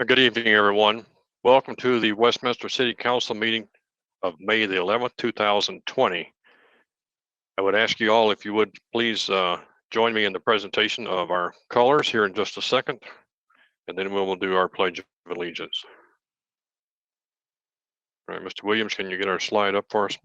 Good evening, everyone. Welcome to the Westminster City Council meeting of May the 11th, 2020. I would ask you all if you would please join me in the presentation of our colors here in just a second, and then we will do our Pledge of Allegiance. All right, Mr. Williams, can you get our slide up for us?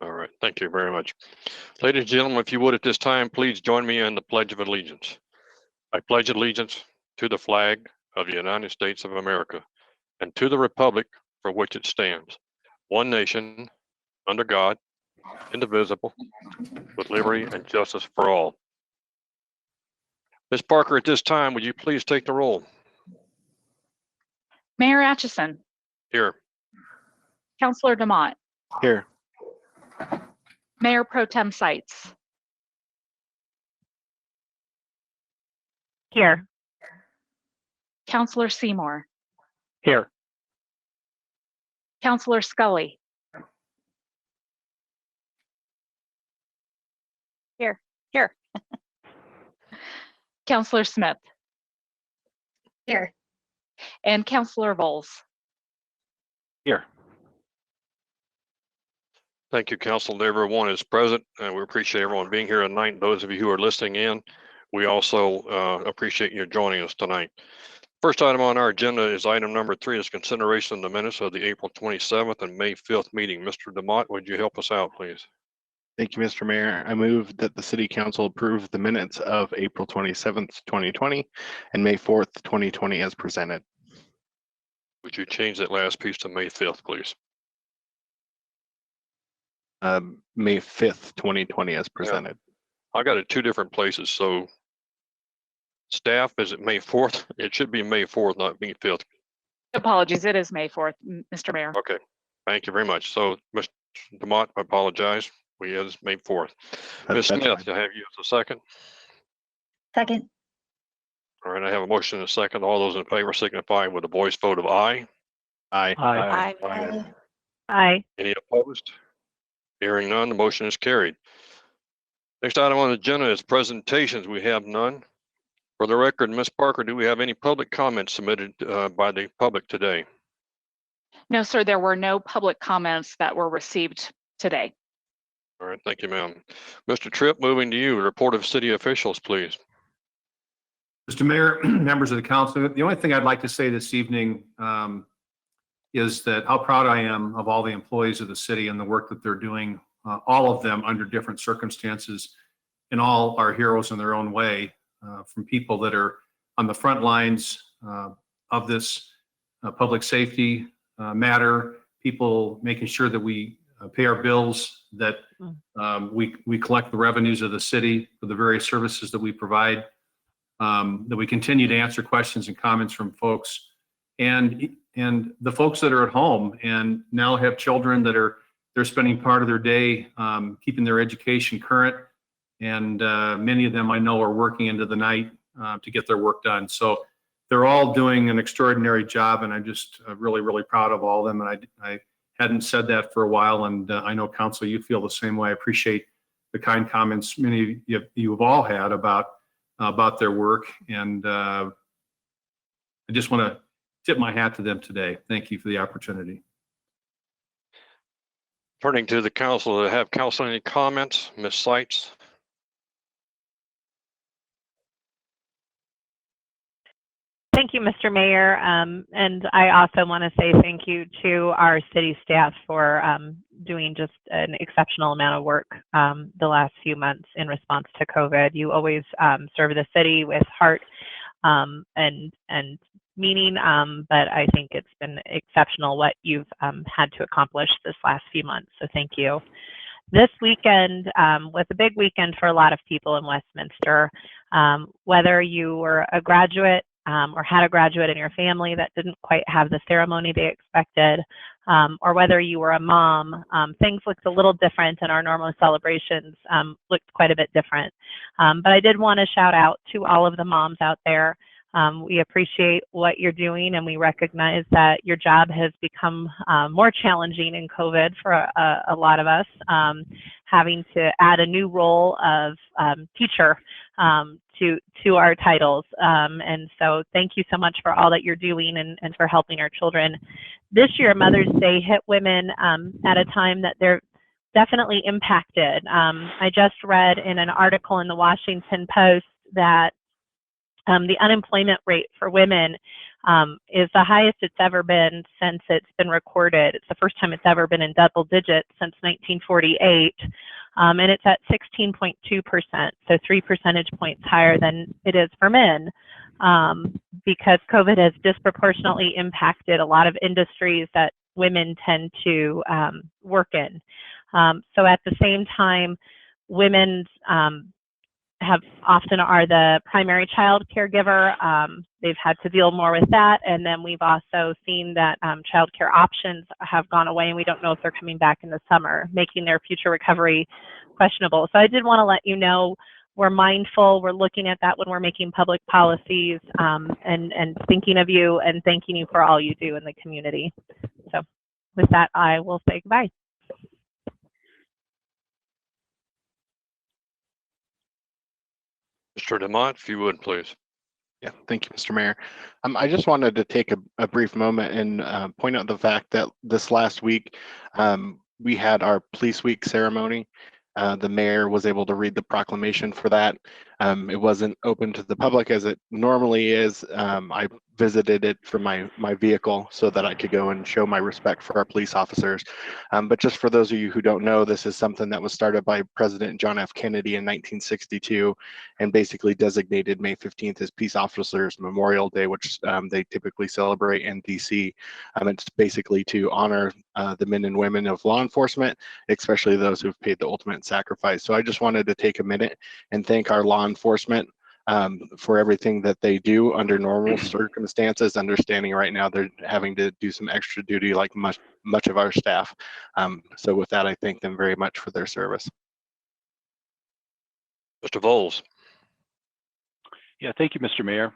All right, thank you very much. Ladies and gentlemen, if you would at this time, please join me in the Pledge of Allegiance. I pledge allegiance to the flag of the United States of America and to the republic for which it stands, one nation, under God, indivisible, with liberty and justice for all. Ms. Parker, at this time, would you please take the roll? Mayor Atchison. Here. Councilor DeMott. Here. Mayor Pro Tem Seitz. Here. Councilor Seymour. Here. Councilor Scully. Here. Councilor Smith. Here. And Councilor Voles. Here. Thank you, Council. Everyone is present, and we appreciate everyone being here tonight. Those of you who are listening in, we also appreciate you joining us tonight. First item on our agenda is item number 3, is consideration of the minutes of the April 27th and May 5th meeting. Mr. DeMott, would you help us out, please? Thank you, Mr. Mayor. I move that the City Council approve the minutes of April 27th, 2020 and May 4th, 2020 as presented. Would you change that last piece to May 5th, please? May 5th, 2020 as presented. I got it 2 different places. So staff, is it May 4th? It should be May 4th, not May 5th. Apologies, it is May 4th, Mr. Mayor. Okay, thank you very much. So, Mr. DeMott, I apologize. We is May 4th. Ms. Smith, That's I have you as a second. Second. All right, I have a motion and a second. All those in favor signify with a voice vote of aye. Aye. Aye. Aye. Any opposed? Hearing none, the motion is carried. Next item on the agenda is presentations. We have none. For the record, Ms. Parker, do we have any public comments submitted by the public today? No, sir, there were no public comments that were received today. All right, thank you, ma'am. Mr. Tripp, moving to you. Report of city officials, please. Mr. Mayor, members of the council, the only thing I'd like to say this evening is that how proud I am of all the employees of the city and the work that they're doing, all of them under different circumstances, and all are heroes in their own way, from people that are on the front lines of this public safety matter, people making sure that we pay our bills, that we collect the revenues of the city for the various services that we provide, that we continue to answer questions and comments from folks, and the folks that are at home and now have children that they're spending part of their day keeping their education current, and many of them I know are working into the night to get their work done. So they're all doing an extraordinary job, and I'm just really, really proud of all of them. And I hadn't said that for a while, and I know, Council, you feel the same way. I appreciate the kind comments many of you have all had about their work, and I just want to tip my hat to them today. Thank you for the opportunity. Turning to the council, to have council any comments? Ms. Seitz? Thank you, Mr. Mayor. And I also want to say thank you to our city staff for doing just an exceptional amount of work the last few months in response to COVID. You always serve the city with heart and meaning, but I think it's been exceptional what you've had to accomplish this last few months. So thank you. This weekend was a big weekend for a lot of people in Westminster. Whether you were a graduate or had a graduate in your family that didn't quite have the ceremony they expected, or whether you were a mom, things looked a little different, and our normal celebrations looked quite a bit different. But I did want to shout out to all of the moms out there We appreciate what you're doing, and we recognize that your job has become more challenging in COVID for a lot of us, having to add a new role of teacher to our titles. And so thank you so much for all that you're doing and for helping our children. This year, Mother's Day hit women at a time that they're definitely impacted. I just read in an article in the Washington Post that the unemployment rate for women is the highest it's ever been since it's been recorded. It's the first time it's ever been in double digits since 1948, and it's at 16.2%, so 3 percentage points higher than it is for men, because COVID has disproportionately impacted a lot of industries that women tend to work in. So at the same time, women's often are the primary child caregiver. They've had to deal more with that. And then we've also seen that child care options have gone away, and we don't know if they're coming back in the summer, making their future recovery questionable. So I did want to let you know we're mindful. We're looking at that when we're making public policies, and thinking of you and thanking you for all you do in the community. So with that, I will say goodbye. Mr. Demott, if you would, please. Yeah, thank you, Mr. Mayor. I just wanted to take a brief moment and point out the fact that this last week we had our Police Week ceremony. The mayor was able to read the proclamation for that. It wasn't open to the public as it normally is. I visited it from my vehicle so that I could go and show my respect for our police officers. But just for those of you who don't know, this is something that was started by President John F. Kennedy in 1962 and basically designated May 15th as Peace Officers Memorial Day, which they typically celebrate in DC. It's basically to honor the men and women of law enforcement, especially those who've paid the ultimate sacrifice. So I just wanted to take a minute and thank our law enforcement for everything that they do under normal circumstances, understanding right now they're having to do some extra duty like much of our staff. So with that, I thank them very much for their service. Mr. Voles. Yeah, thank you, Mr. Mayor.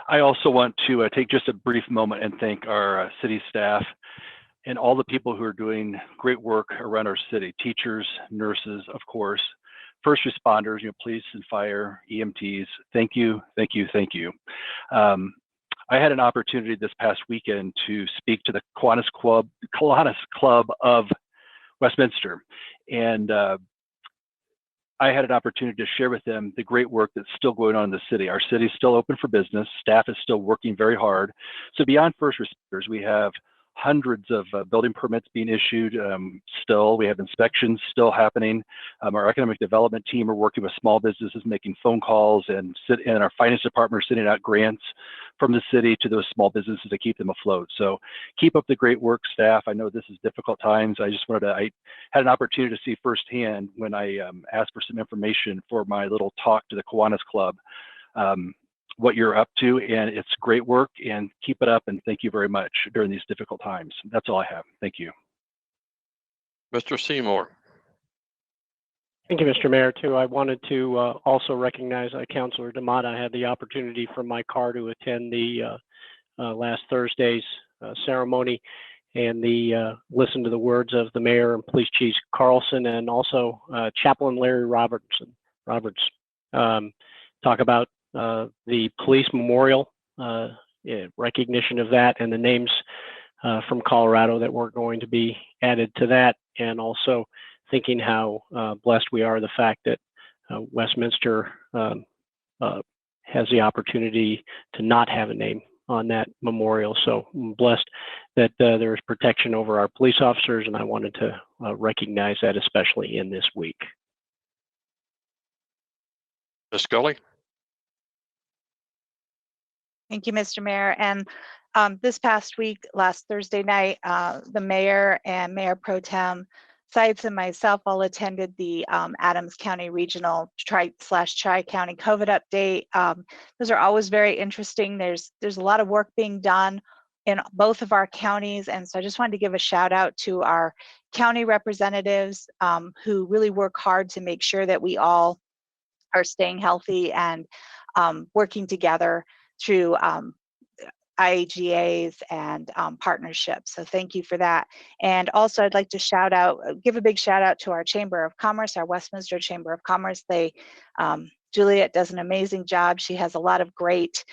I also want to take just a brief moment and thank our city staff and all the people who are doing great work around our city, teachers, nurses, of course, first responders, police and fire, EMTs. Thank you, thank you, thank you. I had an opportunity this past weekend to speak to the Kiwanis Club of Westminster, and I had an opportunity to share with them the great work that's still going on in the city. Our city is still open for business. Staff is still working very hard. So beyond first responders, we have hundreds of building permits being issued still. We have inspections still happening. Our economic development team are working with small businesses, making phone calls, and our finance department are sending out grants from the city to those small businesses to keep them afloat. So keep up the great work, staff. I know this is difficult times. I had an opportunity to see firsthand when I asked for some information for my little talk to the Kiwanis Club, what you're up to, and it's great work, and keep it up, and thank you very much during these difficult times. That's all I have. Thank you. Mr. Seymour. Thank you, Mr. Mayor. Too, I wanted to also recognize Councilor Demott. I had the opportunity from my car to attend the last Thursday's ceremony and listen to the words of the mayor and police chief Carlson, and also Chaplain Larry Roberts talk about the police memorial, recognition of that, and the names from Colorado that were going to be added to that, and also thinking how blessed we are the fact that Westminster has the opportunity to not have a name on that memorial. So I'm blessed that there is protection over our police officers, and I wanted to recognize that especially in this week. Ms. Scully. Thank you, Mr. Mayor. And this past week, last Thursday night, the mayor and Mayor Pro Tem Sites and myself all attended the Adams County Regional Tri-County COVID update. Those are always very interesting. There's a lot of work being done in both of our counties, and so I just wanted to give a shout out to our county representatives who really work hard to make sure that we all are staying healthy and working together through IAGAs and partnerships. So thank you for that. And also I'd like to give a big shout out to our Chamber of Commerce, our Westminster Chamber of Commerce. Juliet does an amazing job. She has a lot of great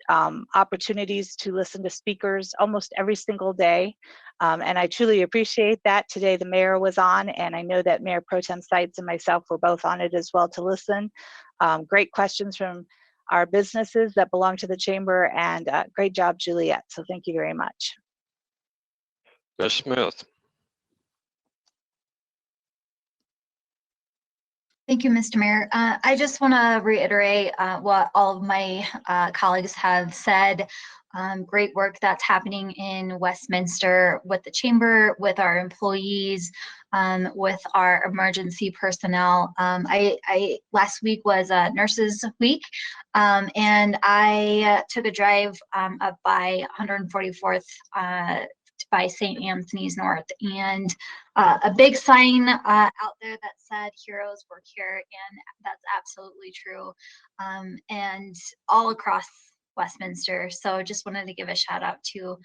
opportunities to listen to speakers almost every single day. And I truly appreciate that. Today the mayor was on, and I know that Mayor Pro Tem Seitz and myself were both on it as well to listen. Great questions from our businesses that belong to the chamber, and great job, Juliet. So thank you very much. Ms. Smith. Thank you, Mr. Mayor. I just want to reiterate what all of my colleagues have said. Great work that's happening in Westminster with the chamber, with our employees, with our emergency personnel. Last week was Nurses Week, and I took a drive up by 144th by St. Anthony's North, and a big sign out there that said heroes work here, and that's absolutely true, and all across Westminster. So just wanted to give a shout out to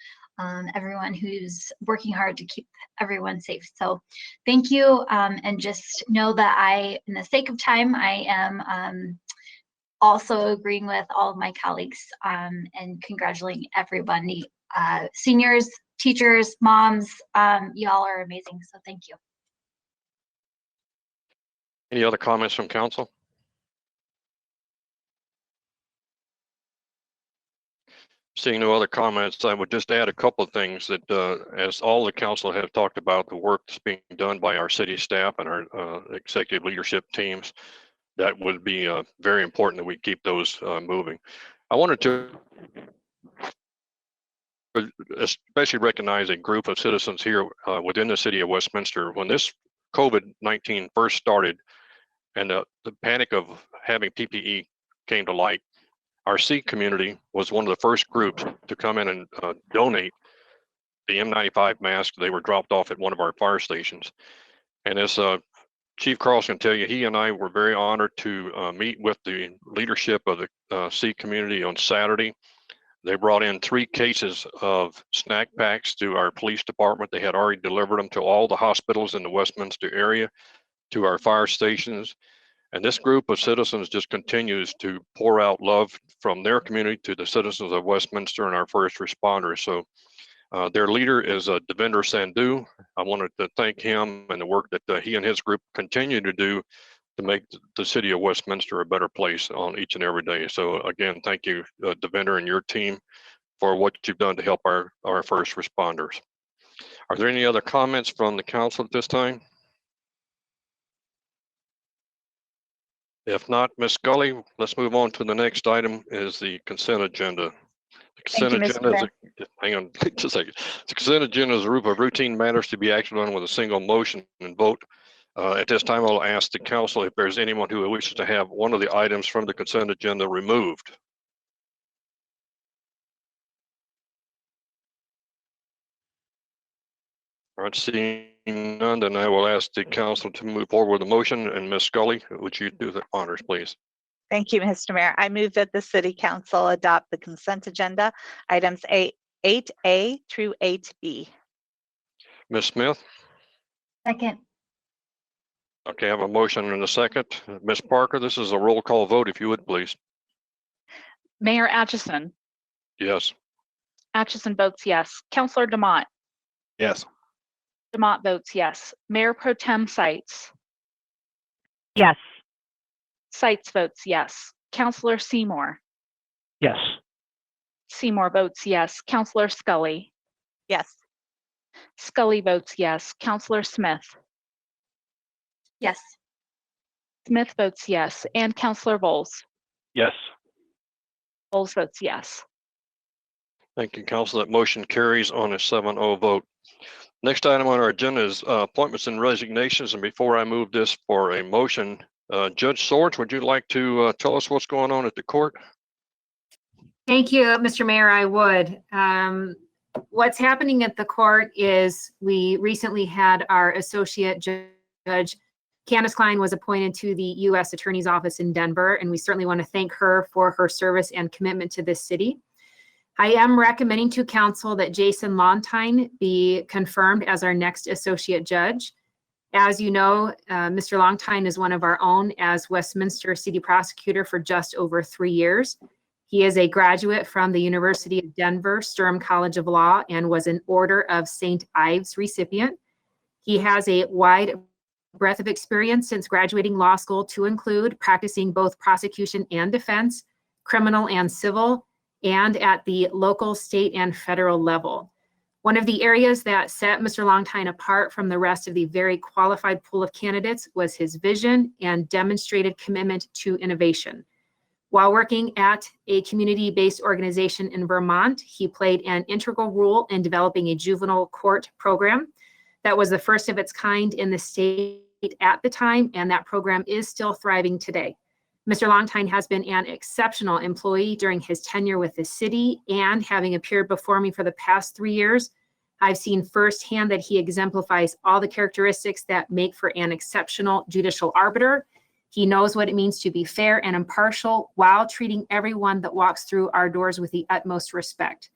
everyone who's working hard to keep everyone safe. So thank you, and just know that in the sake of time, I am also agreeing with all of my colleagues and congratulating everybody, seniors, teachers, moms. Y'all are amazing, so thank you. Any other comments from council? Seeing no other comments, I would just add a couple of things that as all the council have talked about the work that's being done by our city staff and our executive leadership teams, that would be very important that we keep those moving. I wanted to especially recognize a group of citizens here within the city of Westminster. When this COVID-19 first started and the panic of having PPE came to light, our C community was one of the first groups to come in and donate the N95 mask. They were dropped off at one of our fire stations. And as Chief Carls can tell you, he and I were very honored to meet with the leadership of the C community on Saturday. They brought in 3 cases of snack packs to our police department. They had already delivered them to all the hospitals in the Westminster area, to our fire stations. And this group of citizens just continues to pour out love from their community to the citizens of Westminster and our first responders. So their leader is Devinder Sandhu. I wanted to thank him and the work that he and his group continue to do to make the city of Westminster a better place on each and every day. So again, thank you, Devinder and your team, for what you've done to help our first responders. Are there any other comments from the council at this time? If not, Ms. Scully, let's move on to the next item, is the consent agenda. The consent agenda is hang on just a second. The consent agenda is a group of routine matters to be acted on with a single motion and vote. At this time, I'll ask the council if there's anyone who wishes to have one of the items from the consent agenda removed. All right, seeing none, then I will ask the council to move forward with the motion. And Ms. Scully, would you do the honors, please? Thank you, Mr. Mayor. I move that the City Council adopt the consent agenda, items 8A through 8B. Ms. Smith? Second. Okay, I have a motion and a second. Ms. Parker, this is a roll call vote, if you would, please. Mayor Atchison. Yes. Atchison votes yes. Councilor DeMott. Yes. DeMott votes yes. Mayor Pro Tem Seitz. Yes. Seitz votes yes. Councilor Seymour. Yes. Seymour votes yes. Councilor Scully. Yes. Scully votes yes. Councilor Smith. Yes. Smith votes yes. And Councilor Bowles. Yes. Bowles votes yes. Thank you, council. That motion carries on a 7-0 vote. Next item on our agenda is appointments and resignations. And before I move this for a motion, Judge Swords, would you like to tell us what's going on at the court? Thank you, Mr. Mayor. I would. What's happening at the court is we recently had our associate judge Candace Klein was appointed to the U.S. Attorney's Office in Denver, and we certainly want to thank her for her service and commitment to this city. I am recommending to council that Jason Lontine be confirmed as our next associate judge. As you know, Mr. Lontine is one of our own as Westminster City Prosecutor for just over 3 years. He is a graduate from the University of Denver Sturm College of Law and was an Order of St. Ives recipient. He has a wide breadth of experience since graduating law school, to include practicing both prosecution and defense, criminal and civil, and at the local, state, and federal level. One of the areas that set Mr. Lontine apart from the rest of the very qualified pool of candidates was his vision and demonstrated commitment to innovation. While working at a community-based organization in Vermont, he played an integral role in developing a juvenile court program that was the first of its kind in the state at the time, and that program is still thriving today. Mr. Lontine has been an exceptional employee during his tenure with the city, and having appeared before me for the past 3 years, I've seen firsthand that he exemplifies all the characteristics that make for an exceptional judicial arbiter. He knows what it means to be fair and impartial while treating everyone that walks through our doors with the utmost respect.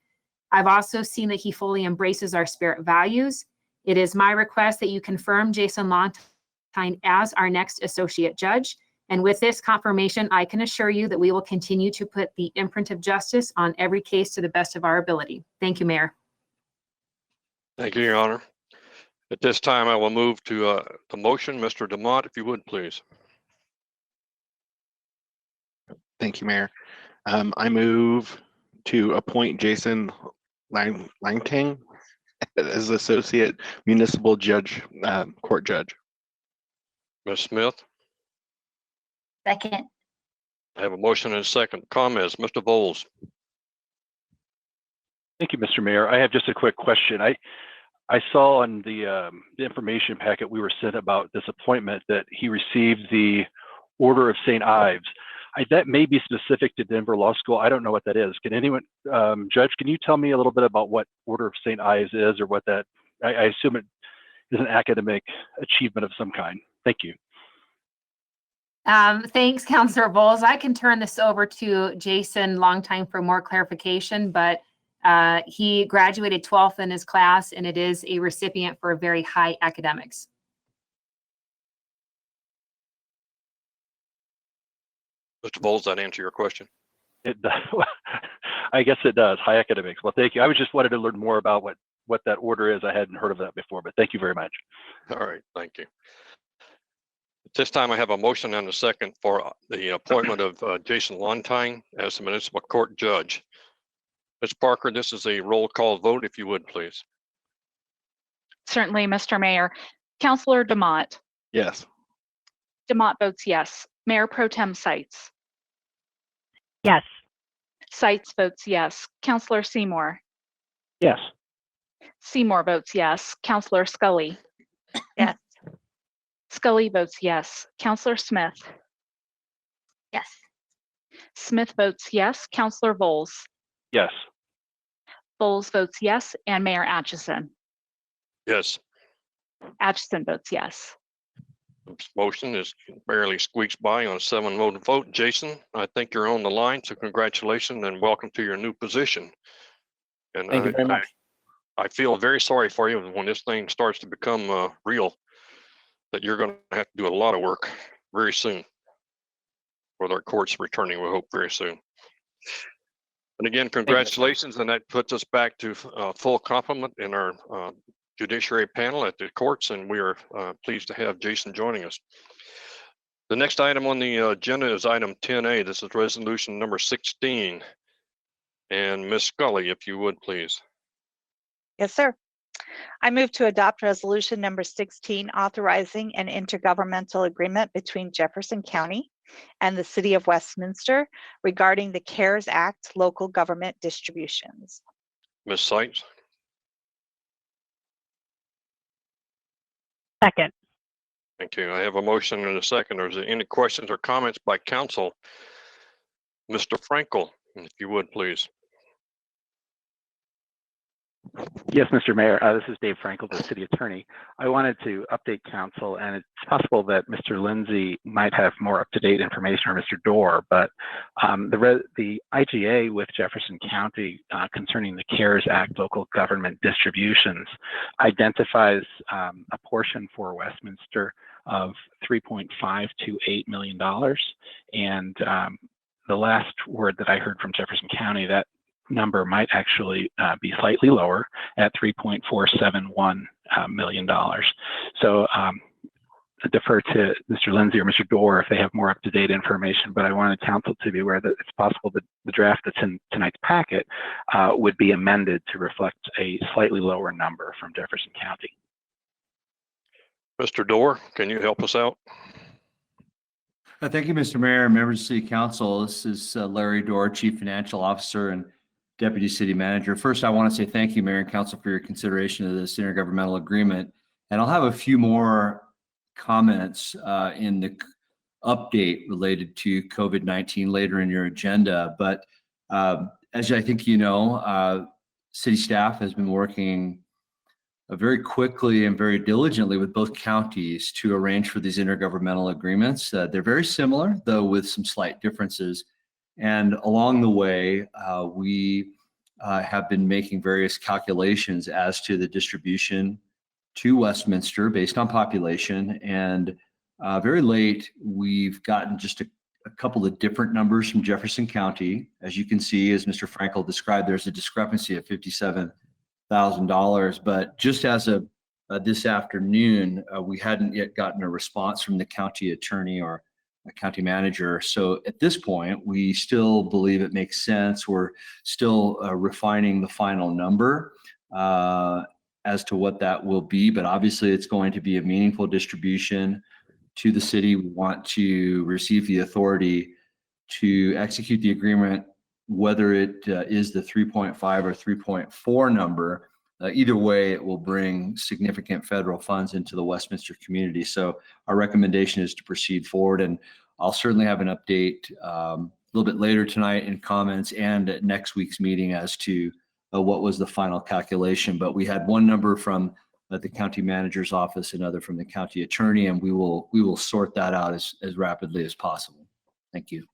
I've also seen that he fully embraces our spirit values. It is my request that you confirm Jason Lontine as our next associate judge. And with this confirmation, I can assure you that we will continue to put the imprint of justice on every case to the best of our ability. Thank you, Mayor. Thank you, Your Honor. At this time, I will move to the motion. Mr. Demott, if you would, please. Thank you, Mayor. I move to appoint Jason Langting as Associate Municipal Judge, Court Judge. Ms. Smith, Second. I have a motion and a second. Comments, Mr. Bowles. Thank you, Mr. Mayor. I have just a quick question. I saw on the information packet we were sent about this appointment that he received the Order of St. Ives. That may be specific to Denver Law School. I don't know what that is. Can anyone, Judge, can you tell me a little bit about what Order of St. Ives is, or what that, I assume it is an academic achievement of some kind. Thank you. Thanks, Councilor Bowles. I can turn this over to Jason Lontine for more clarification, but he graduated 12th in his class, and it is a recipient for very high academics. Mr. Bowles, that answer your question? It does. I guess it does. High academics. Well, thank you. I was just wanted to learn more about what that order is. I hadn't heard of that before, but thank you very much. All right, thank you. At this time, I have a motion and a second for the appointment of Jason Lontine as the municipal court judge. Ms. Parker, this is a roll call vote, if you would, please. Certainly, Mr. Mayor. Councilor Demott. Yes. Demott votes yes. Mayor Pro Tem Seitz. Yes. Seitz votes yes. Councilor Seymour. Yes. Seymour votes yes. Councilor Scully. Yes. Scully votes yes. Councilor Smith. Yes. Smith votes yes. Councilor Bowles. Yes. Bowles votes yes. And Mayor Atchison. Yes. Atchison votes yes. This motion is barely squeaks by on a 7-vote vote. Jason, I think you're on the line, so congratulations and welcome to your new position. And Thank you very much. I feel very sorry for you when this thing starts to become real, that you're going to have to do a lot of work very soon with our courts returning, we hope, very soon. And again, congratulations, and that puts us back to full complement in our judiciary panel at the courts, and we are pleased to have Jason joining us. The next item on the agenda is item 10A. This is resolution number 16. And Ms. Scully, if you would, please. Yes, sir. I move to adopt resolution number 16, authorizing an intergovernmental agreement between Jefferson County and the City of Westminster regarding the CARES Act local government distributions. Ms. Seitz. Second. Thank you. I have a motion and a second. Is there any questions or comments by council? Mr. Frankel, if you would, please. Yes, Mr. Mayor, this is Dave Frankel, the city attorney. I wanted to update council, and it's possible that Mr. Lindsay might have more up-to-date information, or Mr. Dorr, but the IGA with Jefferson County concerning the CARES Act local government distributions identifies a portion for Westminster of $3.528 million. And the last word that I heard from Jefferson County, that number might actually be slightly lower at $3.471 million. So I defer to Mr. Lindsay or Mr. Dorr if they have more up-to-date information, but I wanted council to be aware that it's possible that the draft that's in tonight's packet would be amended to reflect a slightly lower number from Jefferson County. Mr. Dorr, can you help us out? Thank you, Mr. Mayor, members of City Council. This is Larry Dorr, Chief Financial Officer and Deputy City Manager. First, I want to say thank you, Mayor and Council, for your consideration of this intergovernmental agreement. And I'll have a few more comments in the update related to COVID-19 later in your agenda. But as I think you know, city staff has been working very quickly and very diligently with both counties to arrange for these intergovernmental agreements. They're very similar, though with some slight differences. And along the way, we have been making various calculations as to the distribution to Westminster based on population. And very late, we've gotten just a couple of different numbers from Jefferson County. As you can see, as Mr. Frankel described, there's a discrepancy of $57,000. But just as of this afternoon, we hadn't yet gotten a response from the county attorney or a county manager. So at this point, we still believe it makes sense. We're still refining the final number as to what that will be, but obviously it's going to be a meaningful distribution to the city. We want to receive the authority to execute the agreement, whether it is the 3.5 or 3.4 number. Either way, it will bring significant federal funds into the Westminster community. So our recommendation is to proceed forward, and I'll certainly have an update a little bit later tonight in comments and at next week's meeting as to what was the final calculation. But we had one number from the county manager's office, another from the county attorney, and we will sort that out as rapidly as possible. Thank you.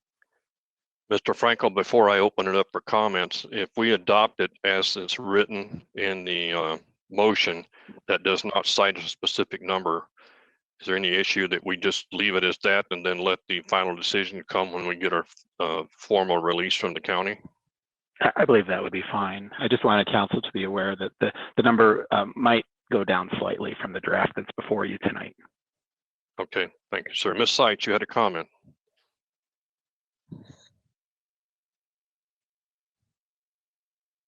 Mr. Frankel, before I open it up for comments, if we adopt it as it's written in the motion that does not cite a specific number, is there any issue that we just leave it as that and then let the final decision come when we get our formal release from the county? I believe that would be fine. I just wanted council to be aware that the number might go down slightly from the draft that's before you tonight. Okay, thank you, sir. Ms. Seitz, you had a comment.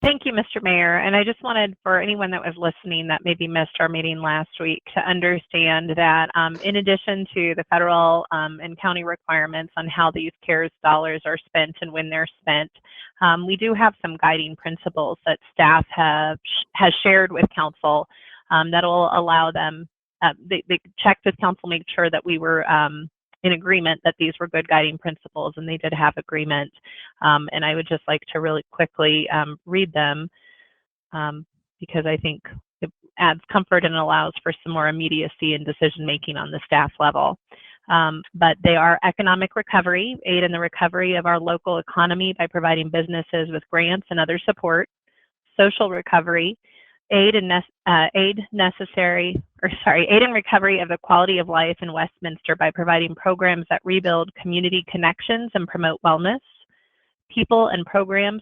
Thank you, Mr. Mayor. And I just wanted for anyone that was listening that maybe missed our meeting last week to understand that in addition to the federal and county requirements on how these CARES dollars are spent and when they're spent, we do have some guiding principles that staff has shared with council that will allow them, they checked with council, make sure that we were in agreement that these were good guiding principles, and they did have agreement. And I would just like to really quickly read them because I think it adds comfort and allows for some more immediacy in decision making on the staff level. But they are economic recovery, aid in the recovery of our local economy by providing businesses with grants and other support, social recovery, aid in recovery of the quality of life in Westminster by providing programs that rebuild community connections and promote wellness, people and programs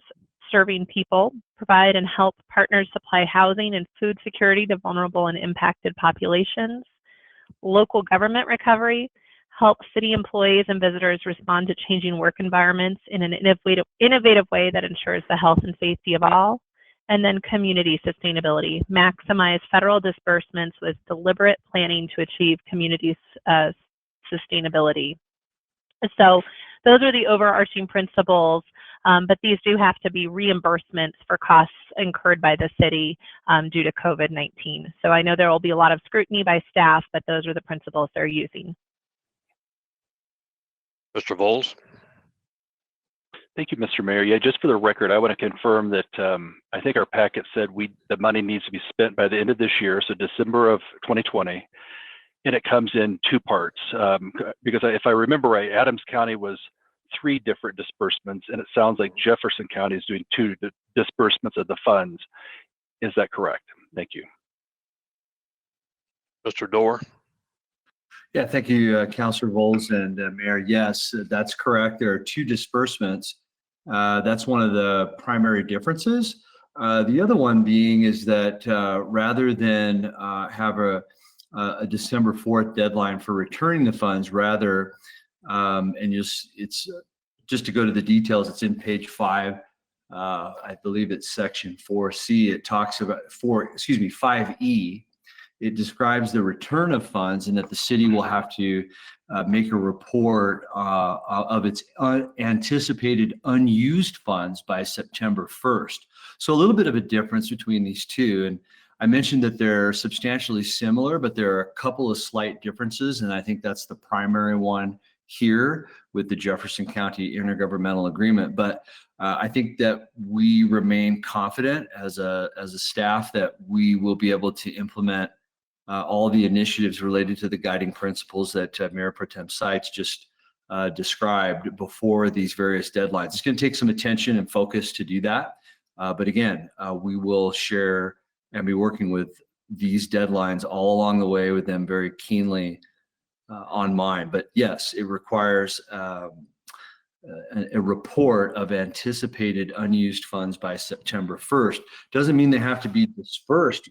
serving people, provide and help partners supply housing and food security to vulnerable and impacted populations, local government recovery, help city employees and visitors respond to changing work environments in an innovative way that ensures the health and safety of all, and then community sustainability, maximize federal disbursements with deliberate planning to achieve community sustainability. So those are the overarching principles, but these do have to be reimbursements for costs incurred by the city due to COVID-19. So I know there will be a lot of scrutiny by staff, but those are the principles they're using. Mr. Voles? Thank you, Mr. Mayor. Yeah, just for the record, I want to confirm that I think our packet said the money needs to be spent by the end of this year, so December of 2020, and it comes in two parts. Because if I remember right, Adams County was 3 different disbursements, and it sounds like Jefferson County is doing 2 disbursements of the funds. Is that correct? Thank you. Mr. Dorr? Yeah, thank you, Councilor Bowles and Mayor. Yes, that's correct. There are 2 disbursements. That's one of the primary differences. The other one being is that rather than have a December 4th deadline for returning the funds, rather, and it's just to go to the details, it's in page 5. I believe it's section 4C. It talks about 5E. It describes the return of funds and that the city will have to make a report of its anticipated unused funds by September 1st. So a little bit of a difference between these two. And I mentioned that they're substantially similar, but there are a couple of slight differences. And I think that's the primary one here with the Jefferson County Intergovernmental Agreement. But I think that we remain confident as a staff that we will be able to implement all the initiatives related to the guiding principles that Mayor Pro Tem Seitz just described before these various deadlines. It's going to take some attention and focus to do that. But again, we will share and be working with these deadlines all along the way with them very keenly on mind. But yes, it requires a report of anticipated unused funds by September 1st. Doesn't mean they have to be dispersed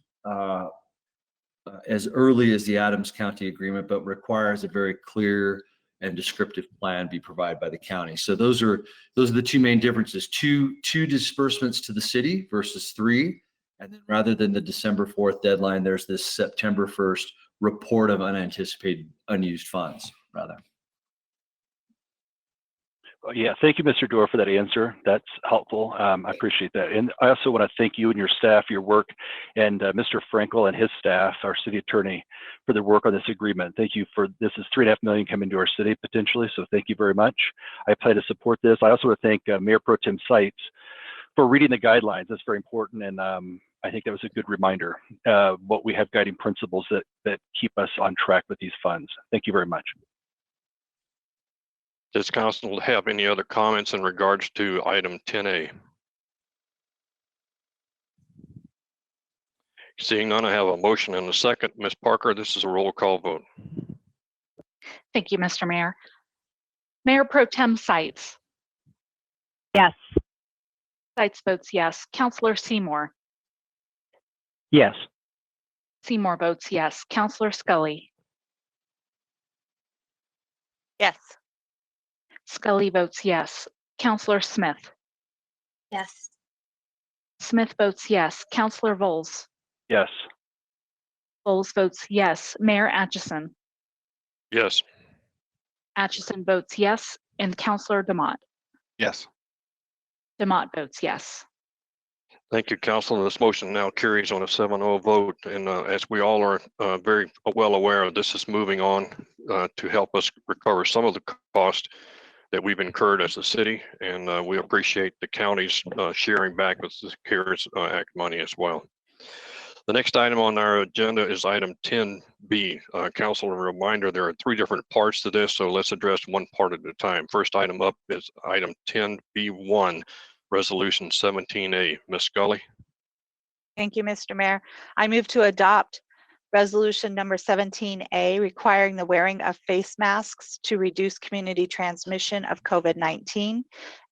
as early as the Adams County agreement, but requires a very clear and descriptive plan be provided by the county. So those are the 2 main differences: two disbursements to the city versus 3, and then rather than the December 4th deadline, there's this September 1st report of unanticipated unused funds, rather. Yeah, thank you, Mr. Dorr, for that answer. That's helpful. I appreciate that. And I also want to thank you and your staff, your work, and Mr. Frankel and his staff, our city attorney, for their work on this agreement. Thank you for this. Is $3.5 million coming to our city potentially, so thank you very much. I plan to support this. I also want to thank Mayor Pro Tem Seitz for reading the guidelines. That's very important, and I think that was a good reminder. What we have guiding principles that keep us on track with these funds. Thank you very much. Does council have any other comments in regards to item 10A? Seeing none, I have a motion and a second. Ms. Parker, this is a roll call vote. Thank you, Mr. Mayor. Mayor Pro Tem Seitz. Yes. Seitz votes yes. Councilor Seymour. Yes. Seymour votes yes. Councilor Scully. Yes. Scully votes yes. Councilor Smith. Yes. Smith votes yes. Councilor Bowles. Yes. Bowles votes yes. Mayor Atchison. Yes. Atchison votes yes. And Councilor DeMott. Yes. DeMott votes yes. Thank you, council. This motion now carries on a 7-0 vote. And as we all are very well aware, this is moving on to help us recover some of the cost that we've incurred as a city. And we appreciate the county's sharing back with the CARES Act money as well. The next item on our agenda is item 10B. Council, a reminder, there are 3 different parts to this, so let's address one part at a time. First item up is item 10B1. Resolution 17A. Ms. Scully. Thank you, Mr. Mayor. I move to adopt resolution number 17A, requiring the wearing of face masks to reduce community transmission of COVID-19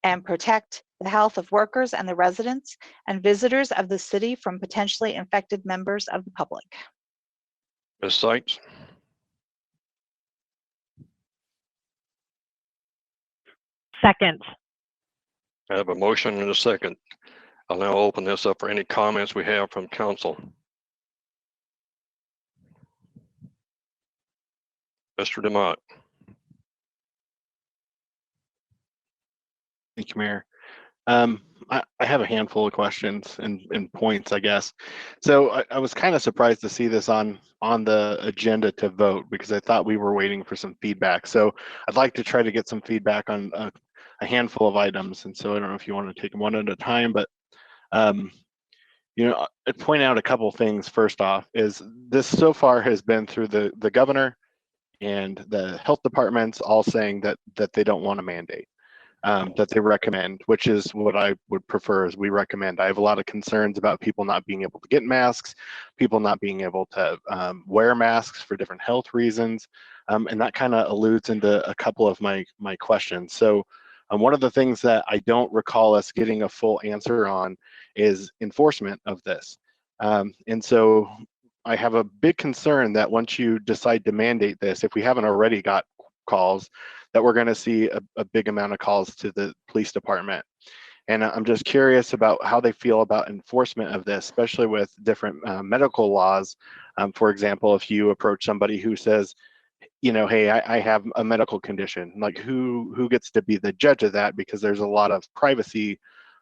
and protect the health of workers and the residents and visitors of the city from potentially infected members of the public. Ms. Seitz. Second. I have a motion and a second. I'll now open this up for any comments we have from council. Mr. DeMott. Thank you, Mayor. I have a handful of questions and points, I guess. So I was kind of surprised to see this on the agenda to vote because I thought we were waiting for some feedback. So I'd like to try to get some feedback on a handful of items, and so I don't know if you want to take them one at a time, but I'd point out a couple things. First off, is this so far has been through the governor and the health departments all saying that they don't want a mandate, that they recommend, which is what I would prefer. Is we recommend. I have a lot of concerns about people not being able to get masks, people not being able to wear masks for different health reasons, and that kind of alludes into a couple of my questions. So one of the things that I don't recall us getting a full answer on is enforcement of this. And so I have a big concern that once you decide to mandate this, if we haven't already got calls, that we're going to see a big amount of calls to the police department. And I'm just curious about how they feel about enforcement of this, especially with different medical laws. For example, if you approach somebody who says, hey, I have a medical condition, like who gets to be the judge of that? Because there's a lot of privacy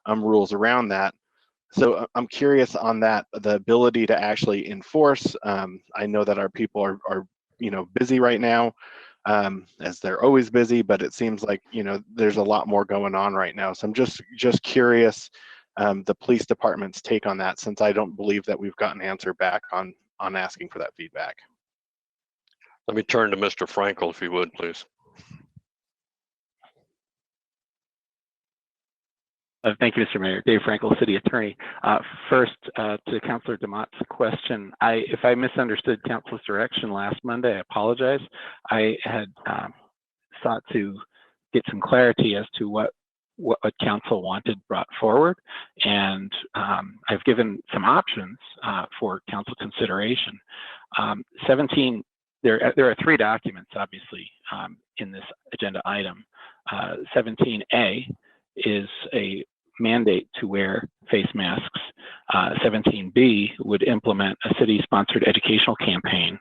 rules around that. So I'm curious on that, the ability to actually enforce. I know that our people are busy right now, as they're always busy, but it seems like there's a lot more going on right now. So I'm just curious the police department's take on that, since I don't believe that we've got an answer back on asking for that feedback. Let me turn to Mr. Frankel, if you would, please. Thank you, Mr. Mayor. Dave Frankel, City Attorney. First, to Councilor DeMott's question, if I misunderstood Council's direction last Monday, I apologize. I had sought to get some clarity as to what Council wanted brought forward, and I've given some options for Council consideration. 17. There are 3 documents, obviously, in this agenda item. 17A is a mandate to wear face masks. 17B would implement a city-sponsored educational campaign.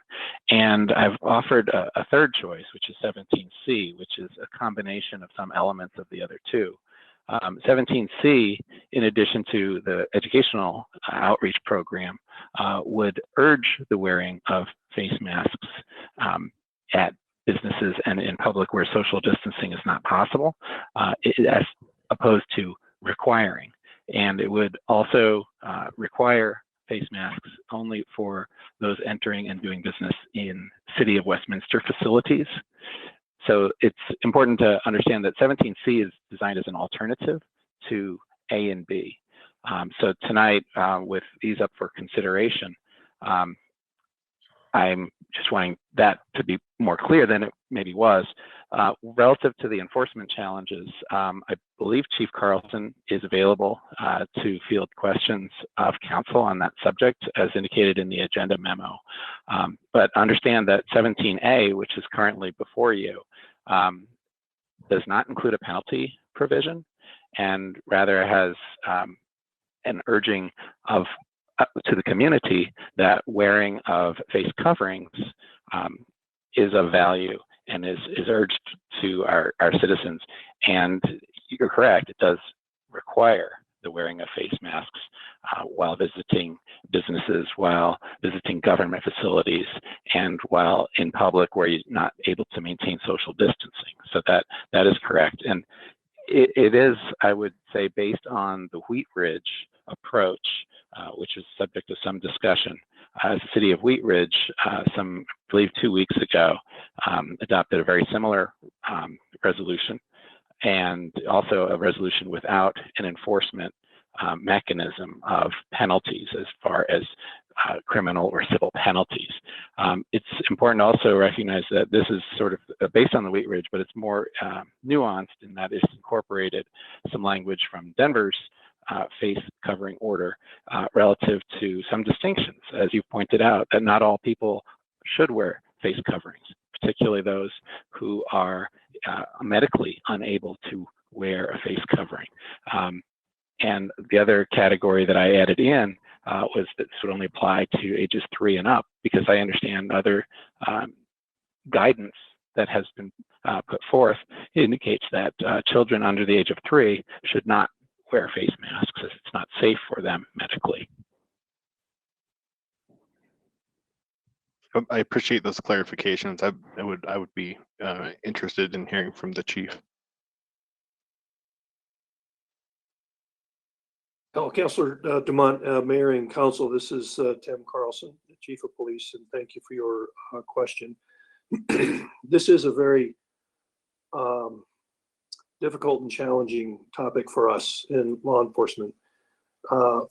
And I've offered a third choice, which is 17C, which is a combination of some elements of the other 2. 17C, in addition to the educational outreach program, would urge the wearing of face masks at businesses and in public where social distancing is not possible, as opposed to requiring. And it would also require face masks only for those entering and doing business in City of Westminster facilities. So it's important to understand that 17C is designed as an alternative to A and B. So tonight, with these up for consideration, I'm just wanting that to be more clear than it maybe was. Relative to the enforcement challenges, I believe Chief Carlson is available to field questions of Council on that subject, as indicated in the agenda memo. But understand that 17A, which is currently before you, does not include a penalty provision, and rather has an urging of to the community that wearing of face coverings is of value and is urged to our citizens. And you're correct, it does require the wearing of face masks while visiting businesses, while visiting government facilities, and while in public where you're not able to maintain social distancing. So that is correct. And it is, I would say, based on the Wheat Ridge approach, which is subject to some discussion. As the City of Wheat Ridge, I believe 2 weeks ago, adopted a very similar resolution, and also a resolution without an enforcement mechanism of penalties as far as criminal or civil penalties. It's important to also recognize that this is sort of based on the Wheat Ridge, but it's more nuanced in that it's incorporated some language from Denver's face covering order relative to some distinctions, as you pointed out, that not all people should wear face coverings, particularly those who are medically unable to wear a face covering. And the other category that I added in was that this would only apply to ages 3 and up, because I understand other guidance that has been put forth indicates that children under the age of 3 should not wear face masks as it's not safe for them medically. I appreciate those clarifications. I would be interested in hearing from the chief. Oh, Councilor Dumont, Mayor and Council, this is Tim Carlson, the Chief of Police, and thank you for your question. This is a very difficult and challenging topic for us in law enforcement.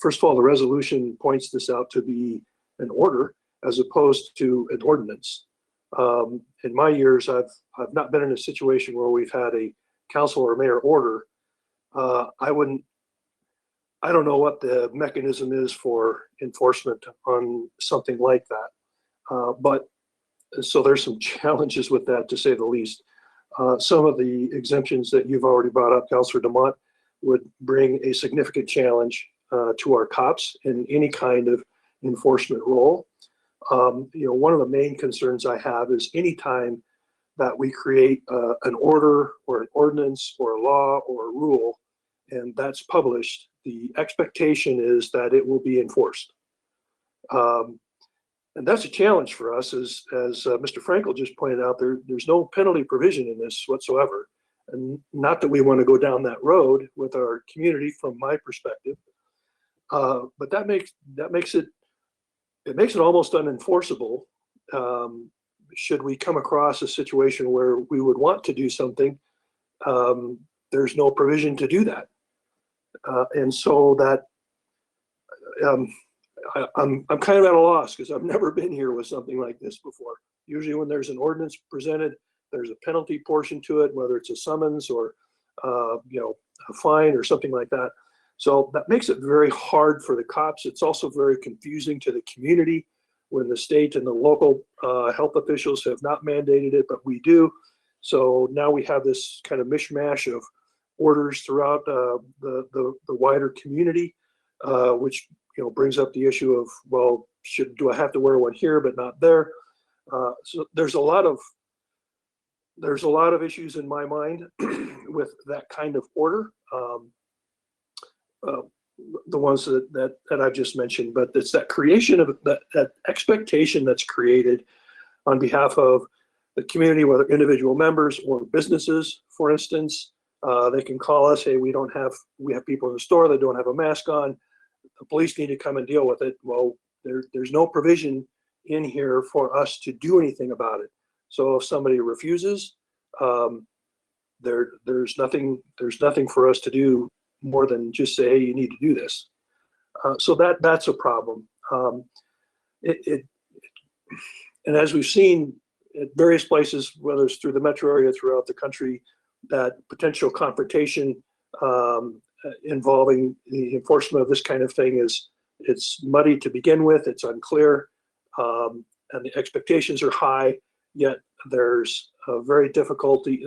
First of all, the resolution points this out to be an order as opposed to an ordinance. In my years, I've not been in a situation where we've had a council or mayor order. I don't know what the mechanism is for enforcement on something like that. But so there's some challenges with that, to say the least. Some of the exemptions that you've already brought up, Councilor Dumont, would bring a significant challenge to our cops in any kind of enforcement role. One of the main concerns I have is anytime that we create an order or an ordinance or a law or a rule, and that's published, the expectation is that it will be enforced. And that's a challenge for us, as Mr. Frankel just pointed out. There's no penalty provision in this whatsoever. And not that we want to go down that road with our community from my perspective, but that makes it almost unenforceable. Should we come across a situation where we would want to do something, there's no provision to do that. And so that I'm kind of at a loss, because I've never been here with something like this before. Usually when there's an ordinance presented, there's a penalty portion to it, whether it's a summons or a fine or something like that. So that makes it very hard for the cops. It's also very confusing to the community when the state and the local health officials have not mandated it, but we do. So now we have this kind of mishmash of orders throughout the wider community, which brings up the issue of, well, do I have to wear one here but not there? So there's a lot of issues in my mind with that kind of order. The ones that I've just mentioned, but it's that creation of that expectation that's created on behalf of the community, whether individual members or businesses, for instance. They can call us, hey, we have people in the store that don't have a mask on. The police need to come and deal with it. Well, there's no provision in here for us to do anything about it. So if somebody refuses, there's nothing for us to do more than just say, hey, you need to do this. So that's a problem. And as we've seen at various places, whether it's through the metro area, throughout the country, that potential confrontation involving the enforcement of this kind of thing it's muddy to begin with. It's unclear, and the expectations are high. Yet there's a great difficulty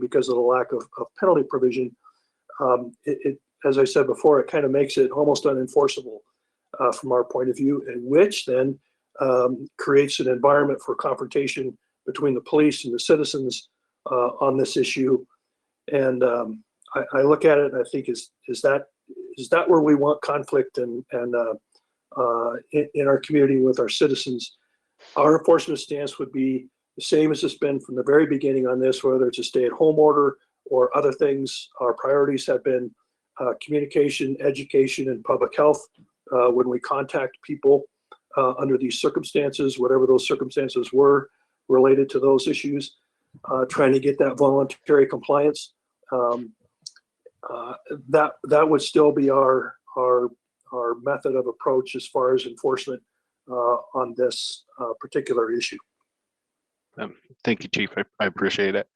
because of the lack of penalty provision. As I said before, it kind of makes it almost unenforceable from our point of view, and which then creates an environment for confrontation between the police and the citizens on this issue. And I look at it and I think, is that where we want conflict and in our community with our citizens? Our enforcement stance would be the same as it's been from the very beginning on this, whether it's a stay-at-home order or other things. Our priorities have been communication, education, and public health when we contact people under these circumstances, whatever those circumstances were related to those issues, trying to get that voluntary compliance. That would still be our method of approach as far as enforcement on this particular issue. Thank you, Chief. I appreciate it.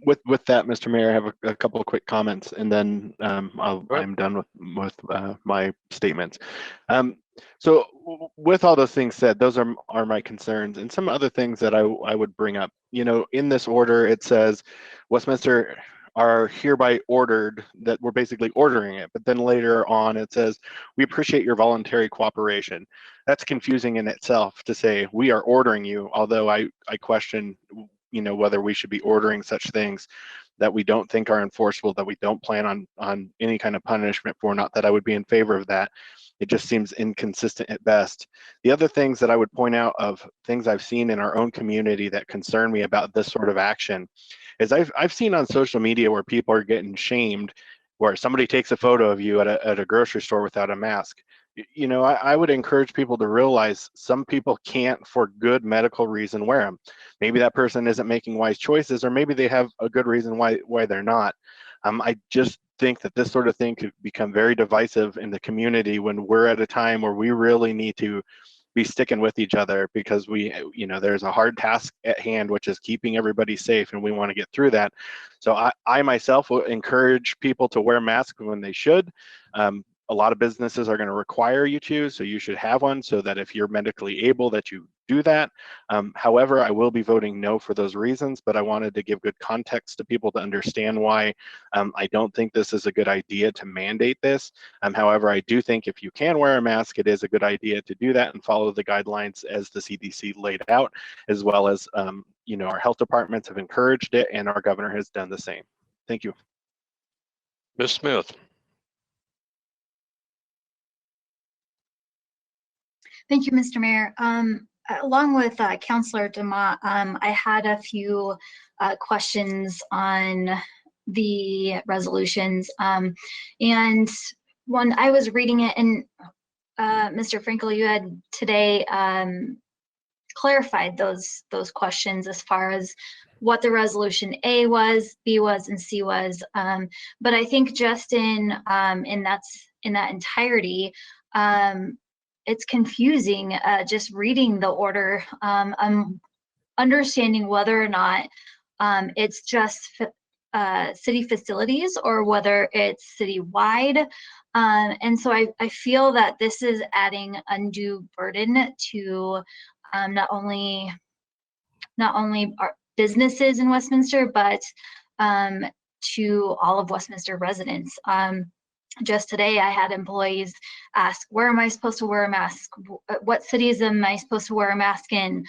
With that, Mr. Mayor, I have a couple of quick comments, and then I'm done with my statements. So with all those things said, those are my concerns, and some other things that I would bring up. In this order, it says Westminster are hereby ordered, that we're basically ordering it, but then later on it says we appreciate your voluntary cooperation. That's confusing in itself to say we are ordering you, although I question whether we should be ordering such things that we don't think are enforceable, that we don't plan on any kind of punishment for. Not that I would be in favor of that. It just seems inconsistent at best. The other things that I would point out of things I've seen in our own community that concern me about this sort of action is I've seen on social media where people are getting shamed where somebody takes a photo of you at a grocery store without a mask. You know, I would encourage people to realize some people can't, for good medical reason, wear them. Maybe that person isn't making wise choices, or maybe they have a good reason why they're not. I just think that this sort of thing could become very divisive in the community when we're at a time where we really need to be sticking with each other, because you know, there's a hard task at hand, which is keeping everybody safe, and we want to get through that. So I myself will encourage people to wear masks when they should. A lot of businesses are going to require you to, so you should have one, so that if you're medically able, that you do that. However, I will be voting no for those reasons, but I wanted to give good context to people to understand why I don't think this is a good idea to mandate this. However, I do think if you can wear a mask, it is a good idea to do that and follow the guidelines as the CDC laid out, as well as you know, our health departments have encouraged it, and our governor has done the same. Thank you. Ms. Smith. Thank you, Mr. Mayor. Along with Councilor Demott, I had a few questions on the resolutions. And when I was reading it, and Mr. Frankel, you had today clarified those questions as far as what the resolution A was, B was, and C was. But I think just in that entirety, it's confusing just reading the order. I'm understanding whether or not it's just city facilities or whether it's citywide. And so I feel that this is adding undue burden to not only our businesses in Westminster, but to all of Westminster residents. Just today, I had employees ask, where am I supposed to wear a mask? What cities am I supposed to wear a mask in?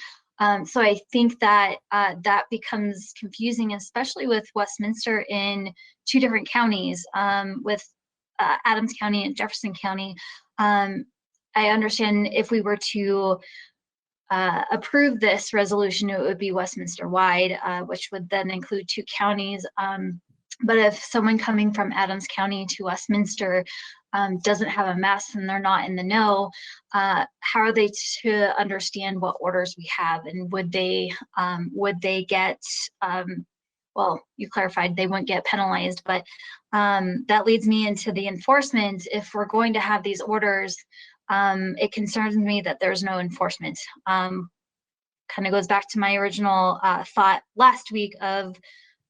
So I think that that becomes confusing, especially with Westminster in two different counties, with Adams County and Jefferson County. I understand if we were to approve this resolution, it would be Westminster wide, which would then include two counties. But if someone coming from Adams County to Westminster doesn't have a mask and they're not in the know, how are they to understand what orders we have? And would they get, well, you clarified they wouldn't get penalized, but that leads me into the enforcement. If we're going to have these orders, it concerns me that there's no enforcement. Kind of goes back to my original thought last week of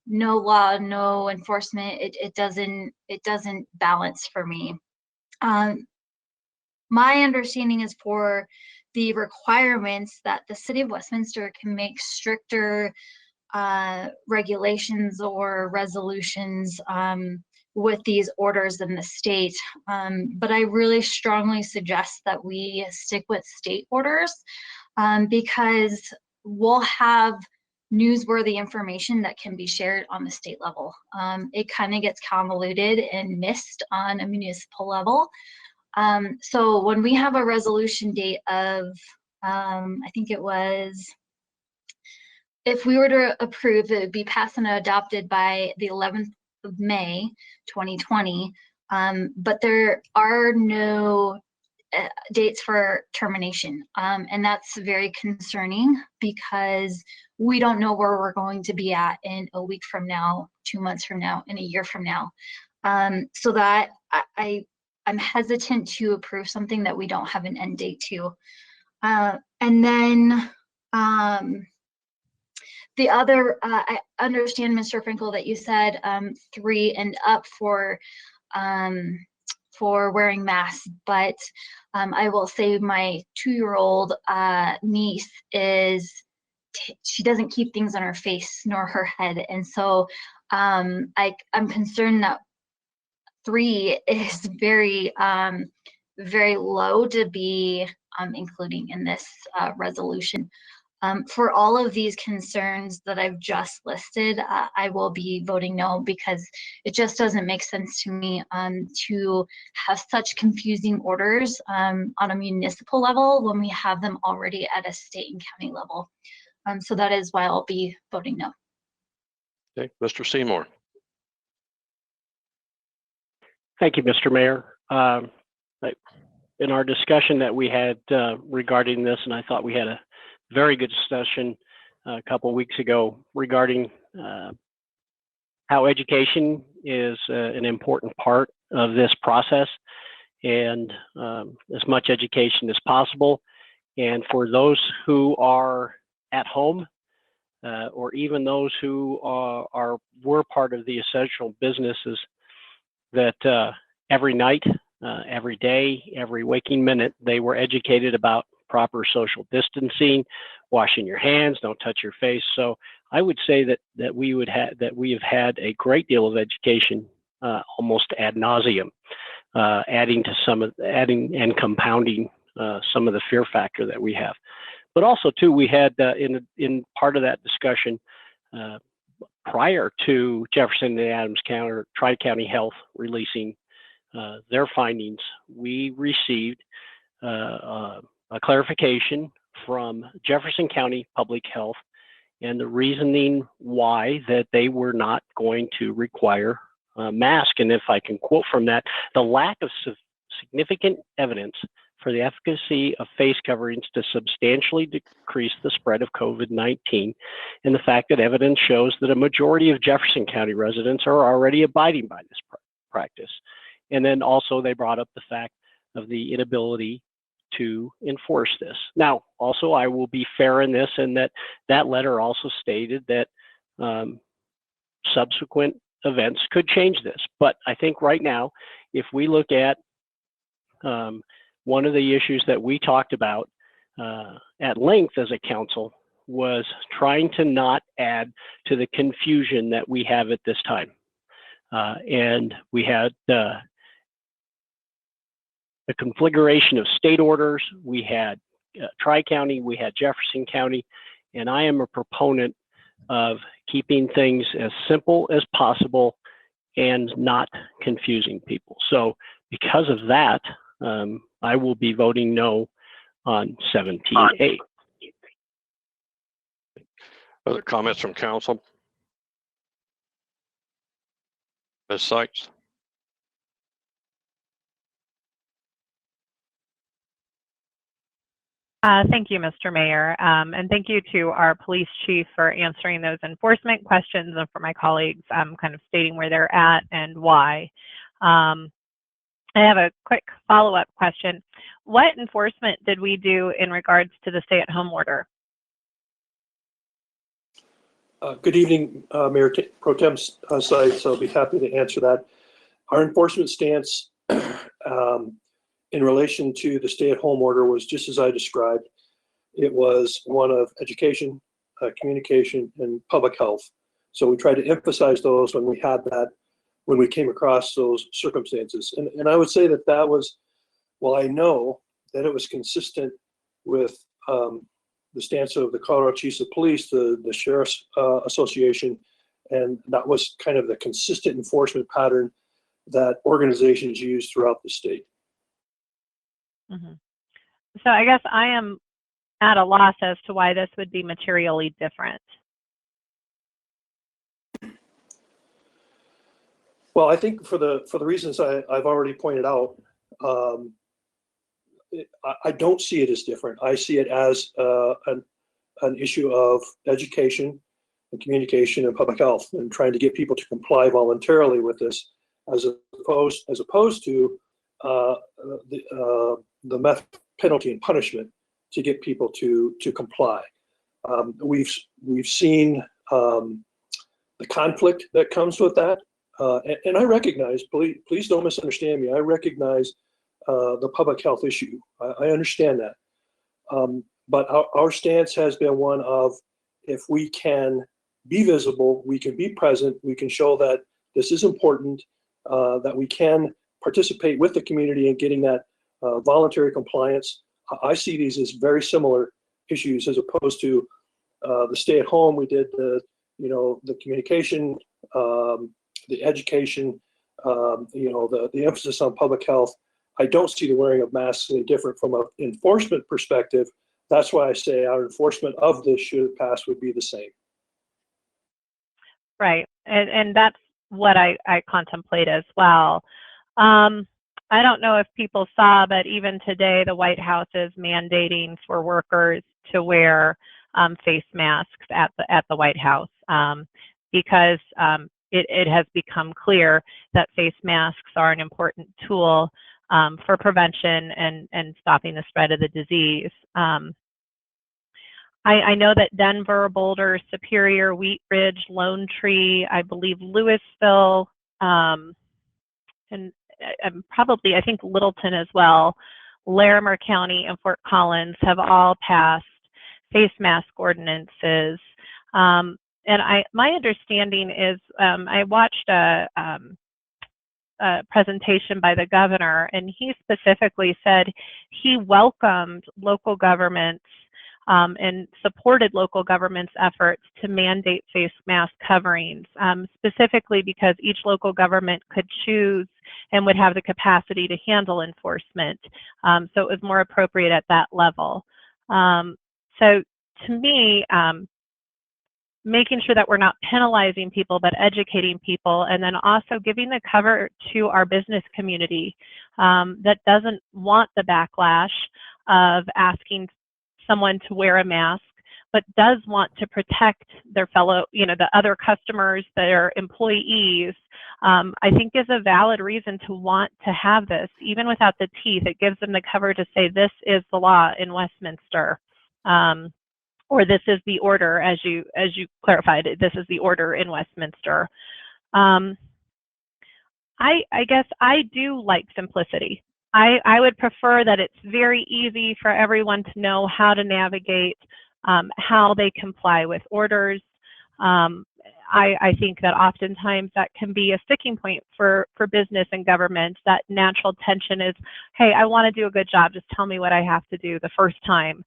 no law, no enforcement. It doesn't balance for me. My understanding is for the requirements that the city of Westminster can make stricter regulations or resolutions with these orders in the state. But I really strongly suggest that we stick with state orders because we'll have newsworthy information that can be shared on the state level. It kind of gets convoluted and missed on a municipal level. So when we have a resolution date of, I think it was, if we were to approve, it would be passed and adopted by the 11th of May, 2020. But there are no dates for termination. And that's very concerning because we don't know where we're going to be at in a week from now, 2 months from now, and a year from now. So that I'm hesitant to approve something that we don't have an end date to. And then the other, I understand, Mr. Frankel, that you said 3 and up for wearing masks, but I will say my 2-year-old niece she doesn't keep things on her face nor her head, and so I'm concerned that 3 is very very low to be including in this resolution. For all of these concerns that I've just listed, I will be voting no, because it just doesn't make sense to me to have such confusing orders on a municipal level when we have them already at a state and county level. So that is why I'll be voting no. Okay, Mr. Seymour. Thank you, Mr. Mayor. In our discussion that we had regarding this, and I thought we had a very good discussion a couple of weeks ago regarding how education is an important part of this process, and as much education as possible. And for those who are at home, or even those who were part of the essential businesses, that every night, every day, every waking minute, they were educated about proper social distancing, washing your hands, don't touch your face. So I would say that we have had a great deal of education, almost ad nauseum, adding and compounding some of the fear factor that we have. But also too, we had in part of that discussion prior to Jefferson and Adams County, or Tri-County Health releasing their findings, we received a clarification from Jefferson County Public Health and the reasoning why that they were not going to require a mask. And if I can quote from that, the lack of significant evidence for the efficacy of face coverings to substantially decrease the spread of COVID-19, and the fact that evidence shows that a majority of Jefferson County residents are already abiding by this practice. And then also they brought up the fact of the inability to enforce this. Now, also I will be fair in this, and that letter also stated that subsequent events could change this. But I think right now, if we look at one of the issues that we talked about at length as a council was trying to not add to the confusion that we have at this time. And we had the configuration of state orders, we had Tri-County, we had Jefferson County, and I am a proponent of keeping things as simple as possible and not confusing people. So because of that, I will be voting no on 17A. Other comments from council? Ms. Sykes? Thank you, Mr. Mayor, and thank you to our police chief for answering those enforcement questions, and for my colleagues kind of stating where they're at and why. I have a quick follow-up question. What enforcement did we do in regards to the stay-at-home order? Good evening, Mayor Pro Tem Sites. I'll be happy to answer that. Our enforcement stance in relation to the stay-at-home order was just as I described. It was one of education, communication, and public health. So we tried to emphasize those when we had that, when we came across those circumstances. And I would say that that was, well, I know that it was consistent with the stance of the Colorado Chiefs of Police, the Sheriff's Association, and that was kind of the consistent enforcement pattern that organizations use throughout the state. Mm-hmm. So I guess I am at a loss as to why this would be materially different. Well, I think for the reasons I've already pointed out, I don't see it as different. I see it as an issue of education and communication and public health, and trying to get people to comply voluntarily with this, as opposed to the method, penalty, and punishment to get people to comply. We've seen the conflict that comes with that, and I recognize. Please don't misunderstand me. I recognize the public health issue. I understand that, but our stance has been one of, if we can be visible, we can be present, we can show that this is important, that we can participate with the community in getting that voluntary compliance. I see these as very similar issues, as opposed to the stay-at-home. We did the communication, the education, the emphasis on public health. I don't see the wearing of masks any different from an enforcement perspective. That's why I say our enforcement of this, should it pass, would be the same. Right, and that's what I contemplate as well. I don't know if people saw, but even today, the White House is mandating for workers to wear face masks at the White House because it has become clear that face masks are an important tool for prevention and stopping the spread of the disease. I know that Denver, Boulder, Superior, Wheat Ridge, Lone Tree, I believe Louisville, and probably, I think Littleton as well, Larimer County and Fort Collins have all passed face mask ordinances. And my understanding is I watched a presentation by the governor, and he specifically said he welcomed local governments and supported local governments' efforts to mandate face mask coverings, specifically because each local government could choose and would have the capacity to handle enforcement. So it was more appropriate at that level. So to me, making sure that we're not penalizing people, but educating people, and then also giving the cover to our business community that doesn't want the backlash of asking someone to wear a mask, but does want to protect their fellow, the other customers, their employees, I think is a valid reason to want to have this, even without the teeth. It gives them the cover to say, this is the law in Westminster. Or this is the order, as you clarified, this is the order in Westminster. I guess I do like simplicity. I would prefer that it's very easy for everyone to know how to navigate, how they comply with orders. I think that oftentimes that can be a sticking point for business and government. That natural tension is, hey, I want to do a good job, just tell me what I have to do the first time.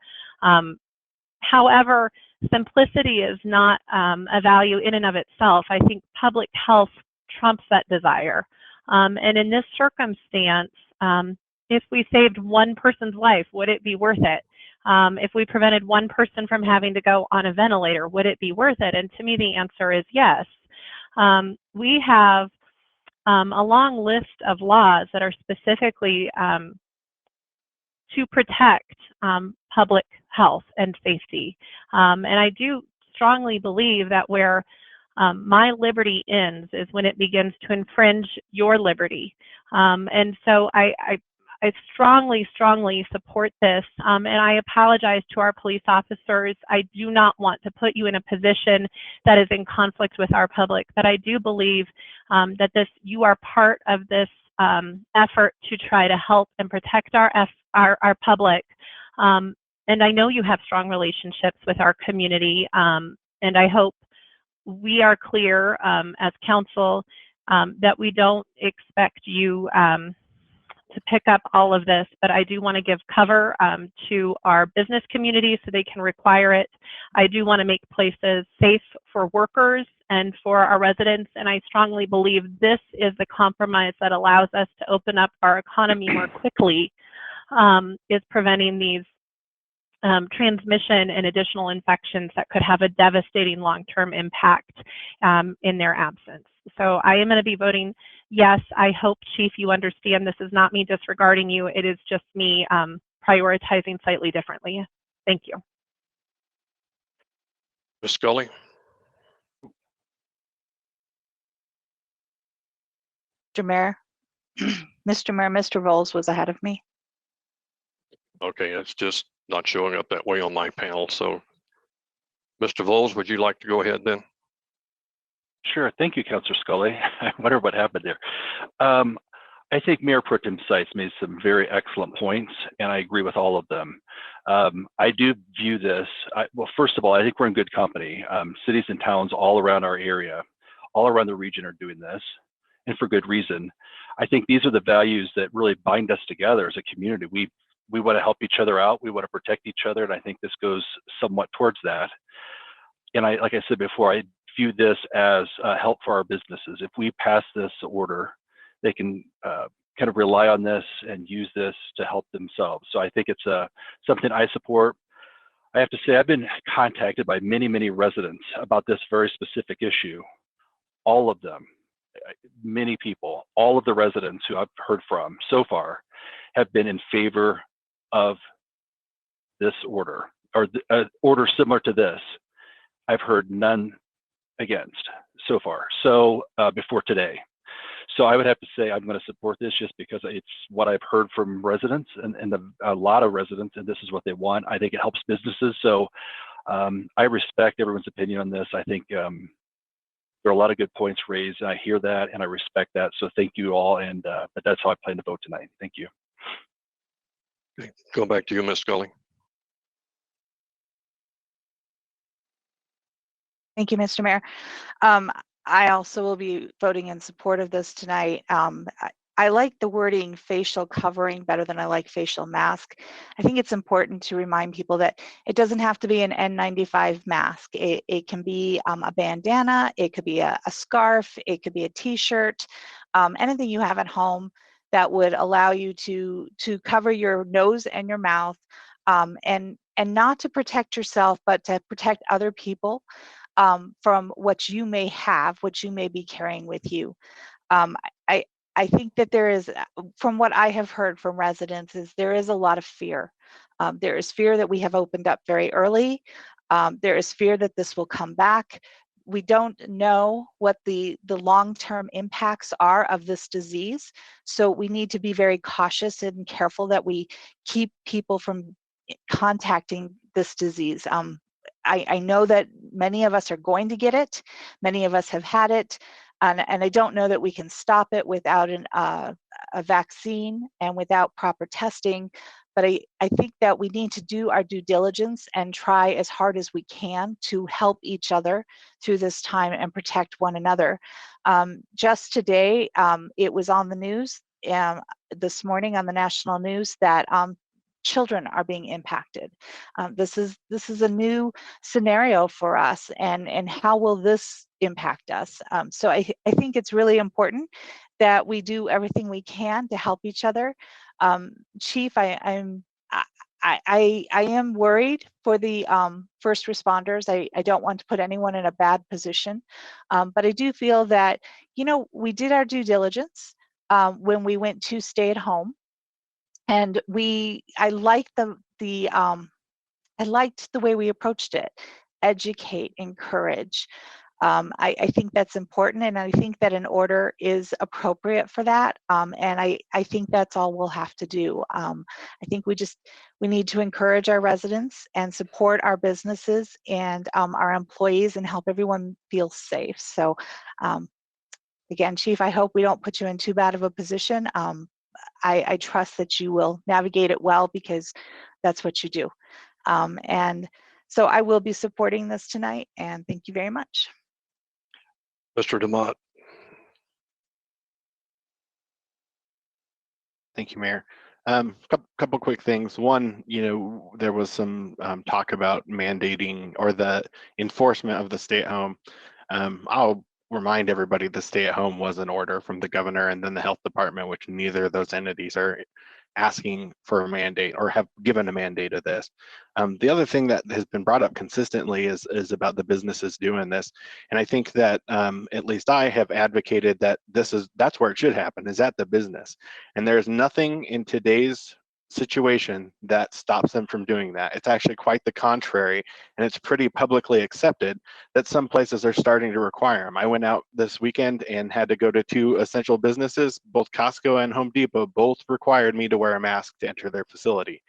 However, simplicity is not a value in and of itself. I think public health trumps that desire. And in this circumstance, if we saved one person's life, would it be worth it? If we prevented one person from having to go on a ventilator, would it be worth it? And to me, the answer is yes. We have a long list of laws that are specifically to protect public health and safety. And I do strongly believe that where my liberty ends is when it begins to infringe your liberty. And so I strongly, strongly support this. And I apologize to our police officers. I do not want to put you in a position that is in conflict with our public, but I do believe that you are part of this effort to try to help and protect our public. And I know you have strong relationships with our community, and I hope we are clear as council that we don't expect you to pick up all of this, but I do want to give cover to our business community so they can require it. I do want to make places safe for workers and for our residents, and I strongly believe this is the compromise that allows us to open up our economy more quickly, is preventing these transmission and additional infections that could have a devastating long-term impact in their absence. So I am going to be voting yes. I hope, Chief, you understand this is not me disregarding you. It is just me prioritizing slightly differently. Thank you. Ms. Scully? Mr. Mayor, Mr. Rolls was ahead of me. Okay, it's just not showing up that way on my panel. So, Mr. Voles, would you like to go ahead then? Sure. Thank you, Councilor Scully. I wonder what happened there. I think Mayor Pro Tem Seitz made some very excellent points, and I agree with all of them. I do view this, well, first of all, I think we're in good company. Cities and towns all around our area, all around the region are doing this, and for good reason. I think these are the values that really bind us together as a community. We want to help each other out. We want to protect each other, and I think this goes somewhat towards that. And like I said before, I view this as help for our businesses. If we pass this order, they can kind of rely on this and use this to help themselves. So I think it's something I support. I have to say, I've been contacted by many, many residents about this very specific issue, all of them. many people, all of the residents who I've heard from so far have been in favor of this order, or order similar to this. I've heard none against so far, so before today. So I would have to say I'm going to support this just because it's what I've heard from residents and a lot of residents, and this is what they want. I think it helps businesses. So I respect everyone's opinion on this. I think there are a lot of good points raised, and I hear that and I respect that. So thank you all, and but that's how I plan to vote tonight. Thank you. Go back to you, Ms. Scully. Thank you, Mr. Mayor. I also will be voting in support of this tonight. I like the wording facial covering better than I like facial mask. I think it's important to remind people that it doesn't have to be an N95 mask. It can be a bandana, it could be a scarf, it could be a t-shirt, anything you have at home that would allow you to cover your nose and your mouth, and not to protect yourself, but to protect other people from what you may have, what you may be carrying with you. I think that there is, from what I have heard from residents, is there is a lot of fear. There is fear that we have opened up very early. There is fear that this will come back. We don't know what the long-term impacts are of this disease. So we need to be very cautious and careful that we keep people from contacting this disease. I know that many of us are going to get it. Many of us have had it. And I don't know that we can stop it without a vaccine and without proper testing. But I think that we need to do our due diligence and try as hard as we can to help each other through this time and protect one another. Just today, it was on the news this morning on the national news that children are being impacted. This is a new scenario for us, and how will this impact us? So I think it's really important that we do everything we can to help each other. Chief, I am worried for the first responders. I don't want to put anyone in a bad position, but I do feel that, you know, we did our due diligence when we went to stay at home. And I liked the way we approached it. Educate, encourage. I think that's important, and I think that an order is appropriate for that. And I think that's all we'll have to do. I think we need to encourage our residents and support our businesses and our employees and help everyone feel safe. So again, Chief, I hope we don't put you in too bad of a position. I trust that you will navigate it well, because that's what you do. And so I will be supporting this tonight, and thank you very much. Mr. Demott. Thank you, Mayor. Couple quick things. One, you know, there was some talk about mandating or the enforcement of the stay-at-home. I'll remind everybody the stay-at-home was an order from the governor and then the health department, which neither of those entities are asking for a mandate or have given a mandate of this. The other thing that has been brought up consistently is about the businesses doing this. And I think that at least I have advocated that that's where it should happen, is at the business. And there's nothing in today's situation that stops them from doing that. It's actually quite the contrary, and it's pretty publicly accepted that some places are starting to require them. I went out this weekend and had to go to 2 essential businesses. Both Costco and Home Depot both required me to wear a mask to enter their facility.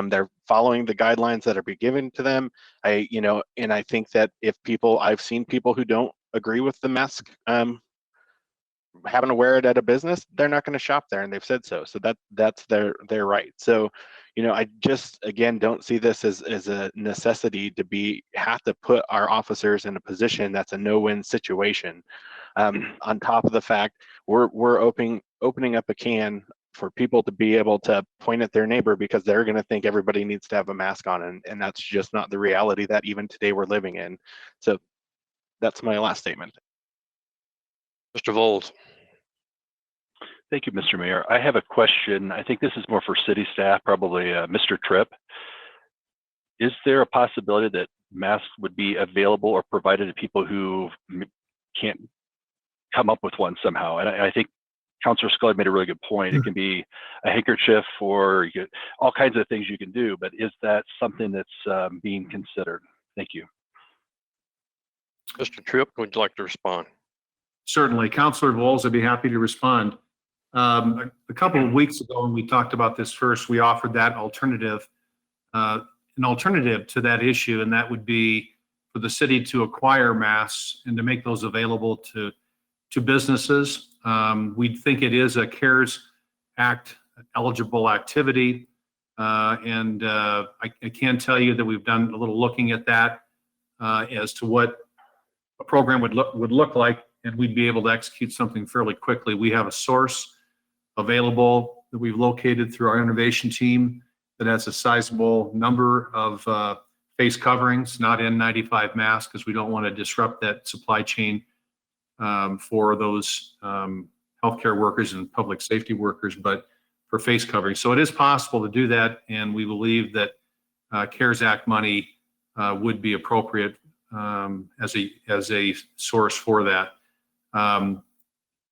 They're following the guidelines that are being given to them. And I think that I've seen people who don't agree with the mask having to wear it at a business, they're not going to shop there, and they've said so. So that's their right. So, you know, I just again don't see this as a necessity to have to put our officers in a position that's a no-win situation. On top of the fact, we're opening up a can for people to be able to point at their neighbor because they're going to think everybody needs to have a mask on, and that's just not the reality that even today we're living in. So that's my last statement. Mr. Vold. Thank you, Mr. Mayor. I have a question. I think this is more for city staff, probably Mr. Tripp. Is there a possibility that masks would be available or provided to people who can't come up with one somehow. And I think Councilor Scully made a really good point. It can be a handkerchief, or you get all kinds of things you can do, but is that something that's being considered? Thank you. Mr. Tripp, would you like to respond? Certainly. Councilor Bowles, I'd be happy to respond. A couple of weeks ago, when we talked about this first, we offered that alternative, an alternative to that issue, and that would be for the city to acquire masks and to make those available to businesses. We think it is a CARES Act eligible activity. And I can tell you that we've done a little looking at that as to what a program would look like, and we'd be able to execute something fairly quickly. We have a source available that we've located through our innovation team that has a sizable number of face coverings, not N95 masks, because we don't want to disrupt that supply chain for those healthcare workers and public safety workers, but for face covering. So it is possible to do that, and we believe that CARES Act money would be appropriate as a source for that.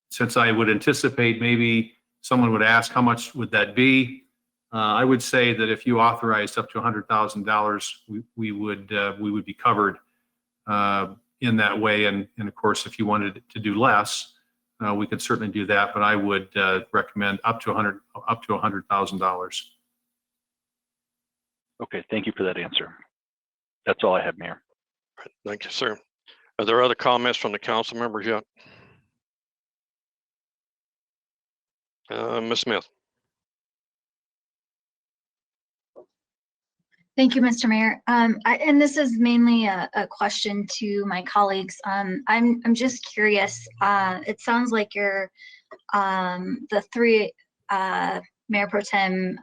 Since I would anticipate maybe someone would ask how much would that be, I would say that if you authorized up to $100,000, we would be covered in that way. And of course, if you wanted to do less, we could certainly do that. But I would recommend up to $100,000. Okay, thank you for that answer. That's all I have, Mayor. Thank you, sir. Are there other comments from the council members yet? Ms. Smith. Thank you, Mr. Mayor. And this is mainly a question to my colleagues. I'm just curious. It sounds like you're the three Mayor Pro Tem,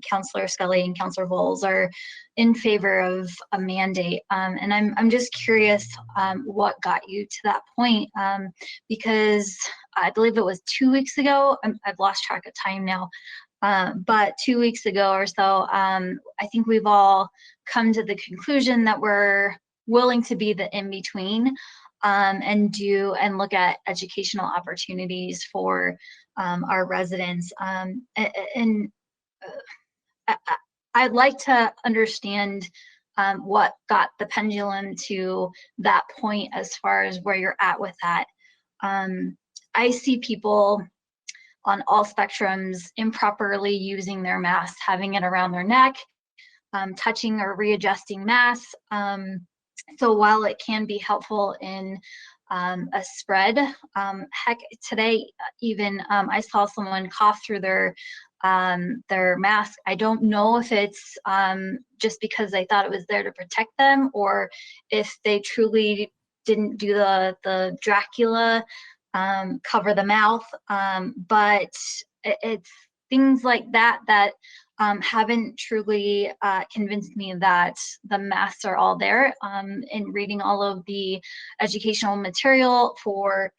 Councilor Scully, and Councilor Bowles are in favor of a mandate. And I'm just curious what got you to that point, because I believe it was 2 weeks ago. I've lost track of time now. But 2 weeks ago or so, I think we've all come to the conclusion that we're willing to be the in-between and look at educational opportunities for our residents. And I'd like to understand what got the pendulum to that point as far as where you're at with that. I see people on all spectrums improperly using their masks, having it around their neck, touching or readjusting masks. So while it can be helpful in a spread, heck, today even I saw someone cough through their mask. I don't know if it's just because they thought it was there to protect them, or if they truly didn't do the Dracula cover the mouth, but it's things like that that haven't truly convinced me that the masks are all there. In reading all of the educational material for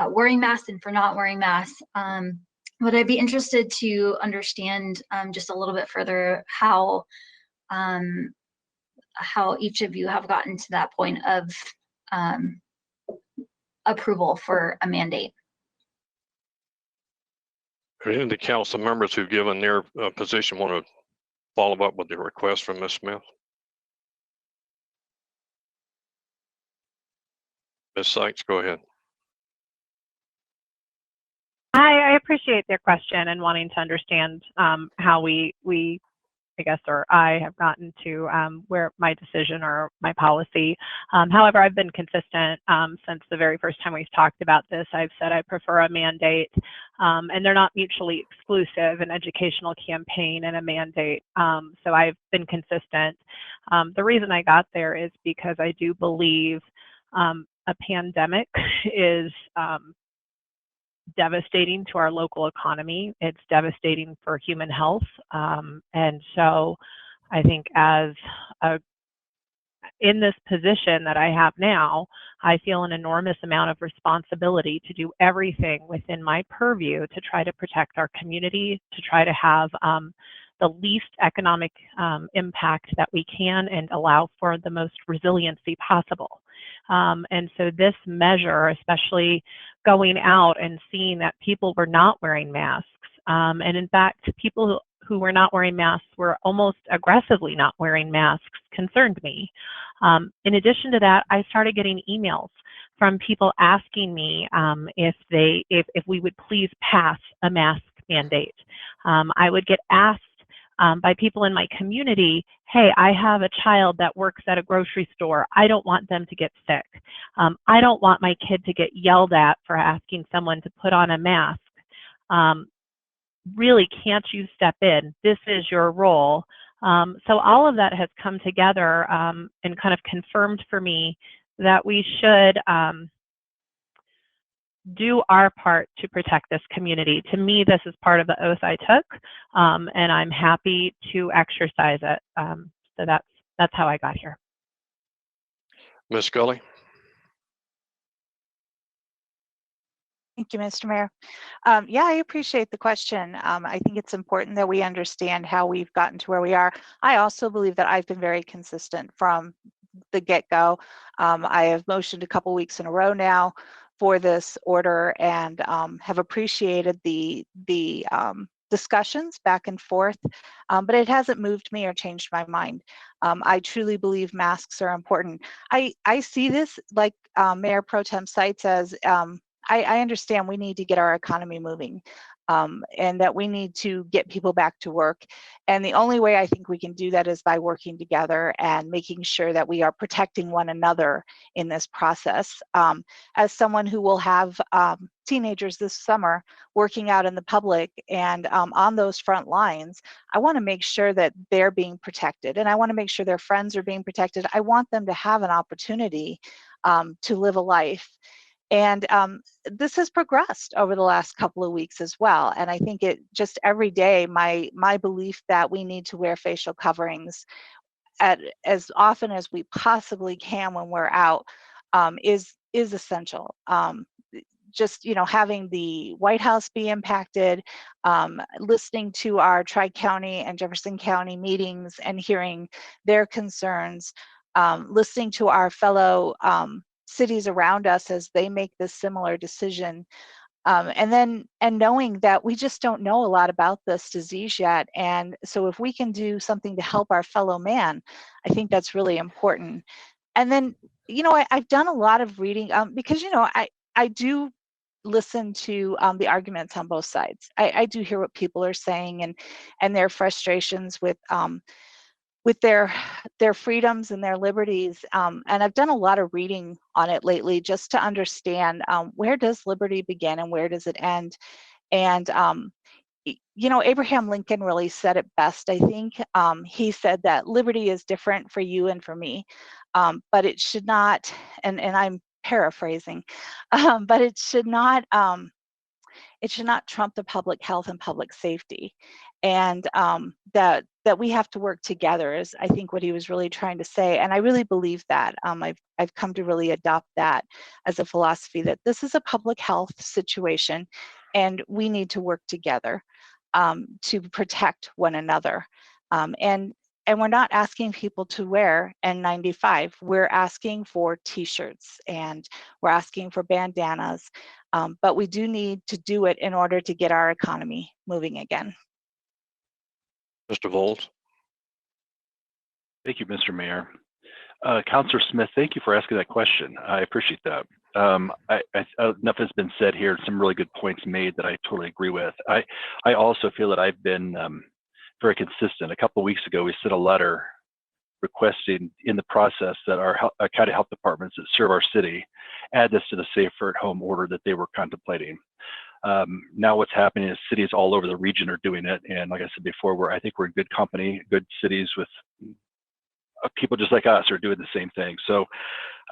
wearing masks and for not wearing masks, but I'd be interested to understand just a little bit further how each of you have gotten to that point of approval for a mandate. Any of the council members who've given their position want to follow up with the request from Ms. Smith? Ms. Sykes, go ahead. I appreciate their question and wanting to understand how we I guess, or I have gotten to where my decision or my policy. However, I've been consistent since the very first time we've talked about this. I've said I prefer a mandate, and they're not mutually exclusive, an educational campaign and a mandate. So I've been consistent. The reason I got there is because I do believe a pandemic is devastating to our local economy. It's devastating for human health. And so I think in this position that I have now, I feel an enormous amount of responsibility to do everything within my purview to try to protect our community, to try to have the least economic impact that we can and allow for the most resiliency possible. And so this measure, especially going out and seeing that people were not wearing masks, and in fact, people who were not wearing masks were almost aggressively not wearing masks, concerned me. In addition to that, I started getting emails from people asking me if we would please pass a mask mandate. I would get asked by people in my community, hey, I have a child that works at a grocery store. I don't want them to get sick. I don't want my kid to get yelled at for asking someone to put on a mask. Really, can't you step in? This is your role. So all of that has come together and kind of confirmed for me that we should do our part to protect this community. To me, this is part of the oath I took, and I'm happy to exercise it. So that's how I got here. Ms. Scully? Thank you, Mr. Mayor. Yeah, I appreciate the question. I think it's important that we understand how we've gotten to where we are. I also believe that I've been very consistent from the get-go. I have motioned a couple weeks in a row now for this order and have appreciated the discussions back and forth, but it hasn't moved me or changed my mind. I truly believe masks are important. I see this, like Mayor Pro Tem cites, as I understand we need to get our economy moving and that we need to get people back to work. And the only way I think we can do that is by working together and making sure that we are protecting one another in this process. As someone who will have teenagers this summer working out in the public and on those front lines, I want to make sure that they're being protected, and I want to make sure their friends are being protected. I want them to have an opportunity to live a life. And this has progressed over the last couple of weeks as well. And I think it just every day, my belief that we need to wear facial coverings as often as we possibly can when we're out is essential. Just, you know, having the White House be impacted, listening to our Tri-County and Jefferson County meetings and hearing their concerns, listening to our fellow cities around us as they make this similar decision, and knowing that we just don't know a lot about this disease yet. And so if we can do something to help our fellow man, I think that's really important. And then, you know, I've done a lot of reading because, you know, I do listen to the arguments on both sides. I do hear what people are saying and their frustrations with their freedoms and their liberties. And I've done a lot of reading on it lately just to understand where does liberty begin and where does it end. And, you know, Abraham Lincoln really said it best, I think. He said that liberty is different for you and for me, but it should not, and I'm paraphrasing, but it should not trump the public health and public safety. And that we have to work together is, I think, what he was really trying to say. And I really believe that. I've come to really adopt that as a philosophy, that this is a public health situation and we need to work together to protect one another. And we're not asking people to wear N95. We're asking for T-shirts and we're asking for bandanas, but we do need to do it in order to get our economy moving again. Mr. Vols? Thank you, Mr. Mayor. Councilor Smith, thank you for asking that question. I appreciate that. Enough has been said here, some really good points made that I totally agree with. I also feel that I've been very consistent. A couple of weeks ago, we sent a letter requesting in the process that our county health departments that serve our city add this to the safer at home order that they were contemplating. Now what's happening is cities all over the region are doing it. And like I said before, I think we're in good company, good cities with people just like us are doing the same thing. So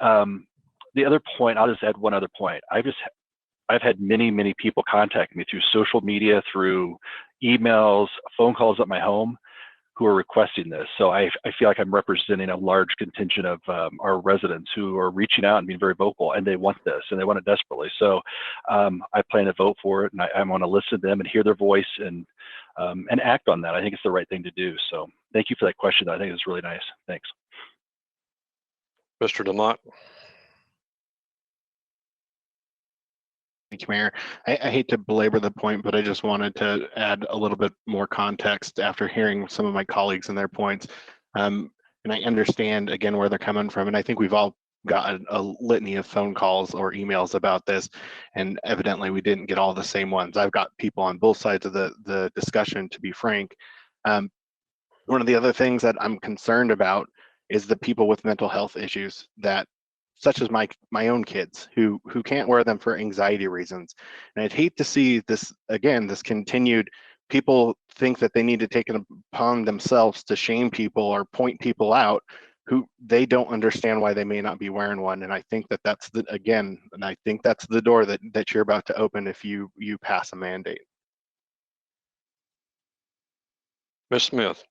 the other point, I'll just add one other point. I've had many people contact me through social media, through emails, phone calls at my home who are requesting this. So I feel like I'm representing a large contingent of our residents who are reaching out and being very vocal, and they want this and they want it desperately. So I plan to vote for it, and I want to listen to them and hear their voice and act on that. I think it's the right thing to do. So thank you for that question. I think it's really nice. Thanks. Mr. Demott? Thank you, Mayor. I hate to belabor the point, but I just wanted to add a little bit more context after hearing some of my colleagues and their points. And I understand again where they're coming from, and I think we've all got a litany of phone calls or emails about this, and evidently we didn't get all the same ones. I've got people on both sides of the discussion, to be frank. One of the other things that I'm concerned about is the people with mental health issues that, such as my own kids who can't wear them for anxiety reasons. And I'd hate to see this again, this continued, people think that they need to take it upon themselves to shame people or point people out who they don't understand why they may not be wearing one. And I think that that's the, again, and I think that's the door that you're about to open if you pass a mandate. Ms. Smith.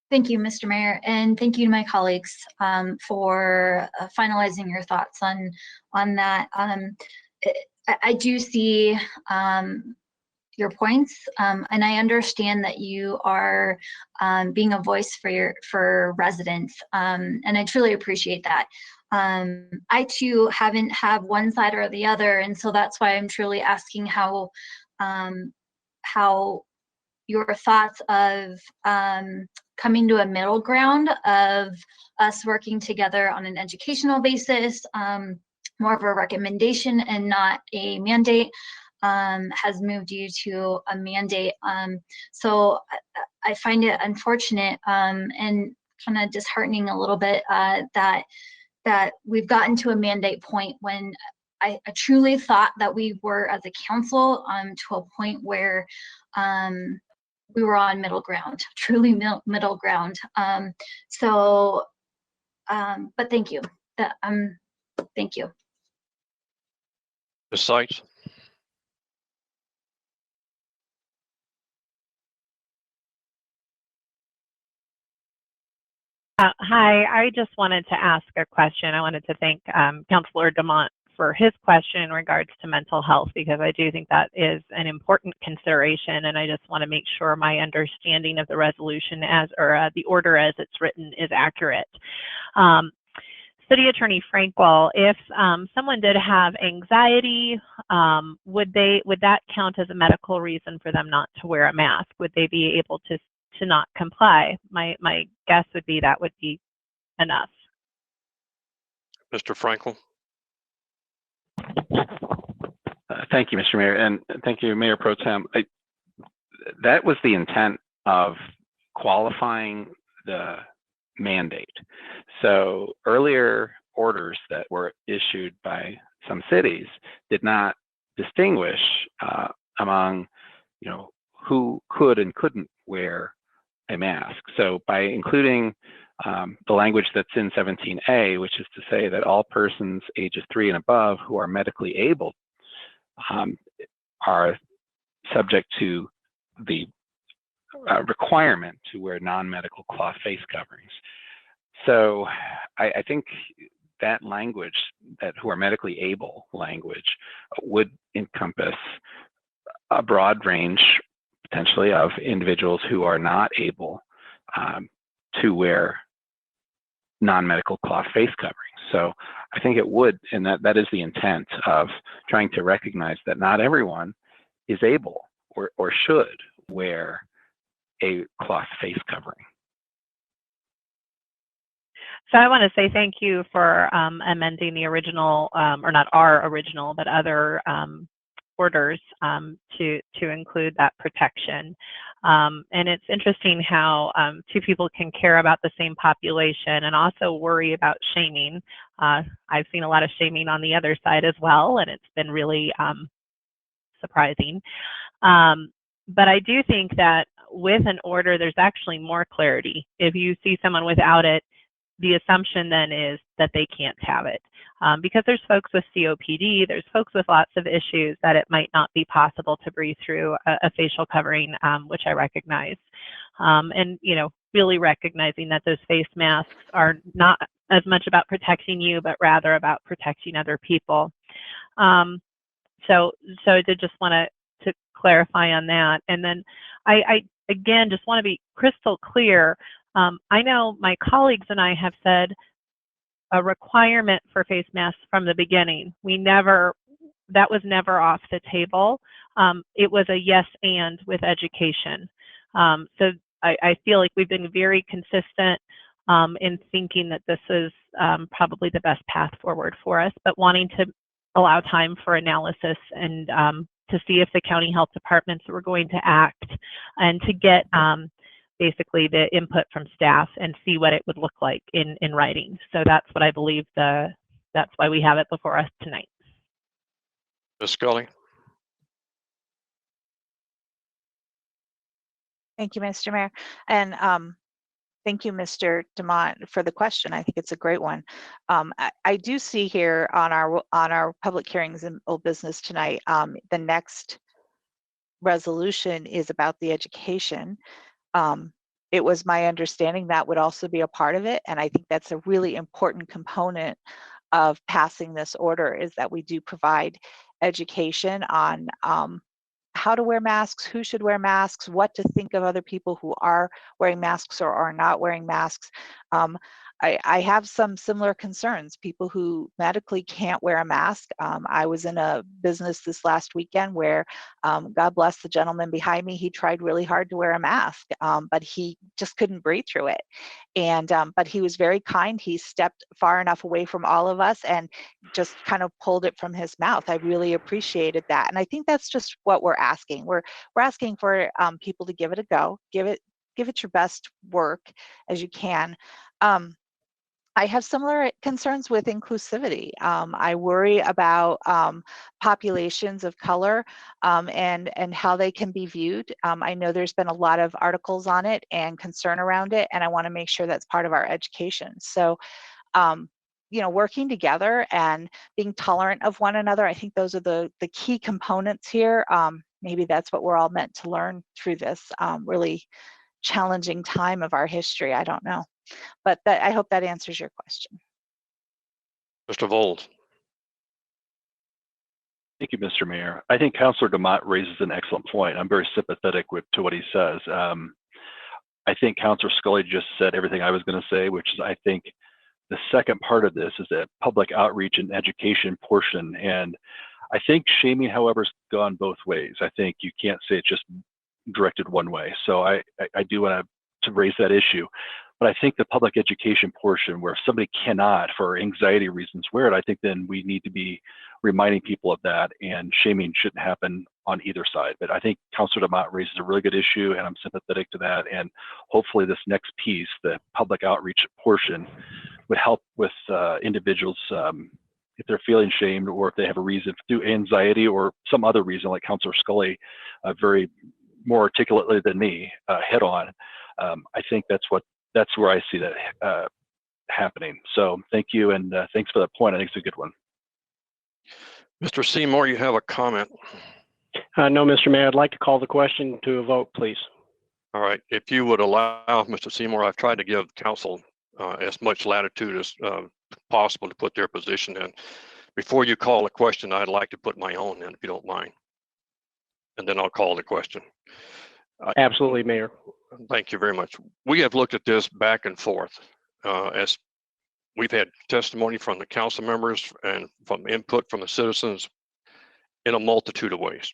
Thank you, Mr. Mayor, and thank you to my colleagues for finalizing your thoughts on that. I do see your points, and I understand that you are being a voice for residents, and I truly appreciate that. I too haven't had one side or the other, and so that's why I'm truly asking how your thoughts of coming to a middle ground of us working together on an educational basis, more of a recommendation and not a mandate, has moved you to a mandate. So I find it unfortunate and kind of disheartening a little bit that we've gotten to a mandate point when I truly thought that we were, as a council, to a point where we were on middle ground, truly middle ground. But thank you. Thank you. Ms. Seitz. Hi, I just wanted to ask a question. I wanted to thank Councilor Demont for his question in regards to mental health, because I do think that is an important consideration, and I just want to make sure my understanding of the resolution or the order as it's written is accurate. City Attorney Frankwell, if someone did have anxiety, would that count as a medical reason for them not to wear a mask? Would they be able to not comply? My guess would be that would be enough. Mr. Frankel. Thank you, Mr. Mayor, and thank you, Mayor Pro Tem. That was the intent of qualifying the mandate. So earlier orders that were issued by some cities did not distinguish among, who could and couldn't wear a mask. So by including the language that's in 17A, which is to say that all persons ages 3 and above who are medically able are subject to the requirement to wear non-medical cloth face coverings. So I think that language, that who are medically able language, would encompass a broad range potentially of individuals who are not able to wear non-medical cloth face coverings. So I think it would, and that is the intent of trying to recognize that not everyone is able or should wear a cloth face covering. So I want to say thank you for amending the original, or not our original, but other orders to include that protection. And it's interesting how two people can care about the same population and also worry about shaming. I've seen a lot of shaming on the other side as well, and it's been really surprising. But I do think that with an order, there's actually more clarity. If you see someone without it, the assumption then is that they can't have it. Because there's folks with COPD, there's folks with lots of issues that it might not be possible to breathe through a facial covering, which I recognize. And, really recognizing that those face masks are not as much about protecting you, but rather about protecting other people. So I did just want to clarify on that. And then I again, just want to be crystal clear. I know my colleagues and I have said a requirement for face masks from the beginning. That was never off the table. It was a yes and with education. So I feel like we've been very consistent in thinking that this is probably the best path forward for us, but wanting to allow time for analysis and to see if the county health departments were going to act and to get basically the input from staff and see what it would look like in writing. So that's what I believe that's why we have it before us tonight. Ms. Scully? Thank you, Mr. Mayor. And thank you, Mr. Demont, for the question. I think it's a great one. I do see here on our public hearings and old business tonight, the next resolution is about the education. It was my understanding that would also be a part of it, and I think that's a really important component of passing this order, is that we do provide education on how to wear masks, who should wear masks, what to think of other people who are wearing masks or are not wearing masks. I have some similar concerns, people who medically can't wear a mask. I was in a business this last weekend where, God bless the gentleman behind me, he tried really hard to wear a mask, but he just couldn't breathe through it. And but he was very kind. He stepped far enough away from all of us and just kind of pulled it from his mouth. I really appreciated that. And I think that's just what we're asking. We're asking for people to give it a go, give it your best work as you can. I have similar concerns with inclusivity. I worry about populations of color and how they can be viewed. I know there's been a lot of articles on it and concern around it, and I want to make sure that's part of our education. So, you know, working together and being tolerant of one another, I think those are the key components here. Maybe that's what we're all meant to learn through this really challenging time of our history. I don't know. But I hope that answers your question. Mr. Vold? Thank you, Mr. Mayor. I think Councilor Demott raises an excellent point. I'm very sympathetic to what he says. I think Councilor Scully just said everything I was going to say, which is I think the second part of this is that public outreach and education portion. And I think shaming, however, has gone both ways. I think you can't say it's just directed one way. So I do want to raise that issue. But I think the public education portion, where if somebody cannot, for anxiety reasons, wear it, I think then we need to be reminding people of that, and shaming shouldn't happen on either side. But I think Councilor Demott raises a really good issue, and I'm sympathetic to that. And hopefully this next piece, the public outreach portion, would help with individuals if they're feeling shamed, or if they have a reason through anxiety or some other reason, like Councilor Scully very more articulately than me hit on. I think that's where I see that happening. So thank you, and thanks for that point. I think it's a good one. Mr. Seymour, you have a comment? No, Mr. Mayor, I'd like to call the question to a vote, please. All right. If you would allow, Mr. Seymour, I've tried to give council as much latitude as possible to put their position in. Before you call a question, I'd like to put my own in, if you don't mind. And then I'll call the question. Absolutely, Mayor. Thank you very much. We have looked at this back and forth as we've had testimony from the council members and from input from the citizens in a multitude of ways.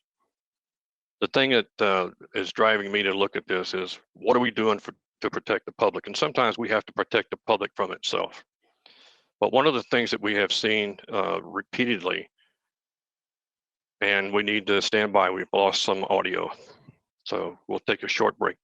The thing that is driving me to look at this is, what are we doing to protect the public? And sometimes we have to protect the public from itself. But one of the things that we have seen repeatedly, and we need to stand by, we've lost some audio. So we'll take a short break.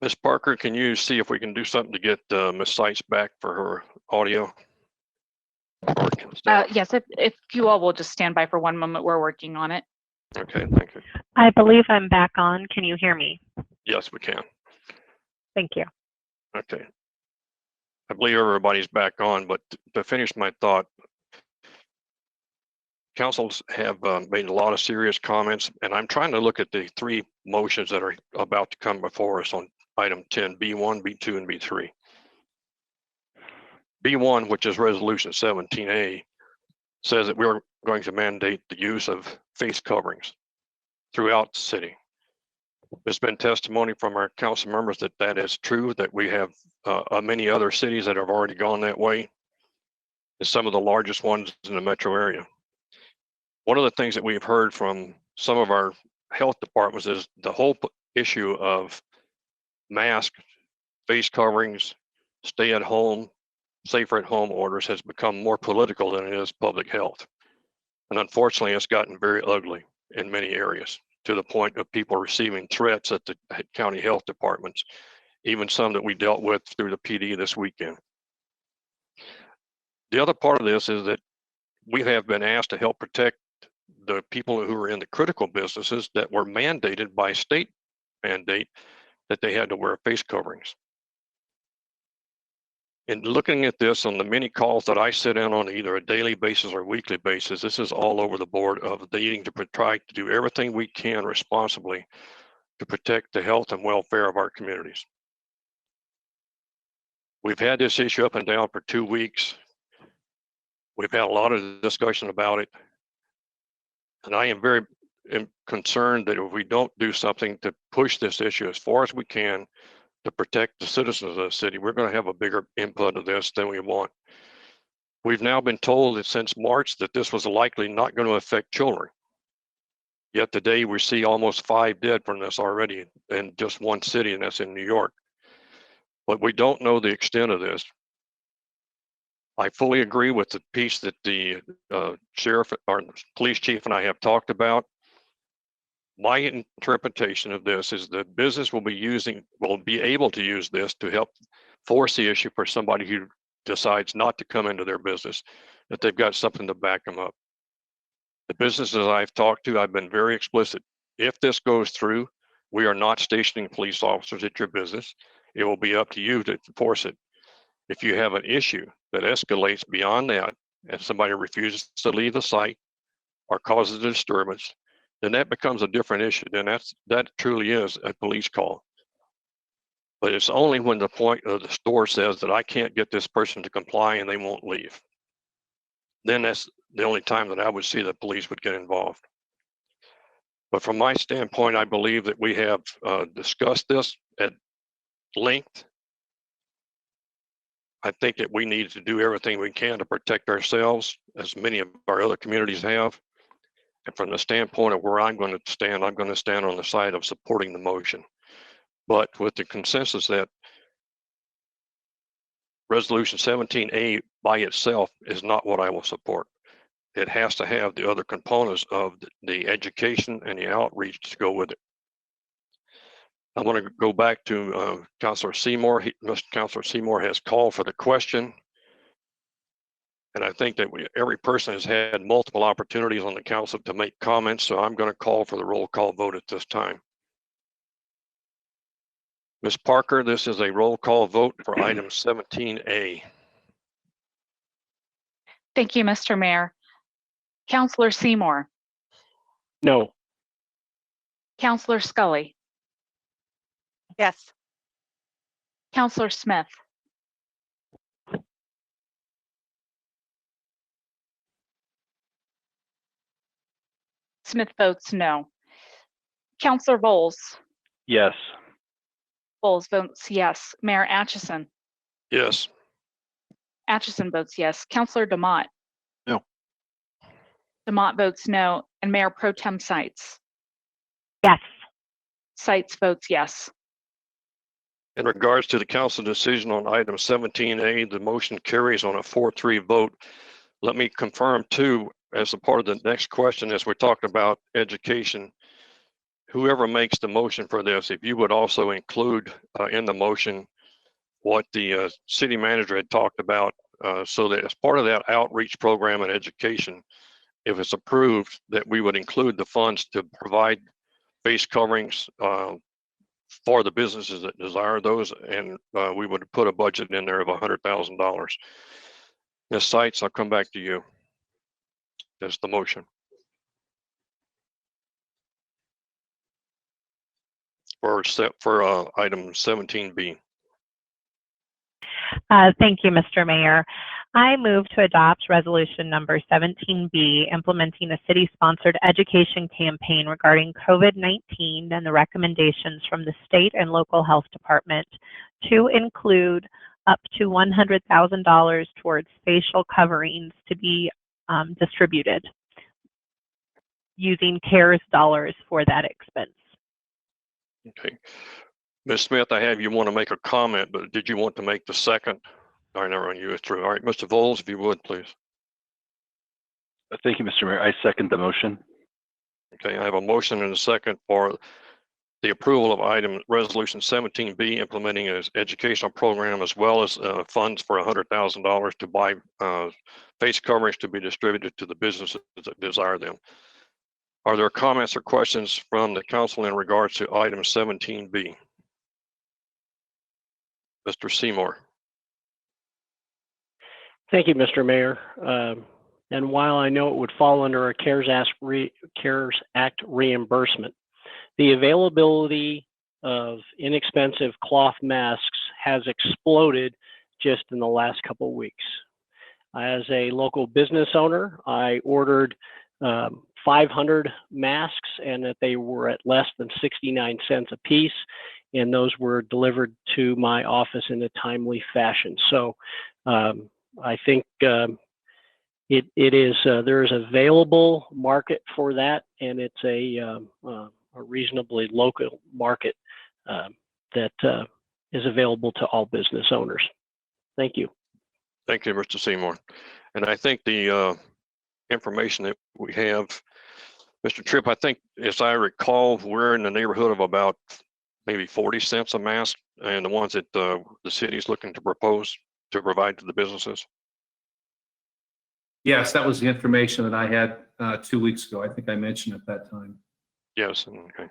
Ms. Parker, can you see if we can do something to get Ms. Seitz back for her audio? Yes, if you all will just stand by for one moment, we're working on it. Okay, thank you. I believe I'm back on. Can you hear me? Yes, we can. Thank you. Okay. I believe everybody's back on, but to finish my thought, councils have made a lot of serious comments, and I'm trying to look at the three motions that are about to come before us on item 10, B1, B2, and B3. B1, which is resolution 17A, says that we're going to mandate the use of face coverings throughout the city. There's been testimony from our council members that that is true, that we have many other cities that have already gone that way, and some of the largest ones in the metro area. One of the things that we've heard from some of our health departments is the whole issue of masks, face coverings, stay at home, safer at home orders has become more political than it is public health. And unfortunately, it's gotten very ugly in many areas, to the point of people receiving threats at the county health departments, even some that we dealt with through the PD this weekend. The other part of this is that we have been asked to help protect the people who are in the critical businesses that were mandated by state mandate that they had to wear face coverings. In looking at this on the many calls that I sit in on either a daily basis or weekly basis, this is all over the board of needing to try to do everything we can responsibly to protect the health and welfare of our communities. We've had this issue up and down for 2 weeks. We've had a lot of discussion about it. And I am very concerned that if we don't do something to push this issue as far as we can to protect the citizens of the city, we're going to have a bigger input of this than we want. We've now been told that since March that this was likely not going to affect children. Yet today we see almost 5 dead from this already in just one city, and that's in New York. But we don't know the extent of this. I fully agree with the piece that the sheriff or police chief and I have talked about. My interpretation of this is that business will be able to use this to help force the issue for somebody who decides not to come into their business, that they've got something to back them up. The businesses I've talked to, I've been very explicit. If this goes through, we are not stationing police officers at your business. It will be up to you to enforce it. If you have an issue that escalates beyond that and somebody refuses to leave the site or causes a disturbance, then that becomes a different issue. Then that truly is a police call. But it's only when the point of the store says that I can't get this person to comply and they won't leave. Then that's the only time that I would see the police would get involved. But from my standpoint, I believe that we have discussed this at length. I think that we need to do everything we can to protect ourselves, as many of our other communities have. And from the standpoint of where I'm going to stand on the side of supporting the motion. But with the consensus that Resolution 17A by itself is not what I will support. It has to have the other components of the education and the outreach to go with it. I want to go back to Councilor Seymour. Councilor Seymour has called for the question. And I think that every person has had multiple opportunities on the council to make comments, so I'm going to call for the roll call vote at this time. Ms. Parker, this is a roll call vote for item 17A. Thank you, Mr. Mayor. Councilor Seymour, No. Councilor Scully, Yes. Councilor Smith, Smith votes no. Councilor Bowles, Yes. Bowles votes yes. Mayor Atchison, Yes. Atchison votes yes. Councilor DeMott. No. DeMott votes no. And Mayor Pro Tem Sights. Yes. Sights votes yes. In regards to the council decision on item 17A, the motion carries on a 4-3 vote. Let me confirm too, as a part of the next question, as we're talking about education, whoever makes the motion for this, if you would also include in the motion what the city manager had talked about, so that as part of that outreach program and education, if it's approved, that we would include the funds to provide face coverings for the businesses that desire those, and we would put a budget in there of $100,000. Ms. Sights, I'll come back to you. That's the motion. For item 17B. Thank you, Mr. Mayor. I move to adopt resolution number 17B, implementing a city-sponsored education campaign regarding COVID-19 and the recommendations from the state and local health department to include up to $100,000 towards facial coverings to be distributed using CARES dollars for that expense. Okay. Ms. Smith, I have you want to make a comment, but did you want to make the second? All right, never mind, you was through. All right, Mr. Voles, if you would, please. Thank you, Mr. Mayor. I second the motion. Okay, I have a motion and a second for the approval of item resolution 17B, implementing an educational program as well as funds for $100,000 to buy face coverings to be distributed to the businesses that desire them. Are there comments or questions from the council in regards to item 17B? Mr. Seymour. Thank you, Mr. Mayor. And while I know it would fall under a CARES Act reimbursement, the availability of inexpensive cloth masks has exploded just in the last couple of weeks. As a local business owner, I ordered 500 masks and that they were at less than 69 cents a piece, and those were delivered to my office in a timely fashion. So I think there is available market for that, and it's a reasonably local market that is available to all business owners. Thank you. Thank you, Mr. Seymour. And I think the information that we have, Mr. Tripp, I think as I recall, we're in the neighborhood of about maybe 40 cents a mask, and the ones that the city is looking to propose to provide to the businesses. Yes, that was the information that I had 2 weeks ago. I think I mentioned at that time. Yes, okay.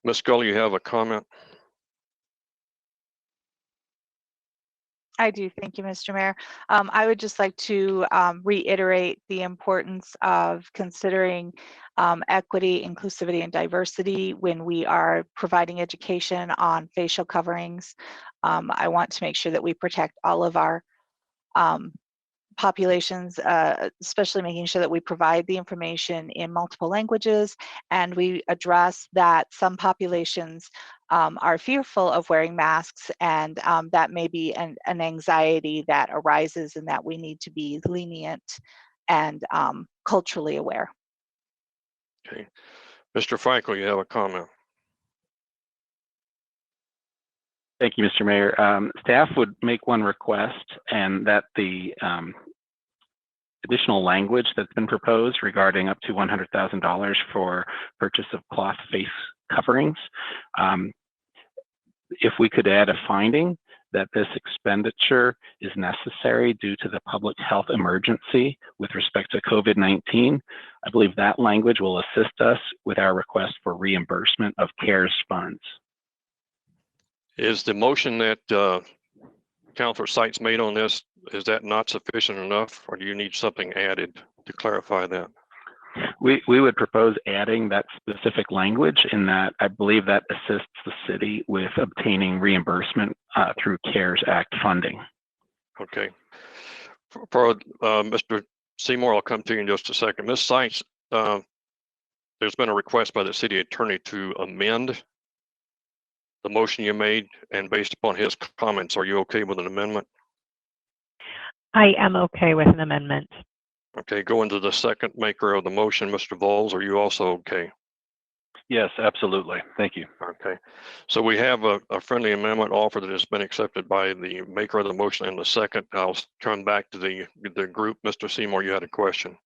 Ms. Scully, you have a comment? I do. Thank you, Mr. Mayor. I would just like to reiterate the importance of considering equity, inclusivity, and diversity when we are providing education on facial coverings. I want to make sure that we protect all of our populations, especially making sure that we provide the information in multiple languages, and we address that some populations are fearful of wearing masks, and that may be an anxiety that arises, and that we need to be lenient and culturally aware. Okay. Mr. Frankel, you have a comment. Thank you, Mr. Mayor. Staff would make one request, and that the additional language that's been proposed regarding up to $100,000 for purchase of cloth face coverings, if we could add a finding that this expenditure is necessary due to the public health emergency with respect to COVID-19, I believe that language will assist us with our request for reimbursement of CARES funds. Is the motion that Councilor Seitz made on this, is that not sufficient enough, or do you need something added to clarify that? We would propose adding that specific language, in that I believe that assists the city with obtaining reimbursement through CARES Act funding. Okay. For Mr. Seymour, I'll come to you in just a second. Ms. Seitz, there's been a request by the city attorney to amend the motion you made, and based upon his comments, are you okay with an amendment? I am okay with an amendment. Okay, going to the second maker of the motion, Mr. Voles, are you also okay? Yes, absolutely. Thank you. Okay, so we have a friendly amendment offer that has been accepted by the maker of the motion and the second. I'll turn back to the group. Mr. Seymour, you had a question.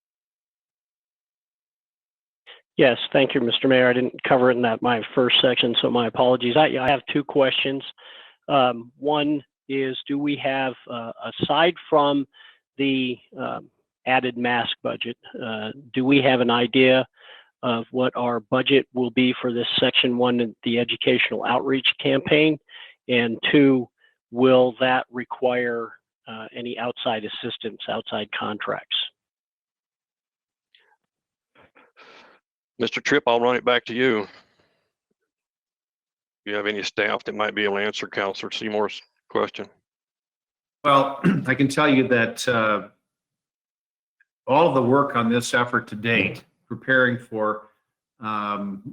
Yes, thank you, Mr. Mayor. I didn't cover it in my first section, so my apologies. I have two questions. One is, do we have, aside from the added mask budget, do we have an idea of what our budget will be for this section 1, the educational outreach campaign? And 2, will that require any outside assistance, outside contracts? Mr. Tripp, I'll run it back to you. Do you have any staff that might be able to answer Councilor Seymour's question? Well, I can tell you that all of the work on this effort to date, preparing for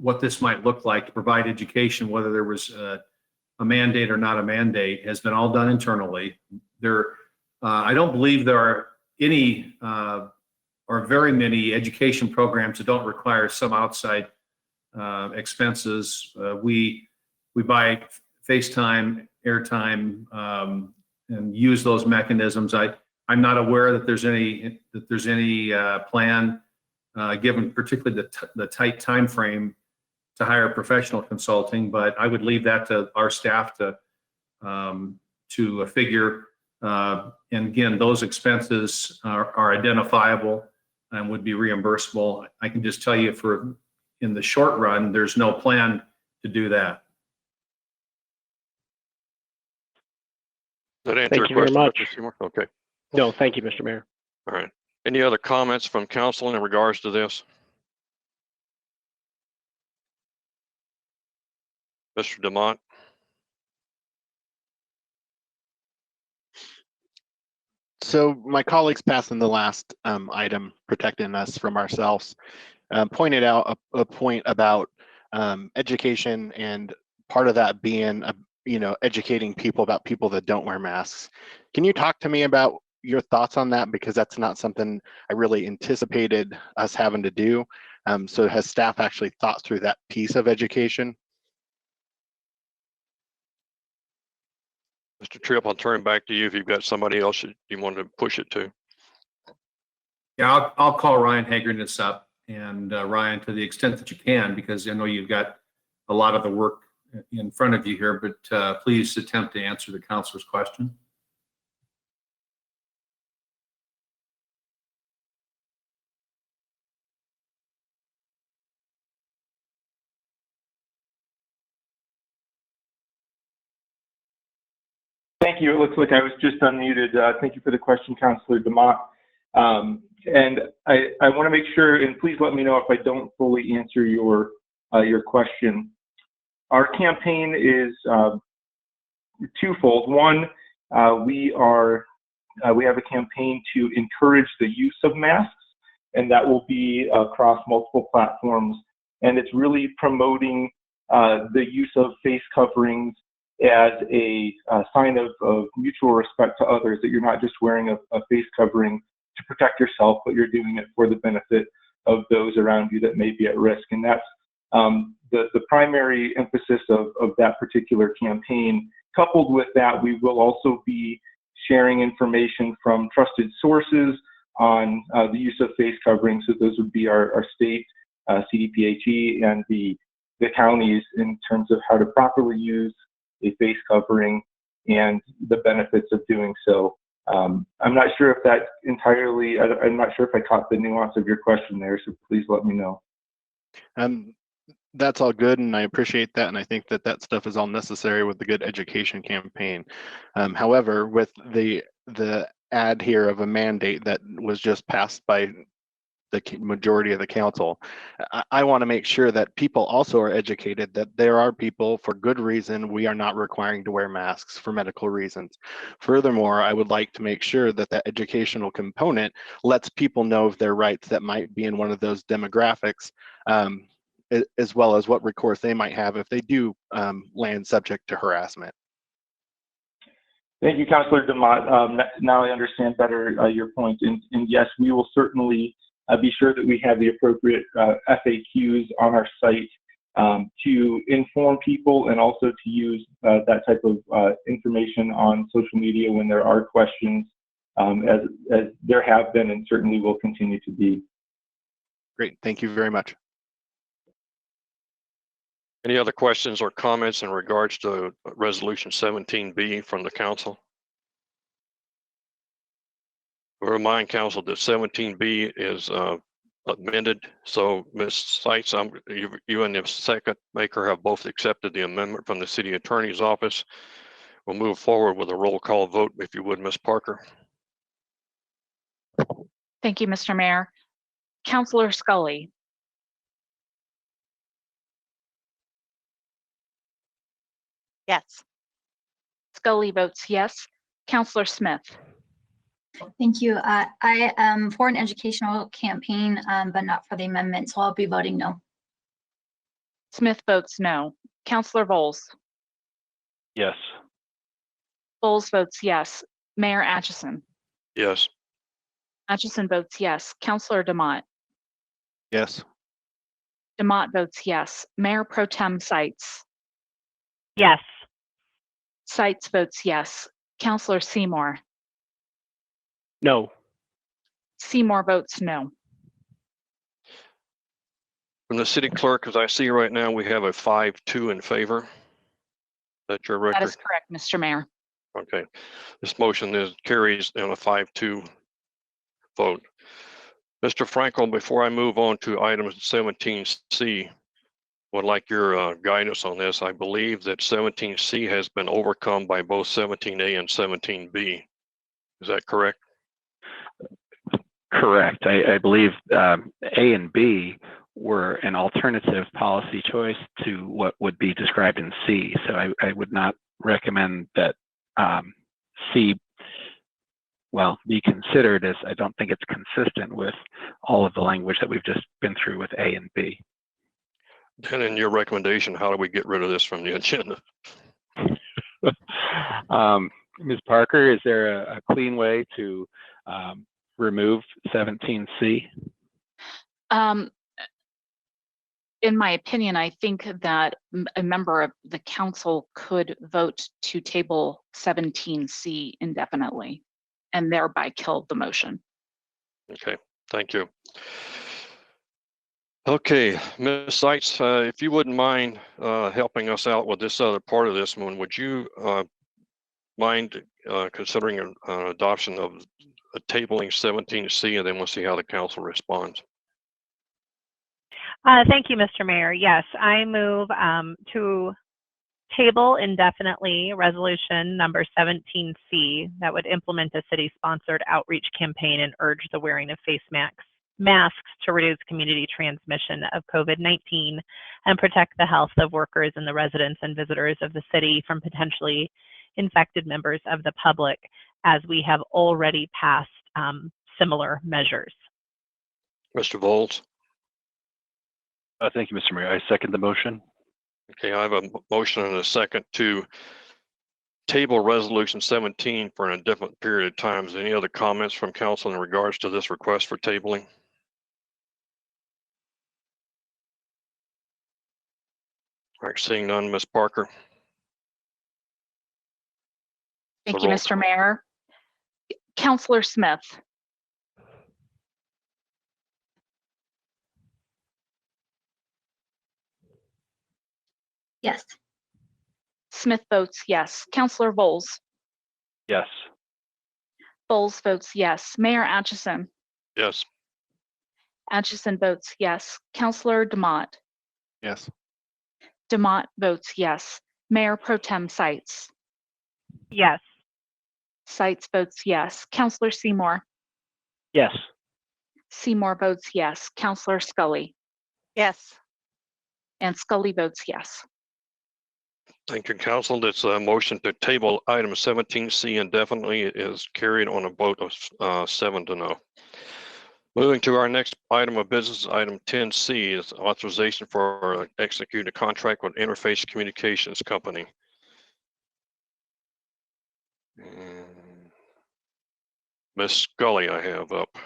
what this might look like to provide education, whether there was a mandate or not a mandate, has been all done internally. I don't believe there are any or very many education programs that don't require some outside expenses. We buy FaceTime, airtime, and use those mechanisms. I'm not aware that there's any plan, given particularly the tight time frame, to hire professional consulting. But I would leave that to our staff to figure. And again, those expenses are identifiable and would be reimbursable. I can just tell you, in the short run, there's no plan to do that. That answer Thank your you very question, much. Mr. Seymour? Okay. No, thank you, Mr. Mayor. All right. Any other comments from council in regards to this? Mr. Demont? So my colleagues passing the last item, protecting us from ourselves, pointed out a point about education, and part of that being, educating people about people that don't wear masks. Can you talk to me about your thoughts on that? Because that's not something I really anticipated us having to do. So has staff actually thought through that piece of education? Mr. Tripp, I'll turn it back to you if you've got somebody else you want to push it to. Yeah, I'll call Ryan Hagren this up. And Ryan, to the extent that you can, because I know you've got a lot of the work in front of you here, but please attempt to answer the councilor's question. Thank you. It looks like I was just unmuted. Thank you for the question, Councilor Demott. And I want to make sure, and please let me know if I don't fully answer your question. Our campaign is twofold. One, we have a campaign to encourage the use of masks, and that will be across multiple platforms. And it's really promoting the use of face coverings as a sign of mutual respect to others, that you're not just wearing a face covering to protect yourself, but you're doing it for the benefit of those around you that may be at risk. And that's the primary emphasis of that particular campaign. Coupled with that, we will also be sharing information from trusted sources on the use of face coverings. So those would be our state CDPHE and the counties, in terms of how to properly use a face covering and the benefits of doing so. I'm not sure if that entirely, I'm not sure if I caught the nuance of your question there, so please let me know. That's all good, and I appreciate that, and I think that stuff is all necessary with the good education campaign. However, with the ad here of a mandate that was just passed by the majority of the council, I want to make sure that people also are educated that there are people, for good reason, we are not requiring to wear masks for medical reasons. Furthermore, I would like to make sure that the educational component lets people know of their rights that might be in one of those demographics, as well as what recourse they might have if they do land subject to harassment. Thank you, Councilor Demott. Now I understand better your point. And yes, we will certainly be sure that we have the appropriate FAQs on our site to inform people, and also to use that type of information on social media when there are questions, as there have been and certainly will continue to be. Great, thank you very much. Any other questions or comments in regards to Resolution 17B from the council? I remind council that 17B is amended. So Ms. Seitz, you and the second maker have both accepted the amendment from the city attorney's office. We'll move forward with a roll call vote, if you would, Ms. Parker. Thank you, Mr. Mayor. Councilor Scully, Yes. Scully votes yes. Counselor Smith. Thank you. I am for an educational campaign, but not for the amendment, so I'll be voting no. Smith votes no. Counselor Bowles. Yes. Bowles votes yes. Mayor Atchison. Yes. Atchison votes yes. Counselor DeMott. Yes. DeMott votes yes. Mayor Pro Tem Sights. Yes. Sights votes yes. Counselor Seymour. No. Seymour votes no. From the city clerk, as I see right now, we have a 5-2 in favor. Is that your That record? is correct, Mr. Mayor. Okay. This motion carries on a 5-2 vote. Mr. Frankel, before I move on to item 17C, would like your guidance on this. I believe that 17C has been overcome by both 17A and 17B. Is that correct? Correct. I believe A and B were an alternative policy choice to what would be described in C. So I would not recommend that C, well, be considered, as I don't think it's consistent with all of the language that we've just been through with A and B. And in your recommendation, how do we get rid of this from the agenda? Ms. Parker, is there a clean way to remove 17C? In my opinion, I think that a member of the council could vote to table 17C indefinitely and thereby kill the motion. Okay, thank you. Okay, Ms. Seitz, if you wouldn't mind helping us out with this other part of this one, would you mind considering an adoption of tabling 17C, and then we'll see how the council responds. Thank you, Mr. Mayor. Yes, I move to table indefinitely resolution number 17C that would implement a city-sponsored outreach campaign and urge the wearing of face masks to reduce community transmission of COVID-19 and protect the health of workers and the residents and visitors of the city from potentially infected members of the public, as we have already passed similar measures. Mr. Volz. Thank you, Mr. Mayor. I second the motion. Okay, I have a motion and a second to table resolution 17 for an indefinite period of time. Is there any other comments from council in regards to this request for tabling? All right, seeing none, Ms. Parker. Thank you, Mr. Mayor. Councilor Smith. Yes. Smith votes yes. Councilor Bowles. Yes. Bowles votes yes. Mayor Atchison. Yes. Atchison votes yes. Councilor DeMott. Yes. DeMott votes yes. Mayor Pro Tem Sights. Yes. Sights votes yes. Councilor Seymour. Yes. Seymour votes yes. Councilor Scully. Yes. And Scully votes yes. Thank you, council. This motion to table item 17C indefinitely is carried on a vote of 7-0. Moving to our next item of business, item 10C is authorization for execute a contract with Interface Communications Company. Ms. Scully, I have up.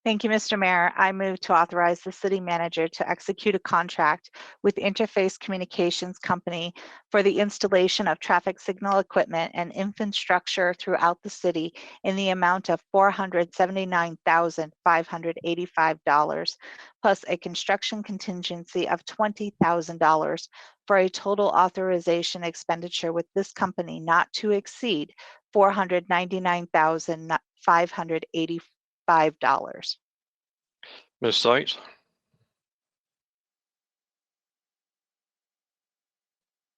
Thank you, Mr. Mayor. I move to authorize the city manager to execute a contract with Interface Communications Company for the installation of traffic signal equipment and infrastructure throughout the city in the amount of $479,585, plus a construction contingency of $20,000 for a total authorization expenditure with this company not to exceed $499,585. Ms. Seitz.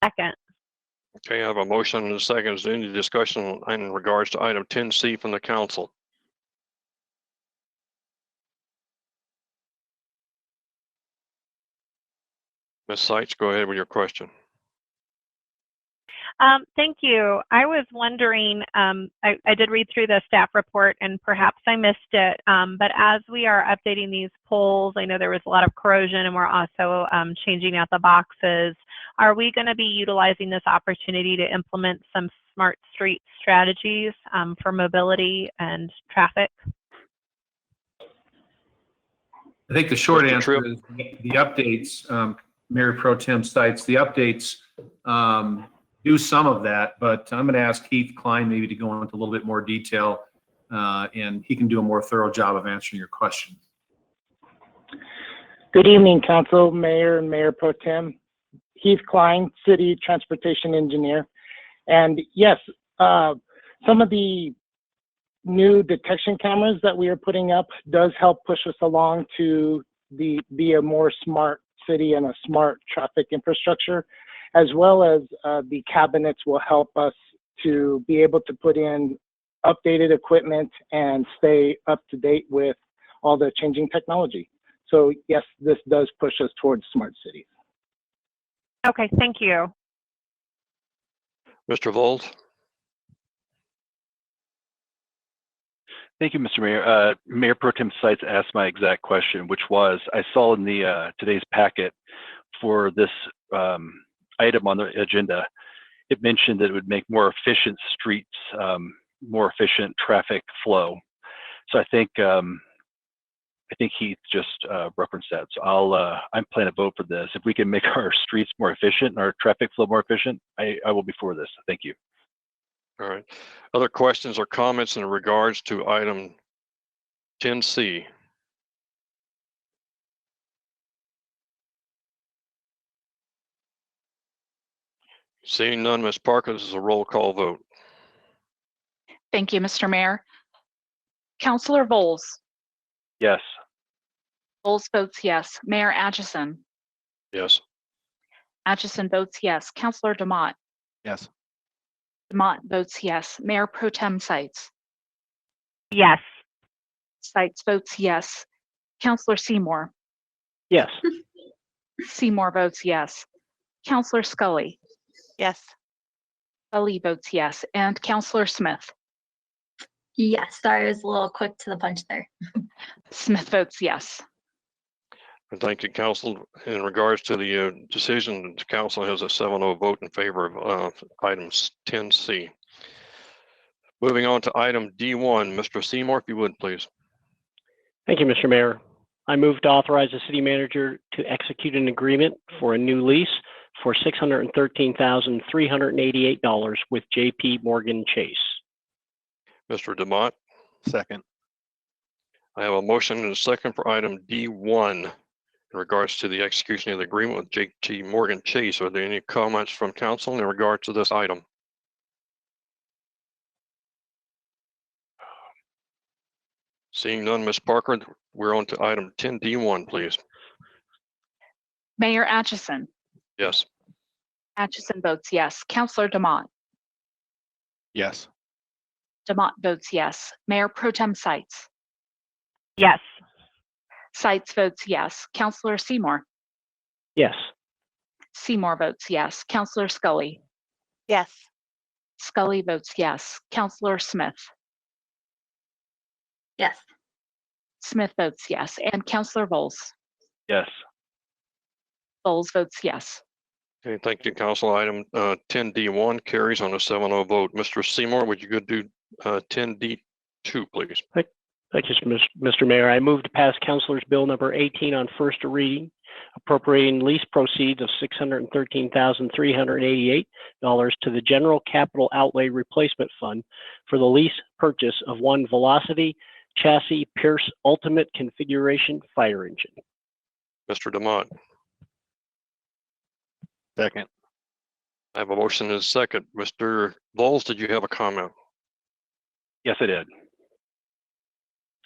Second. Okay, I have a motion and a second. Is there any discussion in regards to item 10C from the council? Ms. Seitz, go ahead with your question. Thank you. I was wondering, I did read through the staff report and perhaps I missed it, but as we are updating these poles, I know there was a lot of corrosion and we're also changing out the boxes. Are we going to be utilizing this opportunity to implement some smart street strategies for mobility and traffic? I think the short Mr. answer Tripp. is the updates, Mayor Pro Tem Seitz, the updates do some of that, but I'm going to ask Keith Klein maybe to go into a little bit more detail, and he can do a more thorough job of answering your question. Good evening, Council, Mayor, and Mayor Pro Tem. Keith Klein, City Transportation Engineer. And yes, some of the new detection cameras that we are putting up does help push us along to be a more smart city and a smart traffic infrastructure, as well as the cabinets will help us to be able to put in updated equipment and stay up to date with all the changing technology. So yes, this does push us towards smart cities. Okay, thank you. Mr. Volz? Thank you, Mr. Mayor. Mayor Pro Tem Seitz asked my exact question, which was, I saw in the today's packet for this item on the agenda, it mentioned that it would make more efficient streets, more efficient traffic flow. So I think Heath just referenced that. So I'm planning to vote for this. If we can make our streets more efficient and our traffic flow more efficient, I will be for this. Thank you. All right. Other questions or comments in regards to item 10C? Seeing none, Ms. Parker, this is a roll call vote. Thank you, Mr. Mayor. Councilor Bowles. Yes. Bowles votes yes. Mayor Atchison. Yes. Atchison votes yes. Councilor DeMott. Yes. DeMott votes yes. Mayor Pro Tem Seitz. Yes. Seitz votes yes. Councilor Seymour. Yes. Seymour votes yes. Councilor Scully. Yes. Scully votes yes. And Councilor Smith. Yes, sorry, I was a little quick to the punch there. Smith votes yes. And thank you, Council. In regards to the decision, the Council has a 7-0 vote in favor of items 10C. Moving on to item D1, Mr. Seymour, if you would, please. Thank you, Mr. Mayor. I move to authorize the city manager to execute an agreement for a new lease for $613,388 with JP Morgan Chase. Mr. DeMott. Second. I have a motion and a second for item D1 in regards to the execution of the agreement with JP Morgan Chase. Are there any comments from council in regard to this item? Seeing none, Ms. Parker, we're on to item 10D1, please. Mayor Atchison. Yes. Atchison votes yes. Councilor DeMott. Yes. DeMott votes yes. Mayor Pro Tem Seitz. Yes. Seitz votes yes. Councilor Seymour. Yes. Seymour votes yes. Councilor Scully. Yes. Scully votes yes. Councilor Smith. Yes. Smith votes yes. And Councilor Bowles. Yes. Bowles votes yes. Okay, thank you, Council. Item 10D1 carries on a 7-0 vote. Mr. Seymour, would you go do 10D2, please? Thank you, Mr. Mayor. I move to pass Councilor's Bill number 18 on first reading, appropriating lease proceeds of $613,388 to the General Capital Outlay Replacement Fund for the lease purchase of one Velocity Chassis Pierce Ultimate Configuration Fire Engine. Mr. DeMott. Second. I have a motion and a second. Mr. Bowles, did you have a comment? Yes, I did.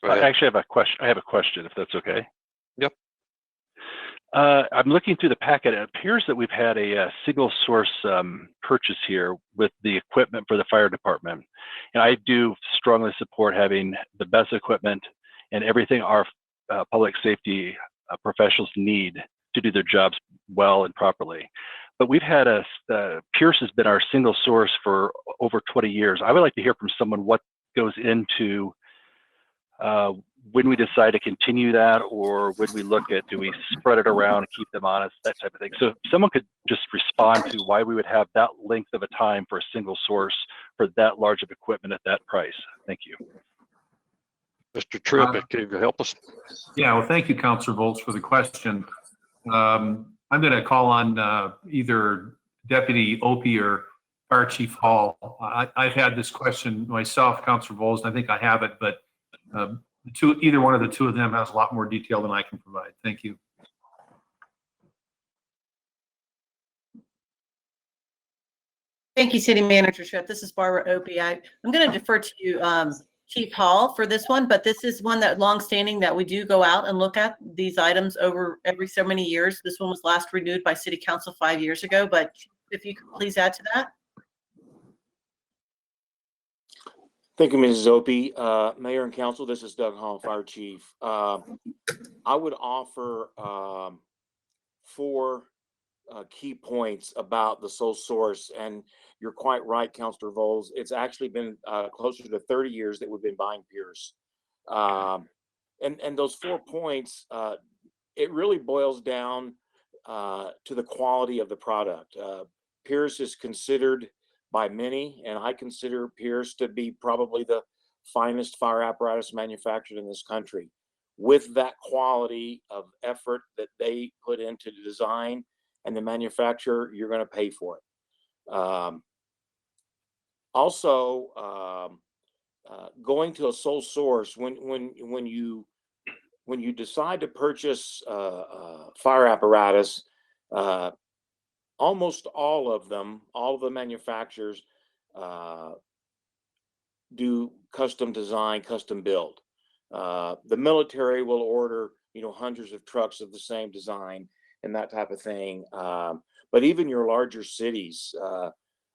Go I ahead. actually have a question. I have a question, if that's okay. Yep. I'm looking through the packet. It appears that we've had a single source purchase here with the equipment for the fire department. And I do strongly support having the best equipment and everything our public safety professionals need to do their jobs well and properly. But we've had Pierce has been our single source for over 20 years. I would like to hear from someone what goes into when we decide to continue that, or when we look at, do we spread it around and keep them honest, that type of thing. So if someone could just respond to why we would have that length of a time for a single source for that large of equipment at that price. Thank you. Mr. Tripp, can you help us? Yeah, well, thank you, Councilor Volz, for the question. I'm going to call on either Deputy Opie or Fire Chief Hall. I've had this question myself, Councilor Volz, and I think I have it, but either one of the two of them has a lot more detail than I can provide. Thank you. Thank you, City Manager Tripp. This is Barbara Opie. I'm going to defer to Chief Hall for this one, but this is one that longstanding that we do go out and look at these items over every so many years. This one was last renewed by City Council 5 years ago, but if you could please add to that. Thank you, Mrs. Opie. Mayor and Council, this is Doug Hall, Fire Chief. I would offer 4 key points about the sole source, and you're quite right, Councilor Volz. It's actually been closer to 30 years that we've been buying Pierce. And those 4 points, it really boils down to the quality of the product. Pierce is considered by many, and I consider Pierce to be probably the finest fire apparatus manufactured in this country. With that quality of effort that they put into the design and the manufacturer, you're going to pay for it. Also, going to a sole source, when you decide to purchase fire apparatus, almost all of the manufacturers do custom design, custom build. The military will order, hundreds of trucks of the same design and that type of thing. But even your larger cities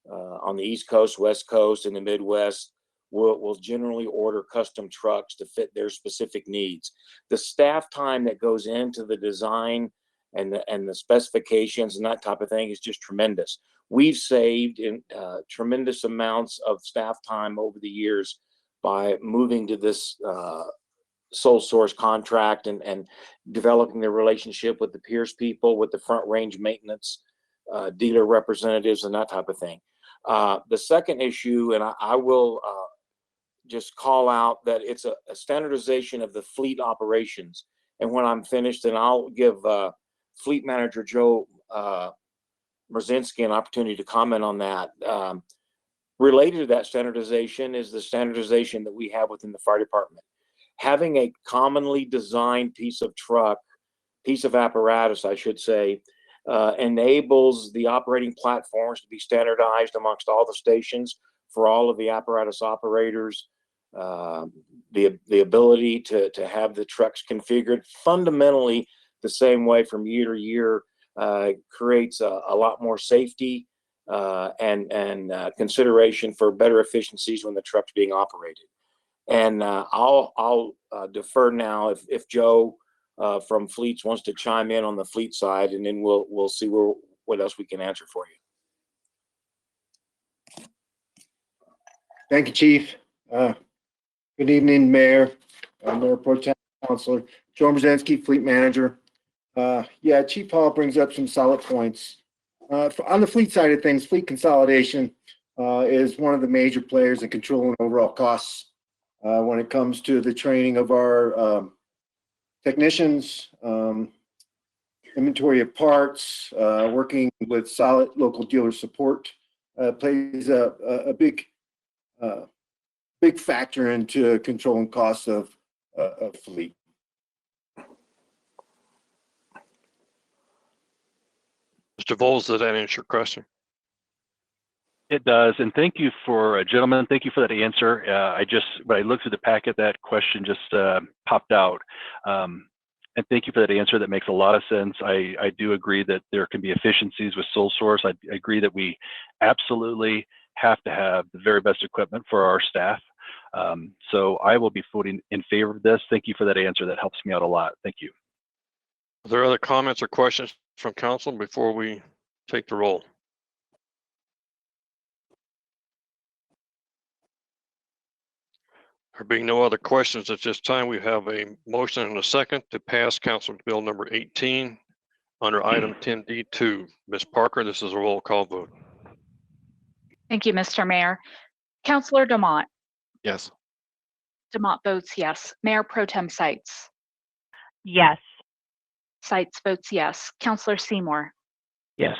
on the East Coast, West Coast, and the Midwest will generally order custom trucks to fit their specific needs. The staff time that goes into the design and the specifications and that type of thing is just tremendous. We've saved in tremendous amounts of staff time over the years by moving to this sole source contract and developing the relationship with the Pierce people, with the front range maintenance dealer representatives and that type of thing. The second issue, and I will just call out that it's a standardization of the fleet operations. And when I'm finished, and I'll give Fleet Manager Joe Mrzinski an opportunity to comment on that. Related to that standardization is the standardization that we have within the fire department. Having a commonly designed piece of apparatus, I should say, enables the operating platforms to be standardized amongst all the stations for all of the apparatus operators. The ability to have the trucks configured fundamentally the same way from year to year creates a lot more safety and consideration for better efficiencies when the truck's being operated. And I'll defer now if Joe from Fleets wants to chime in on the fleet side, and then we'll see what else we can answer for you. Thank you, Chief. Good evening, Mayor, Mayor Pro Tem, Councilor. Joe Mrzinski, Fleet Manager. Yeah, Chief Hall brings up some solid points. On the fleet side of things, fleet consolidation is one of the major players in controlling overall costs when it comes to the training of our technicians, inventory of parts, working with solid local dealer support plays a big factor into controlling costs of fleet. Mr. Volz, does that answer your question? It does, and thank you for, gentlemen, thank you for that answer. When I looked through the packet, that question just popped out. And thank you for that answer. That makes a lot of sense. I do agree that there can be efficiencies with sole source. I agree that we absolutely have to have the very best equipment for our staff. So I will be voting in favor of this. Thank you for that answer. That helps me out a lot. Thank you. Are there other comments or questions from council before we take the roll? There being no other questions at this time, we have a motion and a second to pass Council Bill number 18 under item 10D2. Ms. Parker, this is a roll call vote. Thank you, Mr. Mayor. Councilor Demott. Yes. Demott votes yes. Mayor Pro Tem Sights. Yes. Sights votes yes. Councilor Seymour. Yes.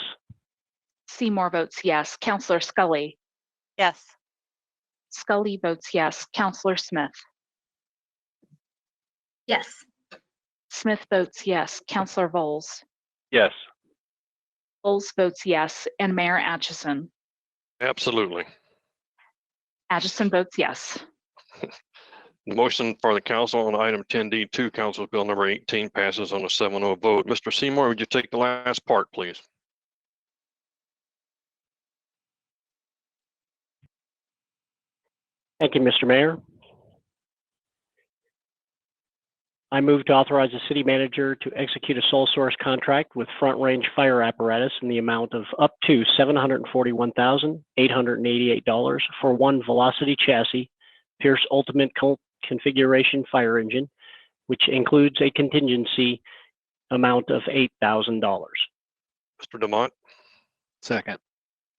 Seymour votes yes. Councilor Scully. Yes. Scully votes yes. Councilor Smith. Yes. Smith votes yes. Councilor Voles. Yes. Voles votes yes. And Mayor Atchison. Absolutely. Atchison votes yes. The motion for the council on item 10D2, Council Bill number 18, passes on a 7-0 vote. Mr. Seymour, would you take the last part, please? Thank you, Mr. Mayor. I move to authorize the city manager to execute a sole source contract with Front Range Fire Apparatus in the amount of up to $741,888 for one Velocity chassis, Pierce Ultimate Configuration fire engine, which includes a contingency amount of $8,000. Mr. Demott? Second.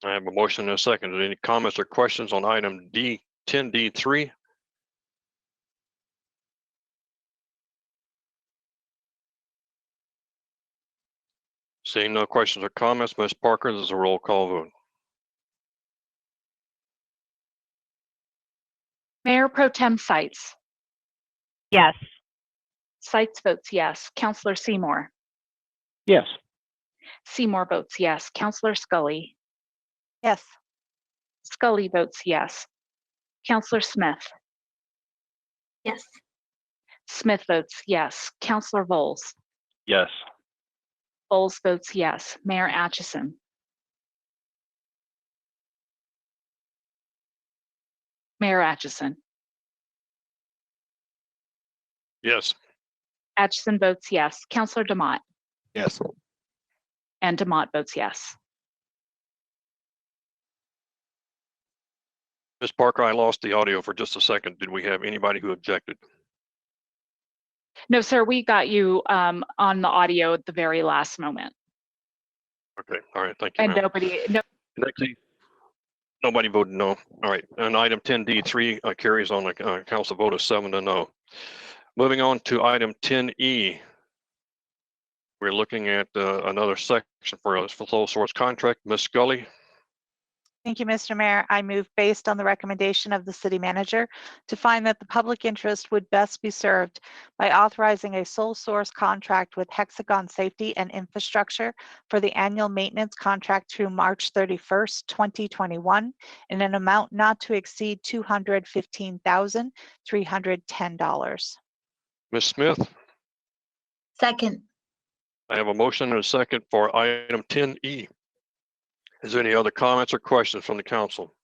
I have a motion and a second. Any comments or questions on item 10D3? Seeing no questions or comments, Ms. Parker, this is a roll call vote. Mayor Pro Tem Sights. Yes. Sights votes yes. Councilor Seymour. Yes. Seymour votes yes. Councilor Scully. Yes. Scully votes yes. Councilor Smith. Yes. Smith votes yes. Councilor Voles. Yes. Voles votes yes. Mayor Atchison. Mayor Atchison. Yes. Atchison votes yes. Councilor Demott. Yes. And Demott votes yes. Ms. Parker, I lost the audio for just a second. Did we have anybody who objected? No, sir, we got you on the audio at the very last moment. Okay, all right, thank you. And ma'am. Nobody voted no. All right, and item 10D3 carries on a council vote of 7-0. Moving on to item 10E. We're looking at another section for a sole source contract. Ms. Scully? Thank you, Mr. Mayor. I move based on the recommendation of the city manager to find that the public interest would best be served by authorizing a sole source contract with Hexagon Safety and Infrastructure for the annual maintenance contract through March 31st, 2021 in an amount not to exceed $215,310. Ms. Smith? Second. I have a motion and a second for item 10E. Is there any other comments or questions from the council?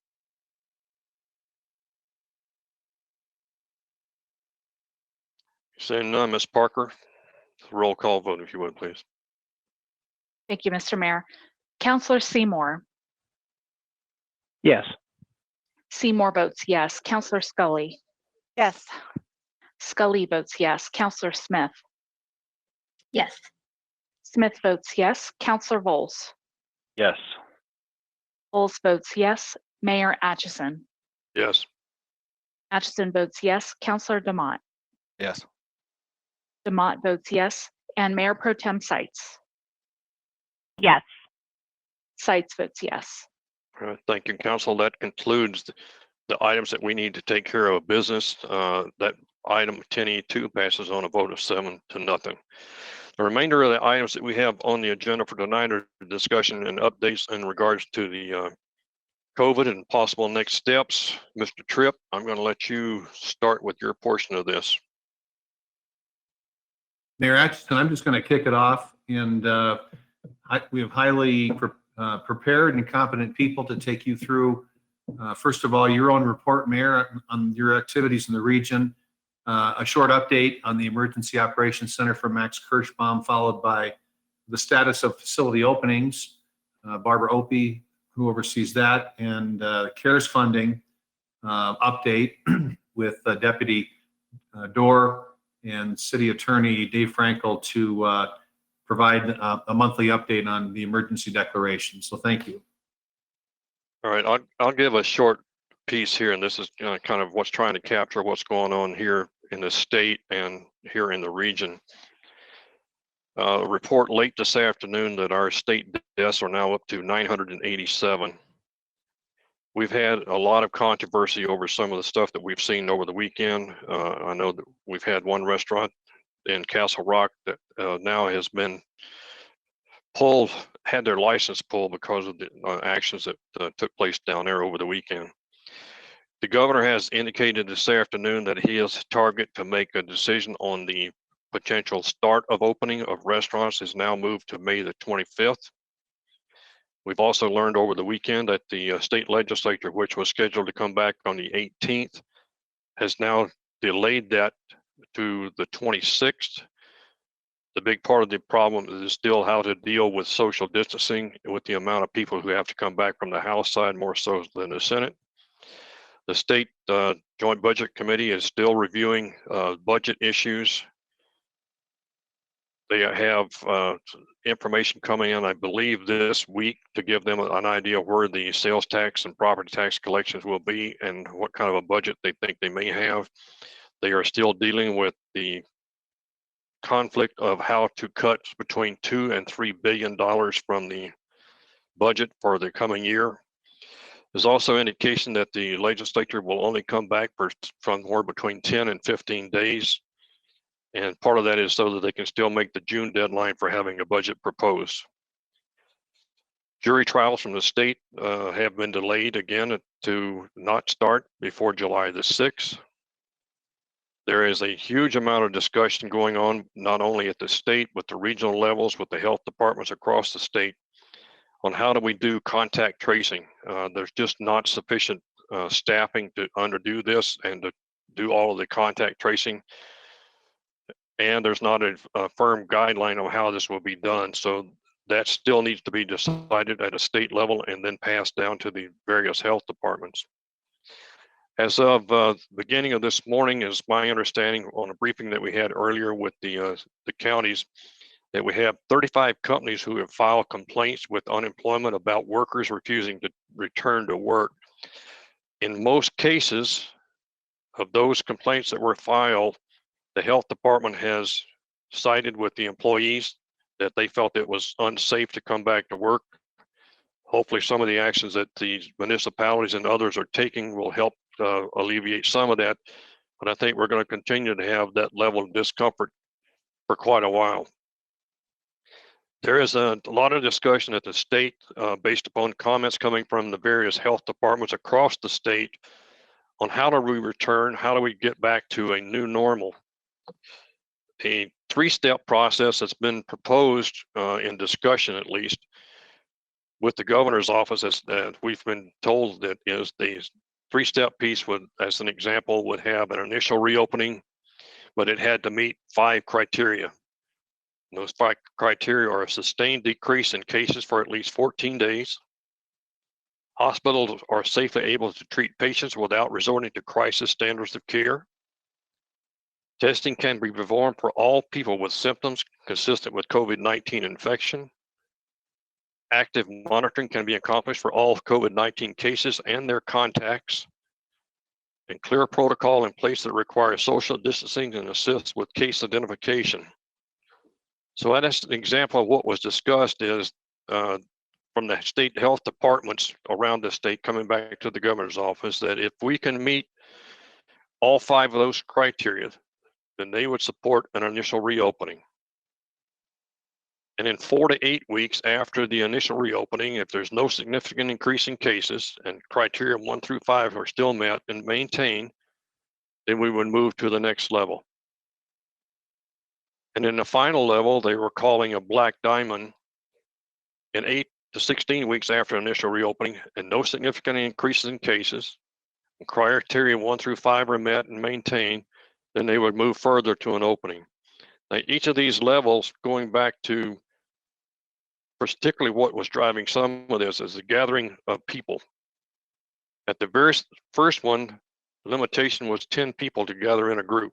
Seeing none, Ms. Parker, roll call vote if you would, please. Thank you, Mr. Mayor. Councilor Seymour. Yes. Seymour votes yes. Councilor Scully. Yes. Scully votes yes. Councilor Smith. Yes. Smith votes yes. Councilor Voles. Yes. Voles votes yes. Mayor Atchison. Yes. Atchison votes yes. Councilor Demott. Yes. Demott votes yes. And Mayor Pro Tem Sights. Yes. Sights votes yes. All right, thank you, council. That concludes the items that we need to take care of business. That item 10E2 passes on a vote of 7-0. The remainder of the items that we have on the agenda for tonight are discussion and updates in regards to the COVID and possible next steps. Mr. Tripp, I'm going to let you start with your portion of this. Mayor Atchison, I'm just going to kick it off, and we have highly prepared and competent people to take you through, first of all, your own report, Mayor, on your activities in the region, a short update on the Emergency Operations Center for Max Kirschbaum, followed by the status of facility openings. Barbara Opie, who oversees that, and CARES funding update with Deputy Dorr and City Attorney Dave Frankel to provide a monthly update on the emergency declaration. So thank you. All right, I'll give a short piece here, and this is kind of what's trying to capture what's going on here in the state and here in the region. A report late this afternoon that our state deaths are now up to 987. We've had a lot of controversy over some of the stuff that we've seen over the weekend. I know that we've had one restaurant in Castle Rock that now has been had their license pulled because of the actions that took place down there over the weekend. The governor has indicated this afternoon that he is target to make a decision on the potential start of opening of restaurants is now moved to May the 25th. We've also learned over the weekend that the state legislature, which was scheduled to come back on the 18th, has now delayed that to the 26th. The big part of the problem is still how to deal with social distancing with the amount of people who have to come back from the House side more so than the Senate. The state Joint Budget Committee is still reviewing budget issues. They have information coming in, I believe, this week to give them an idea of where the sales tax and property tax collections will be and what kind of a budget they think they may have. They are still dealing with the conflict of how to cut between $2 and $3 billion from the budget for the coming year. There's also indication that the legislature will only come back for somewhere between 10 and 15 days. And part of that is so that they can still make the June deadline for having a budget proposed. Jury trials from the state have been delayed again to not start before July the 6th. There is a huge amount of discussion going on, not only at the state, but the regional levels with the health departments across the state on how do we do contact tracing. There's just not sufficient staffing to underdo this and to do all of the contact tracing. And there's not a firm guideline on how this will be done. So that still needs to be decided at a state level and then passed down to the various health departments. As of the beginning of this morning, is my understanding on a briefing that we had earlier with the counties, that we have 35 companies who have filed complaints with unemployment about workers refusing to return to work. In most cases of those complaints that were filed, the health department has sided with the employees that they felt it was unsafe to come back to work. Hopefully some of the actions that the municipalities and others are taking will help alleviate some of that. But I think we're going to continue to have that level of discomfort for quite a while. There is a lot of discussion at the state based upon comments coming from the various health departments across the state on how do we return, how do we get back to a new normal. A three-step process that's been proposed in discussion, at least with the governor's office, as we've been told, that is the three-step piece would, as an example, would have an initial reopening, but it had to meet 5 criteria. And those 5 criteria are a sustained decrease in cases for at least 14 days. Hospitals are safely able to treat patients without resorting to crisis standards of care. Testing can be performed for all people with symptoms consistent with COVID-19 infection. Active monitoring can be accomplished for all COVID-19 cases and their contacts. And clear protocol in place that requires social distancing and assists with case identification. So that's an example of what was discussed is from the state health departments around the state coming back to the governor's office, that if we can meet all 5 of those criteria, then they would support an initial reopening. And in 4 to 8 weeks after the initial reopening, if there's no significant increase in cases and criteria 1 through 5 are still met and maintained, then we would move to the next level. And in the final level, they were calling a black diamond in 8 to 16 weeks after initial reopening and no significant increases in cases. And criteria 1 through 5 are met and maintained, then they would move further to an opening. Now, each of these levels, going back to particularly what was driving some of this, is the gathering of people. At the very first one, the limitation was 10 people to gather in a group.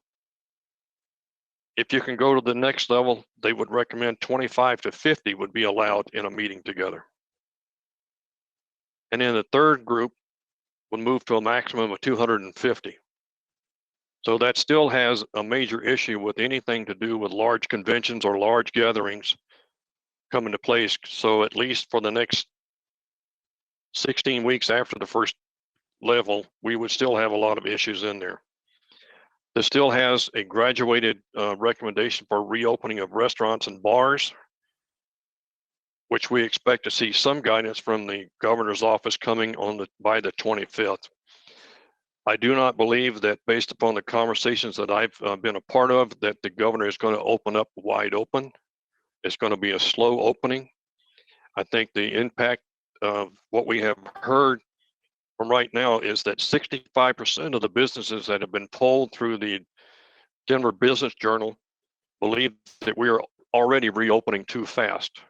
If you can go to the next level, they would recommend 25 to 50 would be allowed in a meeting together. And then the third group would move to a maximum of 250. So that still has a major issue with anything to do with large conventions or large gatherings come into place. So at least for the next 16 weeks after the first level, we would still have a lot of issues in there. This still has a graduated recommendation for reopening of restaurants and bars, which we expect to see some guidance from the governor's office coming on by the 25th. I do not believe that, based upon the conversations that I've been a part of, that the governor is going to open up wide open. It's going to be a slow opening. I think the impact of what we have heard from right now is that 65% of the businesses that have been polled through the Denver Business Journal believe that we are already reopening too fast.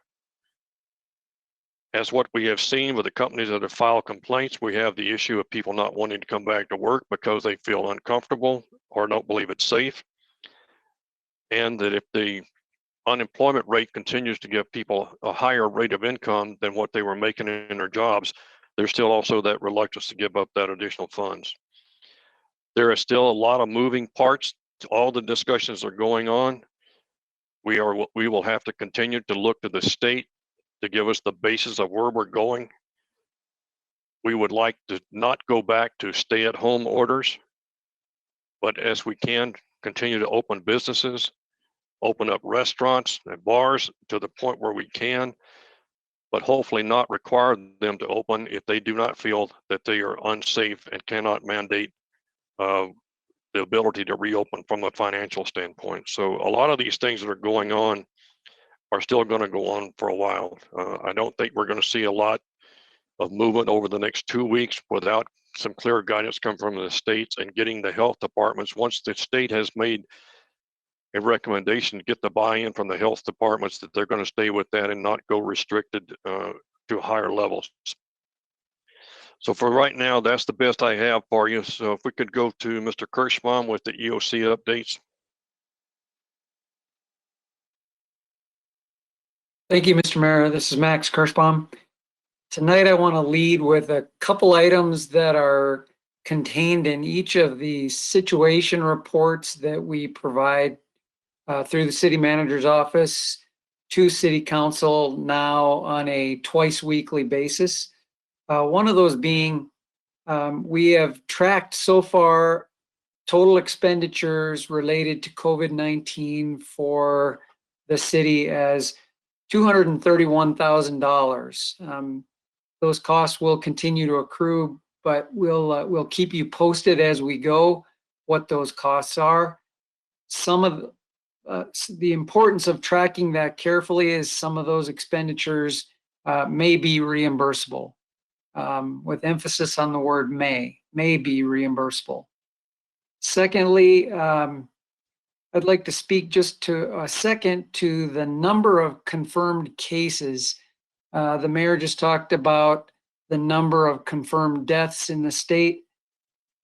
As what we have seen with the companies that have filed complaints, we have the issue of people not wanting to come back to work because they feel uncomfortable or don't believe it's safe. And that if the unemployment rate continues to give people a higher rate of income than what they were making in their jobs, there's still also that reluctance to give up that additional funds. There is still a lot of moving parts to all the discussions that are going on. We will have to continue to look to the state to give us the basis of where we're going. We would like to not go back to stay-at-home orders, but as we can, continue to open businesses, open up restaurants and bars to the point where we can, but hopefully not require them to open if they do not feel that they are unsafe and cannot mandate the ability to reopen from a financial standpoint. So a lot of these things that are going on are still going to go on for a while. I don't think we're going to see a lot of movement over the next 2 weeks without some clear guidance come from the states and getting the health departments. Once the state has made a recommendation, to get the buy-in from the health departments that they're going to stay with that and not go restricted to higher levels. So for right now, that's the best I have for you. So if we could go to Mr. Kirschbaum with the EOC updates. Thank you, Mr. Mayor. This is Max Kirschbaum. Tonight, I want to lead with a couple items that are contained in each of the situation reports that we provide through the city manager's office to city council now on a twice weekly basis. One of those being, we have tracked so far total expenditures related to COVID-19 for the city as $231,000. Those costs will continue to accrue, but we'll keep you posted as we go what those costs are. Some of the importance of tracking that carefully is some of those expenditures may be reimbursable, with emphasis on the word may be reimbursable. Secondly, I'd like to speak just to a second to the number of confirmed cases. The mayor just talked about the number of confirmed deaths in the state.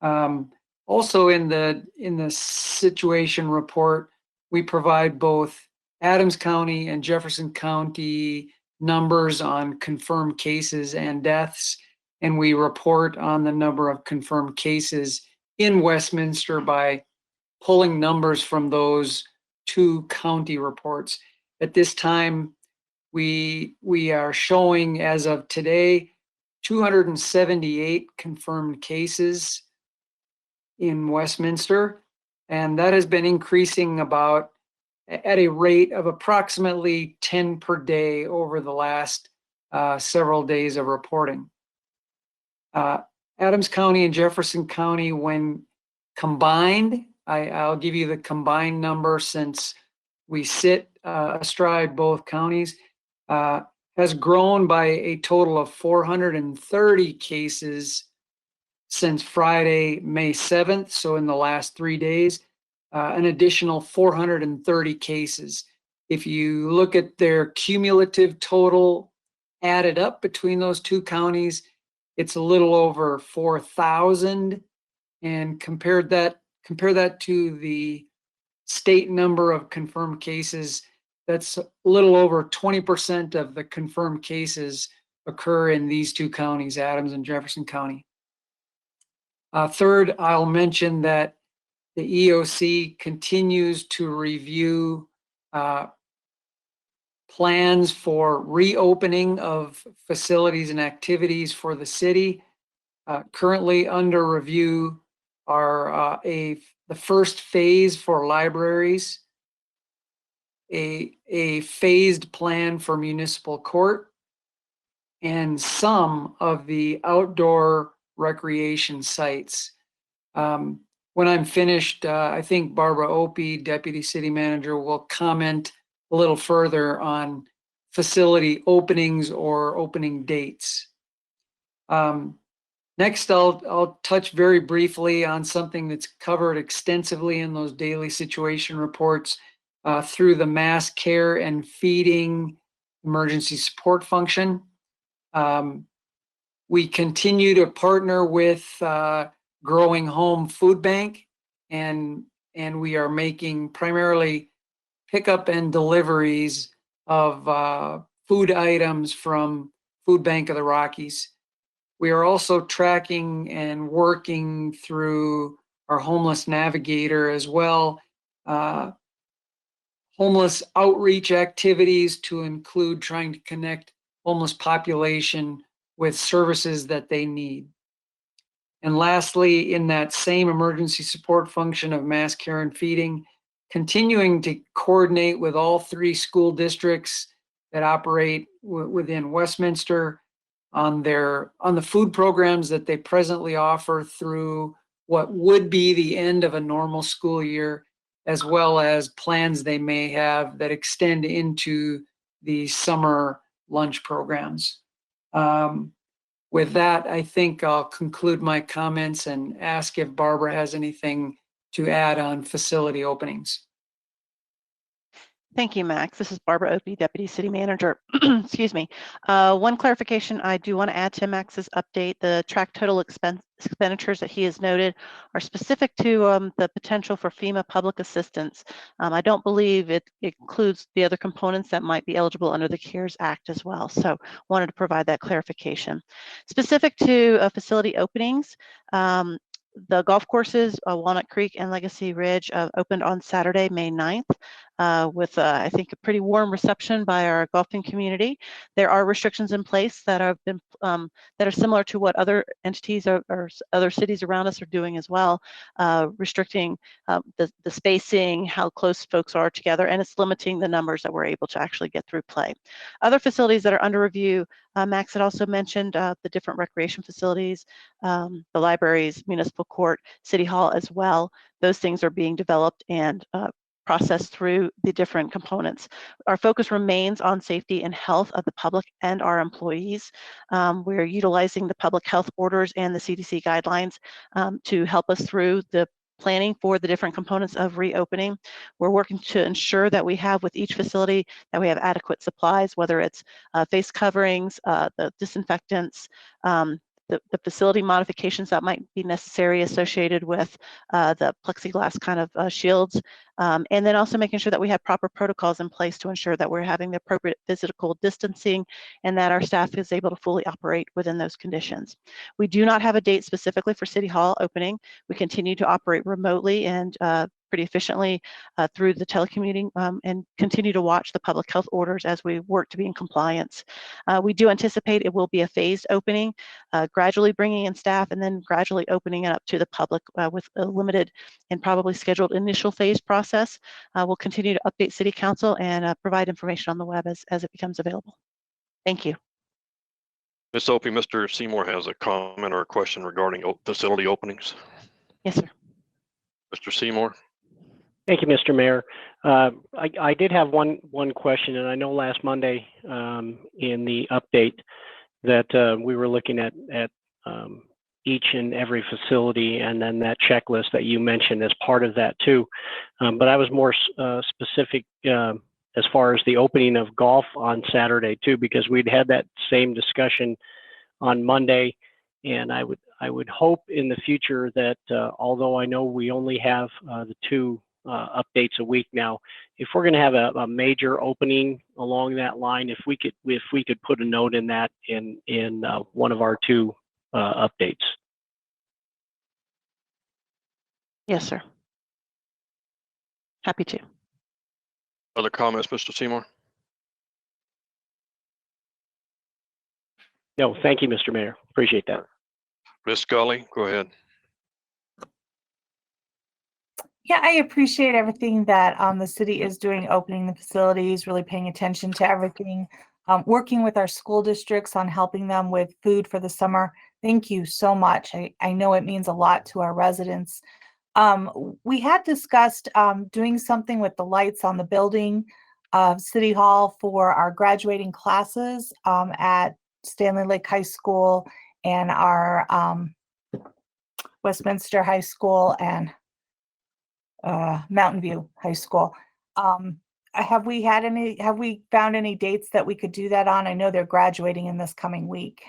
Also in the situation report, we provide both Adams County and Jefferson County numbers on confirmed cases and deaths, and we report on the number of confirmed cases in Westminster by pulling numbers from those two county reports. At this time, we are showing, as of today, 278 confirmed cases in Westminster, and that has been increasing about at a rate of approximately 10 per day over the last several days of reporting. Adams County and Jefferson County, when combined, I'll give you the combined number since we sit astride both counties, has grown by a total of 430 cases since Friday, May 7th, so in the last 3 days. an additional 430 cases. If you look at their cumulative total added up between those two counties, it's a little over 4,000. And compare that to the state number of confirmed cases, that's a little over 20% of the confirmed cases occur in these two counties, Adams and Jefferson County. Third, I'll mention that the EOC continues to review plans for reopening of facilities and activities for the city. Currently under review are the first phase for libraries, a phased plan for municipal court, and some of the outdoor recreation sites. When I'm finished, I think Barbara Opie, Deputy City Manager, will comment a little further on facility openings or opening dates. Next, I'll touch very briefly on something that's covered extensively in those daily situation reports through the mass care and feeding emergency support function. We continue to partner with Growing Home Food Bank, and we are making primarily pickup and deliveries of food items from Food Bank of the Rockies. We are also tracking and working through our homeless navigator as well, homeless outreach activities to include trying to connect homeless population with services that they need. And lastly, in that same emergency support function of mass care and feeding, continuing to coordinate with all 3 school districts that operate within Westminster on the food programs that they presently offer through what would be the end of a normal school year, as well as plans they may have that extend into the summer lunch programs. With that, I think I'll conclude my comments and ask if Barbara has anything to add on facility openings. Thank you, Max. This is Barbara Opie, Deputy City Manager. Excuse me. One clarification I do want to add to Max's update. The track total expenditures that he has noted are specific to the potential for FEMA public assistance. I don't believe it includes the other components that might be eligible under the CARES Act as well. So wanted to provide that clarification. Specific to facility openings, the golf courses, Walnut Creek and Legacy Ridge, opened on Saturday, May 9th, with, I think, a pretty warm reception by our golfing community. There are restrictions in place that have been that are similar to what other entities or other cities around us are doing as well, restricting the spacing, how close folks are together, and it's limiting the numbers that we're able to actually get through play. Other facilities that are under review, Max had also mentioned the different recreation facilities, the libraries, municipal court, city hall as well. Those things are being developed and processed through the different components. Our focus remains on safety and health of the public and our employees. We're utilizing the public health orders and the CDC guidelines to help us through the planning for the different components of reopening. We're working to ensure that we have with each facility that we have adequate supplies, whether it's face coverings, the disinfectants, the facility modifications that might be necessary associated with the plexiglass kind of shields, and then also making sure that we have proper protocols in place to ensure that we're having the appropriate physical distancing and that our staff is able to fully operate within those conditions. We do not have a date specifically for City Hall opening. We continue to operate remotely and pretty efficiently through the telecommuting and continue to watch the public health orders as we work to be in compliance. We do anticipate it will be a phased opening, gradually bringing in staff and then gradually opening it up to the public with a limited and probably scheduled initial phase process. We'll continue to update City Council and provide information on the web as it becomes available. Thank you. Ms. Opie, Mr. Seymour has a comment or a question regarding facility openings. Yes, sir. Mr. Seymour. Thank you, Mr. Mayor. I did have one question, and I know last Monday in the update that we were looking at each and every facility, and then that checklist that you mentioned as part of that too. But I was more specific as far as the opening of golf on Saturday too, because we'd had that same discussion on Monday, and I would hope in the future that although I know we only have the 2 updates a week now, if we're going to have a major opening along that line, if we could put a note in that in one of our 2 updates. Yes, sir. Happy to. Other comments, Mr. Seymour? No, thank you, Mr. Mayor. Appreciate that. Ms. Scully, go ahead. Yeah, I appreciate everything that the city is doing, opening the facilities, really paying attention to everything, working with our school districts on helping them with food for the summer. Thank you so much. I know it means a lot to our residents. We had discussed doing something with the lights on the building of City Hall for our graduating classes at Stanley Lake High School and our Westminster High School and Mountain View High School. Have we found any dates that we could do that on? I know they're graduating in this coming week.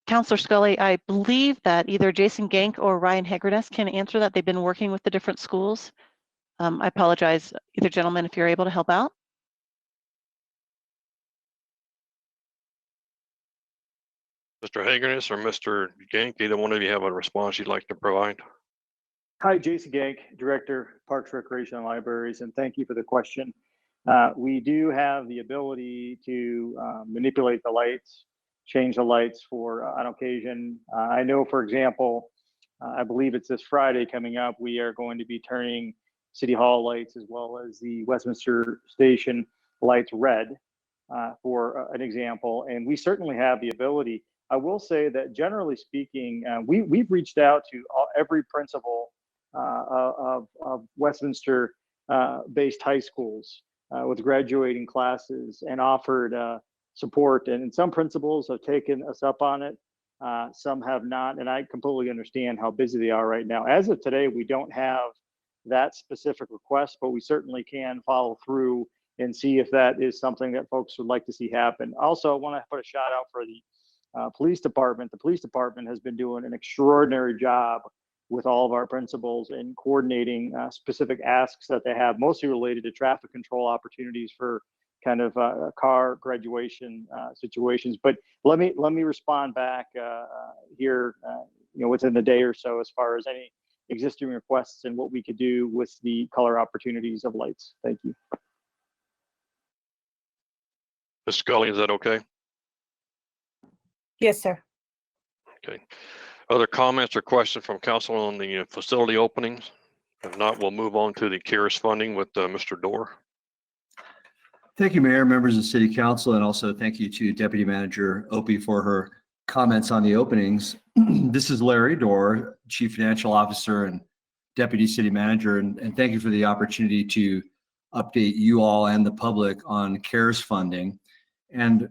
Councilor Scully, I believe that either Jason Gank or Ryan Hegerness can answer that. They've been working with the different schools. I apologize, either gentleman, if you're able to help out. Mr. Hagerness or Mr. Gank, either one of you have a response you'd like to provide? Hi, Jason Gank, Director, Parks, Recreation, and Libraries, and thank you for the question. We do have the ability to manipulate the lights, change the lights for on occasion. I know, for example, I believe it's this Friday coming up, we are going to be turning City Hall lights as well as the Westminster Station lights red, for an example, and we certainly have the ability. I will say that generally speaking, we've reached out to every principal of Westminster based high schools with graduating classes and offered support. And some principals have taken us up on it. Some have not. And I completely understand how busy they are right now. As of today, we don't have that specific request, but we certainly can follow through and see if that is something that folks would like to see happen. Also, I want to put a shout out for the police department. The police department has been doing an extraordinary job with all of our principals in coordinating specific asks that they have, mostly related to traffic control opportunities for kind of car graduation situations. But let me respond back here, within the day or so, as far as any existing requests and what we could do with the color opportunities of lights. Thank you. Ms. Scully, is that okay? Yes, sir. Okay. Other comments or questions from council on the facility openings? If not, we'll move on to the CARES funding with Mr. Dorr. Thank you, Mayor, members of the City Council, and also thank you to Deputy Manager Opie for her comments on the openings. This is Larry Dorr, Chief Financial Officer and Deputy City Manager, and thank you for the opportunity to update you all and the public on CARES funding. And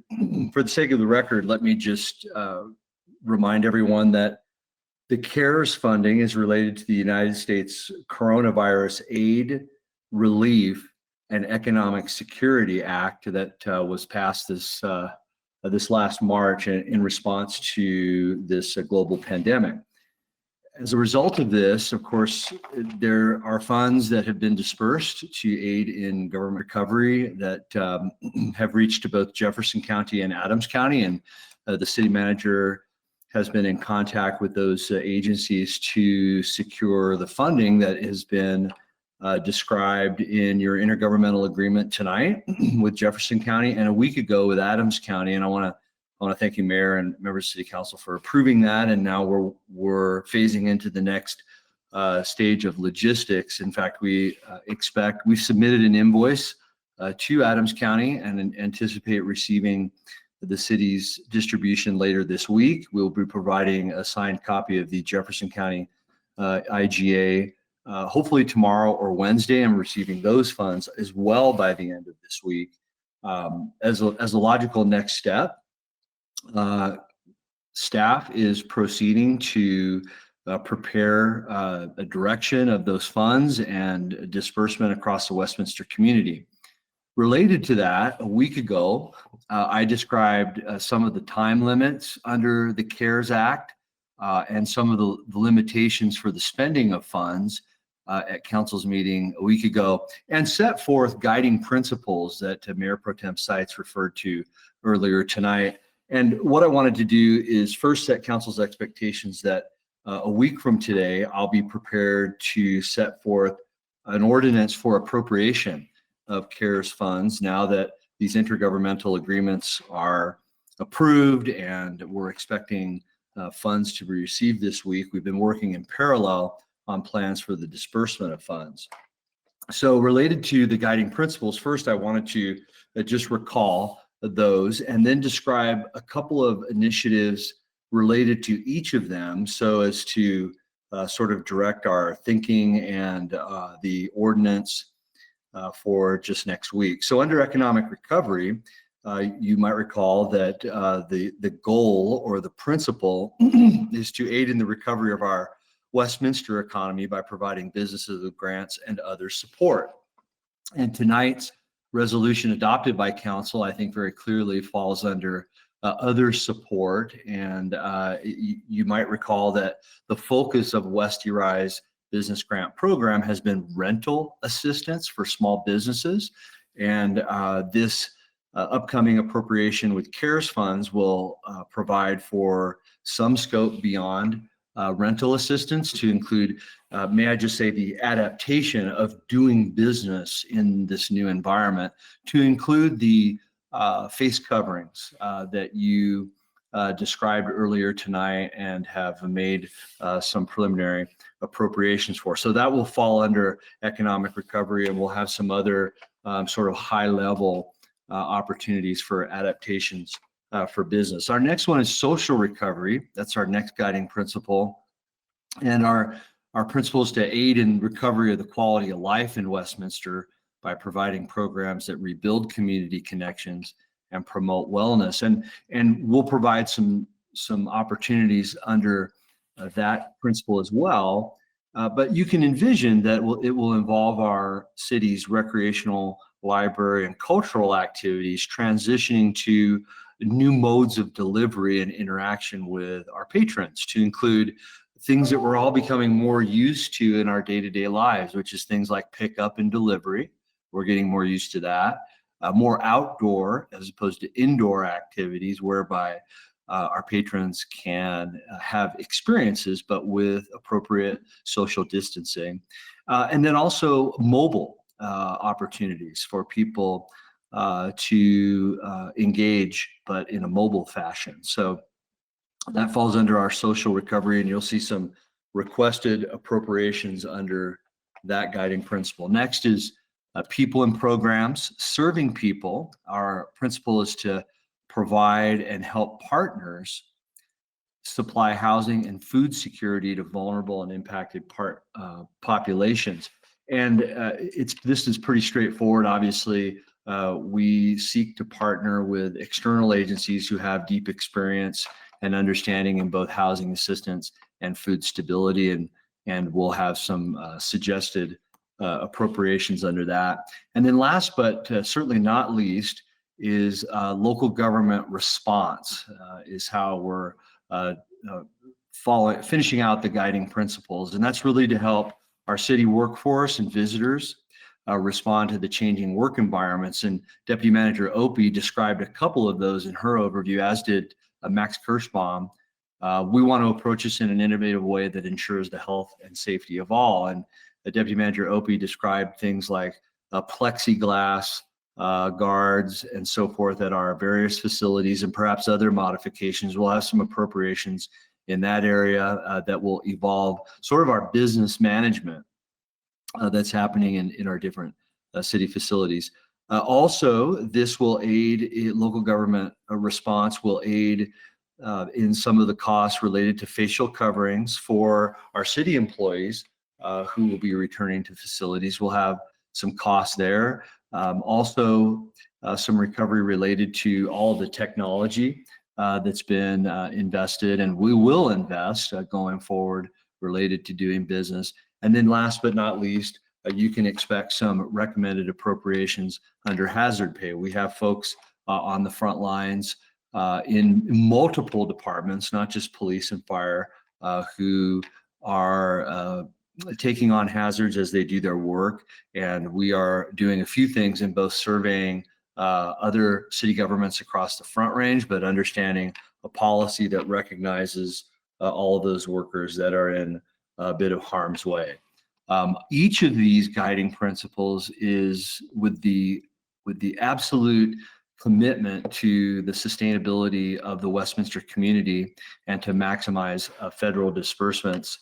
for the sake of the record, let me just remind everyone that the CARES funding is related to the United States Coronavirus Aid, Relief, and Economic Security Act that was passed this last March in response to this global pandemic. As a result of this, of course, there are funds that have been dispersed to aid in government recovery that have reached to both Jefferson County and Adams County, and the city manager has been in contact with those agencies to secure the funding that has been described in your intergovernmental agreement tonight with Jefferson County and a week ago with Adams County. And I want to thank you, Mayor and members of City Council, for approving that. And now we're phasing into the next stage of logistics. In fact, we've submitted an invoice to Adams County and anticipate receiving the city's distribution later this week. We'll be providing a signed copy of the Jefferson County IGA hopefully tomorrow or Wednesday, and receiving those funds as well by the end of this week. As a logical next step, staff is proceeding to prepare a direction of those funds and disbursement across the Westminster community. Related to that, a week ago, I described some of the time limits under the CARES Act and some of the limitations for the spending of funds at council's meeting a week ago, and set forth guiding principles that Mayor Pro Tem Seitz referred to earlier tonight. And what I wanted to do is first set council's expectations that a week from today, I'll be prepared to set forth an ordinance for appropriation of CARES funds now that these intergovernmental agreements are approved and we're expecting funds to be received this week. We've been working in parallel on plans for the disbursement of funds. So related to the guiding principles, first I wanted to just recall those and then describe a couple of initiatives related to each of them so as to sort of direct our thinking and the ordinance for just next week. So under economic recovery, you might recall that the goal or the principle is to aid in the recovery of our Westminster economy by providing businesses with grants and other support. And tonight's resolution adopted by council, I think very clearly falls under other support. And you might recall that the focus of West Uri's business grant program has been rental assistance for small businesses. And this upcoming appropriation with CARES funds will provide for some scope beyond rental assistance to include, may I just say, the adaptation of doing business in this new environment to include the face coverings that you described earlier tonight and have made some preliminary appropriations for. So that will fall under economic recovery, and we'll have some other sort of high level opportunities for adaptations for business. Our next one is social recovery. That's our next guiding principle. And our principle is to aid in recovery of the quality of life in Westminster by providing programs that rebuild community connections and promote wellness. And we'll provide some opportunities under that principle as well. But you can envision that it will involve our city's recreational, library, and cultural activities transitioning to new modes of delivery and interaction with our patrons, to include things that we're all becoming more used to in our day-to-day lives, which is things like pickup and delivery. We're getting more used to that. More outdoor as opposed to indoor activities whereby our patrons can have experiences, but with appropriate social distancing. And then also mobile opportunities for people to engage, but in a mobile fashion. So that falls under our social recovery, and you'll see some requested appropriations under that guiding principle. Next is people and programs serving people. Our principle is to provide and help partners supply housing and food security to vulnerable and impacted populations. And this is pretty straightforward. Obviously, we seek to partner with external agencies who have deep experience and understanding in both housing assistance and food stability, and we'll have some suggested appropriations under that. And then last but certainly not least is local government response is how we're finishing out the guiding principles. And that's really to help our city workforce and visitors respond to the changing work environments. And Deputy Manager Opie described a couple of those in her overview, as did Max Kirschbaum. We want to approach this in an innovative way that ensures the health and safety of all. And the Deputy Manager Opie described things like plexiglass guards and so forth at our various facilities, and perhaps other modifications. We'll have some appropriations in that area that will evolve sort of our business management that's happening in our different city facilities. Also, this will aid local government response, will aid in some of the costs related to facial coverings for our city employees who will be returning to facilities. We'll have some costs there. Also, some recovery related to all the technology that's been invested, and we will invest going forward related to doing business. And then last but not least, you can expect some recommended appropriations under hazard pay. We have folks on the front lines in multiple departments, not just police and fire, who are taking on hazards as they do their work. And we are doing a few things in both surveying other city governments across the Front Range, but understanding a policy that recognizes all of those workers that are in a bit of harm's way. Each of these guiding principles is with the absolute commitment to the sustainability of the Westminster community and to maximize federal disbursements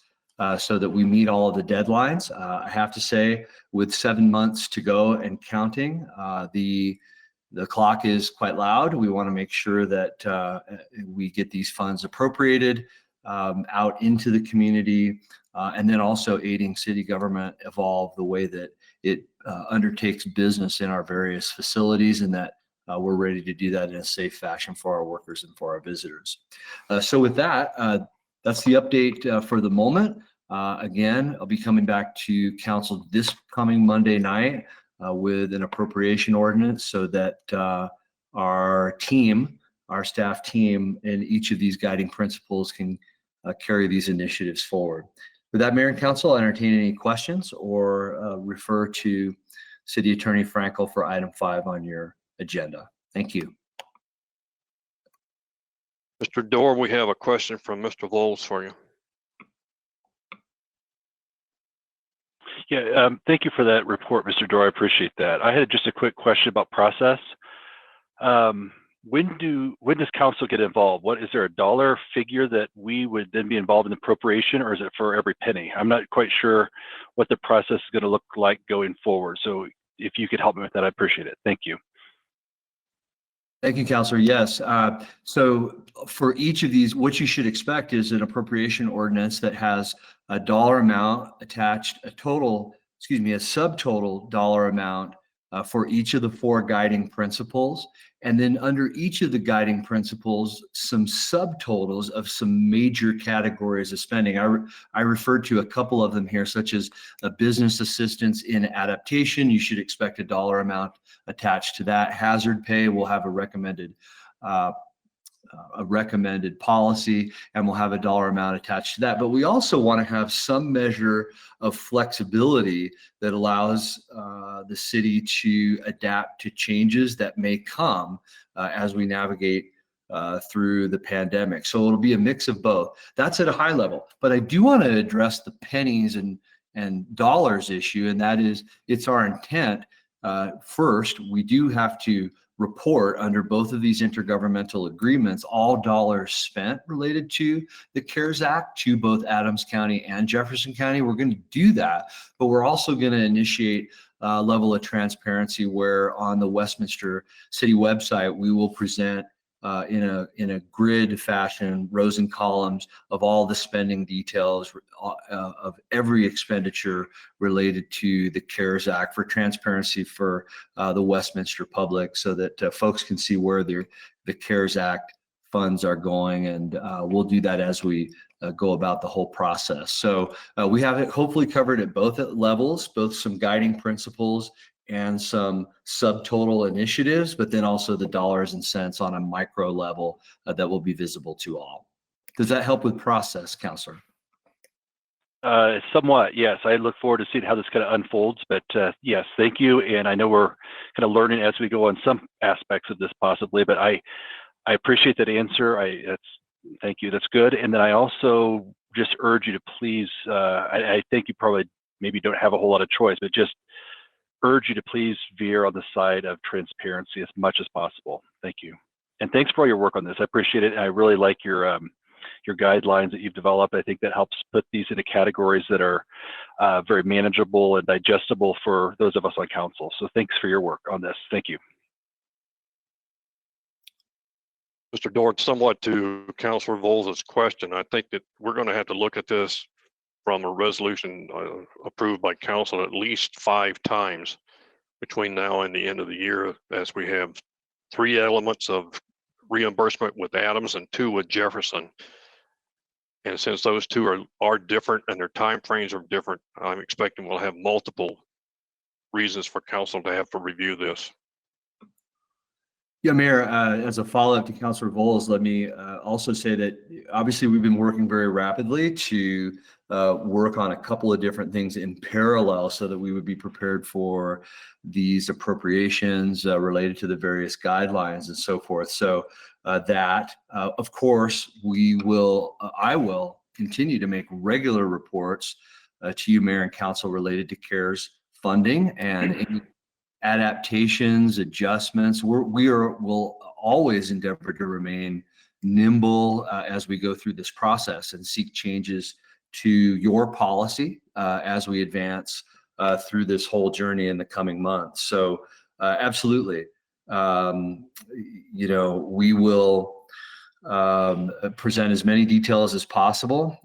so that we meet all of the deadlines. I have to say, with 7 months to go and counting, the clock is quite loud. We want to make sure that we get these funds appropriated out into the community, and then also aiding city government evolve the way that it undertakes business in our various facilities, and that we're ready to do that in a safe fashion for our workers and for our visitors. So with that, that's the update for the moment. Again, I'll be coming back to council this coming Monday night with an appropriation ordinance so that our staff team, and each of these guiding principles can carry these initiatives forward. With that, Mayor and Council, I entertain any questions or refer to City Attorney Frankel for item 5 on your agenda. Thank you. Mr. Dorr, we have a question from Mr. Voles for you. Yeah, thank you for that report, Mr. Dorr. I appreciate that. I had just a quick question about process. When does council get involved? Is there a dollar figure that we would then be involved in the appropriation, or is it for every penny? I'm not quite sure what the process is going to look like going forward. So if you could help me with that, I appreciate it. Thank you. Thank you, Councilor. Yes. So for each of these, what you should expect is an appropriation ordinance that has a dollar amount attached, a subtotal dollar amount for each of the 4 guiding principles. And then under each of the guiding principles, some subtotals of some major categories of spending. I referred to a couple of them here, such as a business assistance in adaptation. You should expect a dollar amount attached to that. Hazard pay will have a recommended policy, and we'll have a dollar amount attached to that. But we also want to have some measure of flexibility that allows the city to adapt to changes that may come as we navigate through the pandemic. So it'll be a mix of both. That's at a high level. But I do want to address the pennies and dollars issue, and that is, it's our intent. First, we do have to report under both of these intergovernmental agreements all dollars spent related to the CARES Act to both Adams County and Jefferson County. We're going to do that, but we're also going to initiate a level of transparency where on the Westminster City website, we will present in a grid fashion, rows and columns of all the spending details of every expenditure related to the CARES Act for transparency for the Westminster public, so that folks can see where the CARES Act funds are going. And we'll do that as we go about the whole process. So we have it hopefully covered at both levels, both some guiding principles and some subtotal initiatives, but then also the dollars and cents on a micro level that will be visible to all. Does that help with process, Councilor? Somewhat, yes. I look forward to seeing how this kind of unfolds, but yes, thank you. And I know we're kind of learning as we go on some aspects of this possibly, but I appreciate that answer. Thank you. That's good. And then I also just urge you to please, I think you probably maybe don't have a whole lot of choice, but just urge you to please veer on the side of transparency as much as possible. Thank you. And thanks for all your work on this. I appreciate it. And I really like your guidelines that you've developed. I think that helps put these into categories that are very manageable and digestible for those of us on council. So thanks for your work on this. Thank you. Mr. Dort, somewhat to Councilor Voles' question, I think that we're going to have to look at this from a resolution approved by council at least 5 times between now and the end of the year, as we have 3 elements of reimbursement with Adams and 2 with Jefferson. And since those 2 are different and their timeframes are different, I'm expecting we'll have multiple reasons for council to have to review this. Yeah, Mayor, as a follow-up to Councilor Voles, let me also say that obviously we've been working very rapidly to work on a couple of different things in parallel so that we would be prepared for these appropriations related to the various guidelines and so forth. So of course, I will continue to make regular reports to you, Mayor and Council, related to CARES funding and any adaptations, adjustments. We'll always endeavor to remain nimble as we go through this process and seek changes to your policy as we advance through this whole journey in the coming months. So absolutely, we will present as many details as possible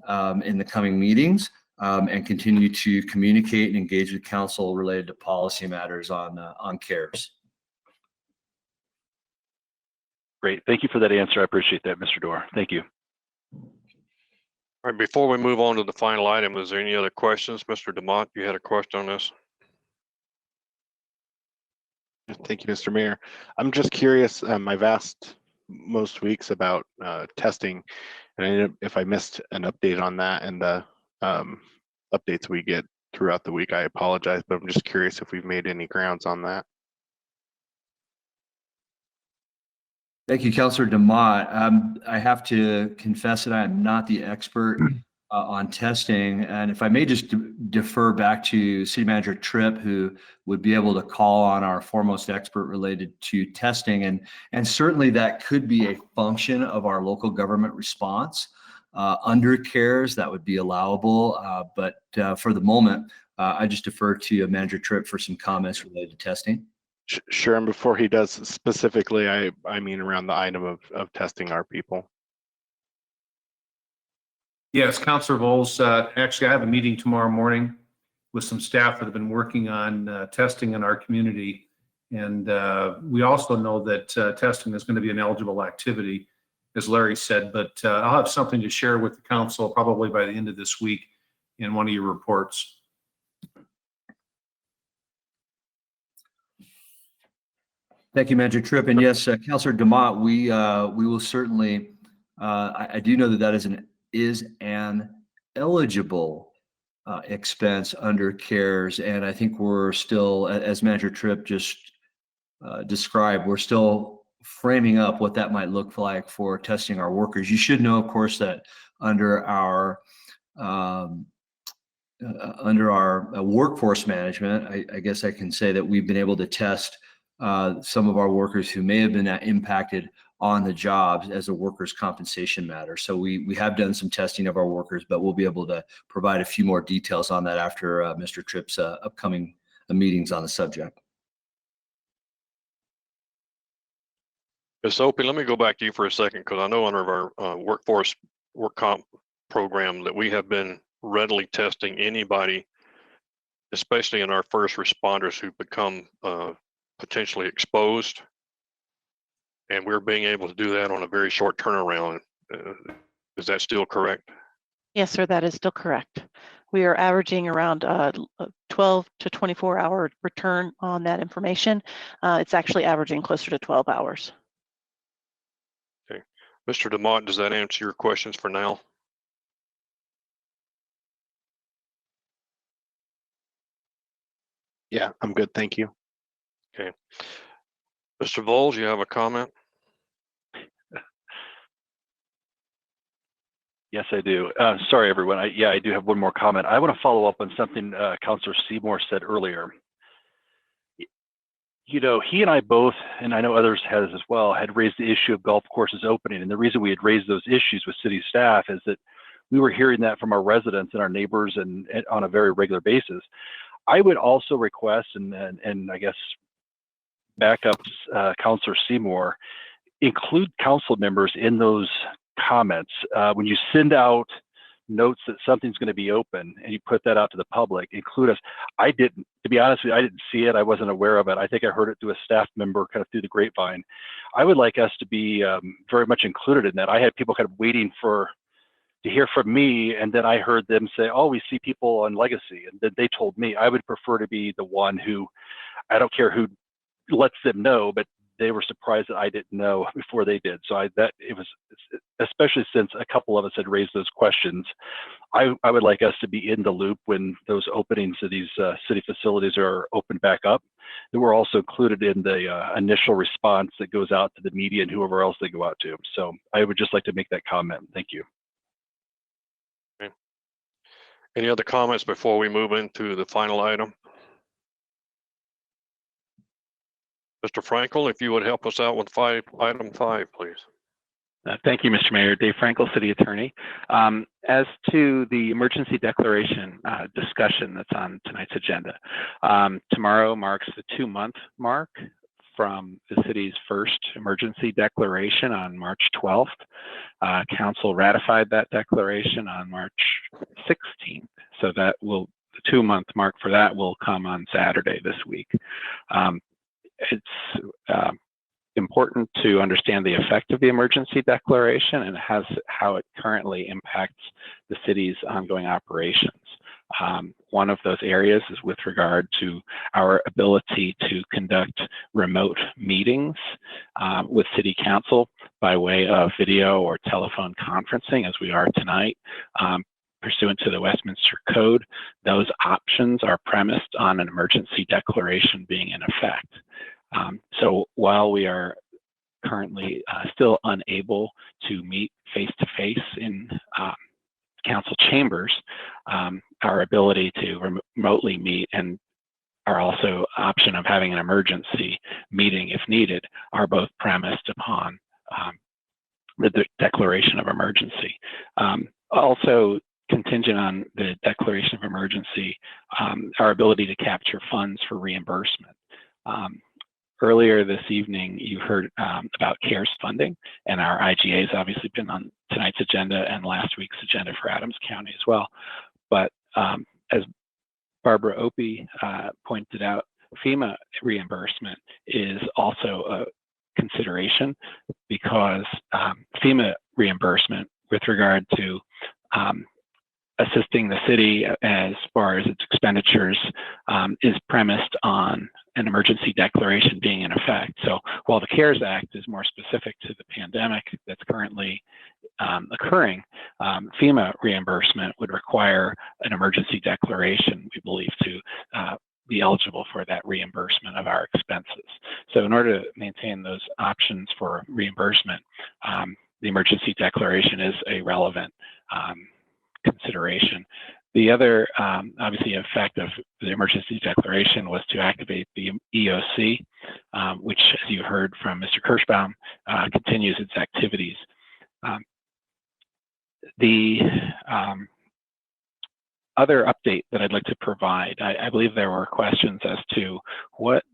in the coming meetings. And continue to communicate and engage with council related to policy matters on CARES. Great. Thank you for that answer. I appreciate that, Mr. Dorr. Thank you. All right, before we move on to the final item, is there any other questions? Mr. DeMott, you had a question on this? Thank you, Mr. Mayor. I'm just curious, I've asked most weeks about testing, and if I missed an update on that and the updates we get throughout the week, I apologize, but I'm just curious if we've made any grounds on that. Thank you, Councilor DeMott. I have to confess that I am not the expert on testing. And if I may just defer back to City Manager Tripp, who would be able to call on our foremost expert related to testing. And certainly that could be a function of our local government response. Under CARES, that would be allowable. But for the moment, I just defer to Manager Tripp for some comments related to testing. Sure, and before he does specifically, I mean around the item of testing our people. Yes, Councilor Voles, actually I have a meeting tomorrow morning with some staff that have been working on testing in our community. And we also know that testing is going to be an eligible activity, as Larry said, but I'll have something to share with the council probably by the end of this week in one of your reports. Thank you, Manager Tripp. And yes, Councilor DeMott, we will certainly, I do know that is an eligible expense under CARES. And I think we're still, as Manager Tripp just described, we're still framing up what that might look like for testing our workers. You should know, of course, that under our workforce management, I guess I can say that we've been able to test some of our workers who may have been impacted on the jobs as a workers' compensation matter. So we have done some testing of our workers, but we'll be able to provide a few more details on that after Mr. Tripp's upcoming meetings on the subject. Ms. Opie, let me go back to you for a second, because I know under our workforce work comp program that we have been readily testing anybody, especially in our first responders who become potentially exposed. And we're being able to do that on a very short turnaround. Is that still correct? Yes, sir, that is still correct. We are averaging around 12 to 24 hour return on that information. It's actually averaging closer to 12 hours. Okay. Mr. DeMott, does that answer your questions for now? Yeah, I'm good. Thank you. Okay. Mr. Voles, you have a comment? Yes, I do. Sorry, everyone. I do have one more comment. I want to follow up on something Councilor Seymour said earlier. You know, he and I both, and I know others has as well, had raised the issue of golf courses opening. And the reason we had raised those issues with city staff is that we were hearing that from our residents and our neighbors and on a very regular basis. I would also request, and I guess back up Councilor Seymour, include council members in those comments. When you send out notes that something's going to be open and you put that out to the public, include us. I didn't, to be honest with you, I didn't see it. I wasn't aware of it. I think I heard it through a staff member kind of through the grapevine. I would like us to be very much included in that. I had people kind of waiting to hear from me, and then I heard them say, oh, we see people on Legacy, and then they told me. I would prefer to be the one who, I don't care who lets them know, but they were surprised that I didn't know before they did. So it was, especially since a couple of us had raised those questions, I would like us to be in the loop when those openings of these city facilities are opened back up, that we're also included in the initial response that goes out to the media and whoever else they go out to. So I would just like to make that comment. Thank you. Okay. Any other comments before we move into the final item? Mr. Frankel, if you would help us out with item 5, please. Thank you, Mr. Mayor. Dave Frankel, City Attorney. As to the emergency declaration discussion that's on tonight's agenda, tomorrow marks the 2-month mark from the city's first emergency declaration on March 12th. Council ratified that declaration on March 16th. So that will, the 2-month mark for that will come on Saturday this week. It's important to understand the effect of the emergency declaration and how it currently impacts the city's ongoing operations. One of those areas is with regard to our ability to conduct remote meetings with City Council by way of video or telephone conferencing, as we are tonight. Pursuant to the Westminster Code, those options are premised on an emergency declaration being in effect. So while we are currently still unable to meet face-to-face in council chambers, our ability to remotely meet and our also option of having an emergency meeting if needed are both premised upon the declaration of emergency. Also contingent on the declaration of emergency, our ability to capture funds for reimbursement. Earlier this evening, you heard about CARES funding, and our IGA has obviously been on tonight's agenda and last week's agenda for Adams County as well. But as Barbara Opie pointed out, FEMA reimbursement is also a consideration, because FEMA reimbursement with regard to assisting the city as far as its expenditures is premised on an emergency declaration being in effect. So while the CARES Act is more specific to the pandemic that's currently occurring, FEMA reimbursement would require an emergency declaration, we believe, to be eligible for that reimbursement of our expenses. So in order to maintain those options for reimbursement, the emergency declaration is a relevant consideration. The other, obviously, effect of the emergency declaration was to activate the EOC, which, as you heard from Mr. Kirschbaum, continues its activities. The other update that I'd like to provide, I believe there were questions as to what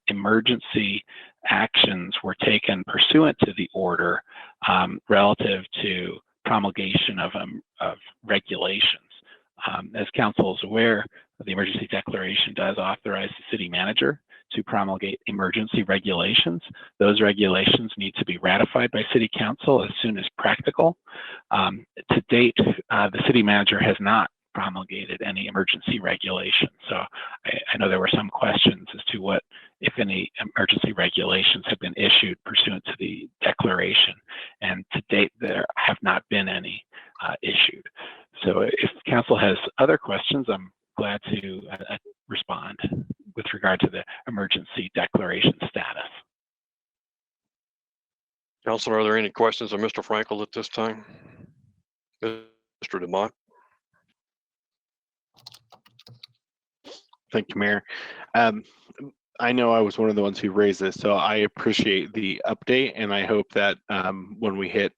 emergency actions were taken pursuant to the order relative to promulgation of regulations. As council is aware, the emergency declaration does authorize the city manager to promulgate emergency regulations. Those regulations need to be ratified by city council as soon as practical. To date, the city manager has not promulgated any emergency regulations. So I know there were some questions as to what, if any, emergency regulations have been issued pursuant to the declaration. And to date, there have not been any issued. So if council has other questions, I'm glad to respond with regard to the emergency declaration status. Council, are there any questions of Mr. Frankel at this time? Mr. DeMont? Thank you, Mayor. I know I was one of the ones who raised this, so I appreciate the update, and I hope that when we hit,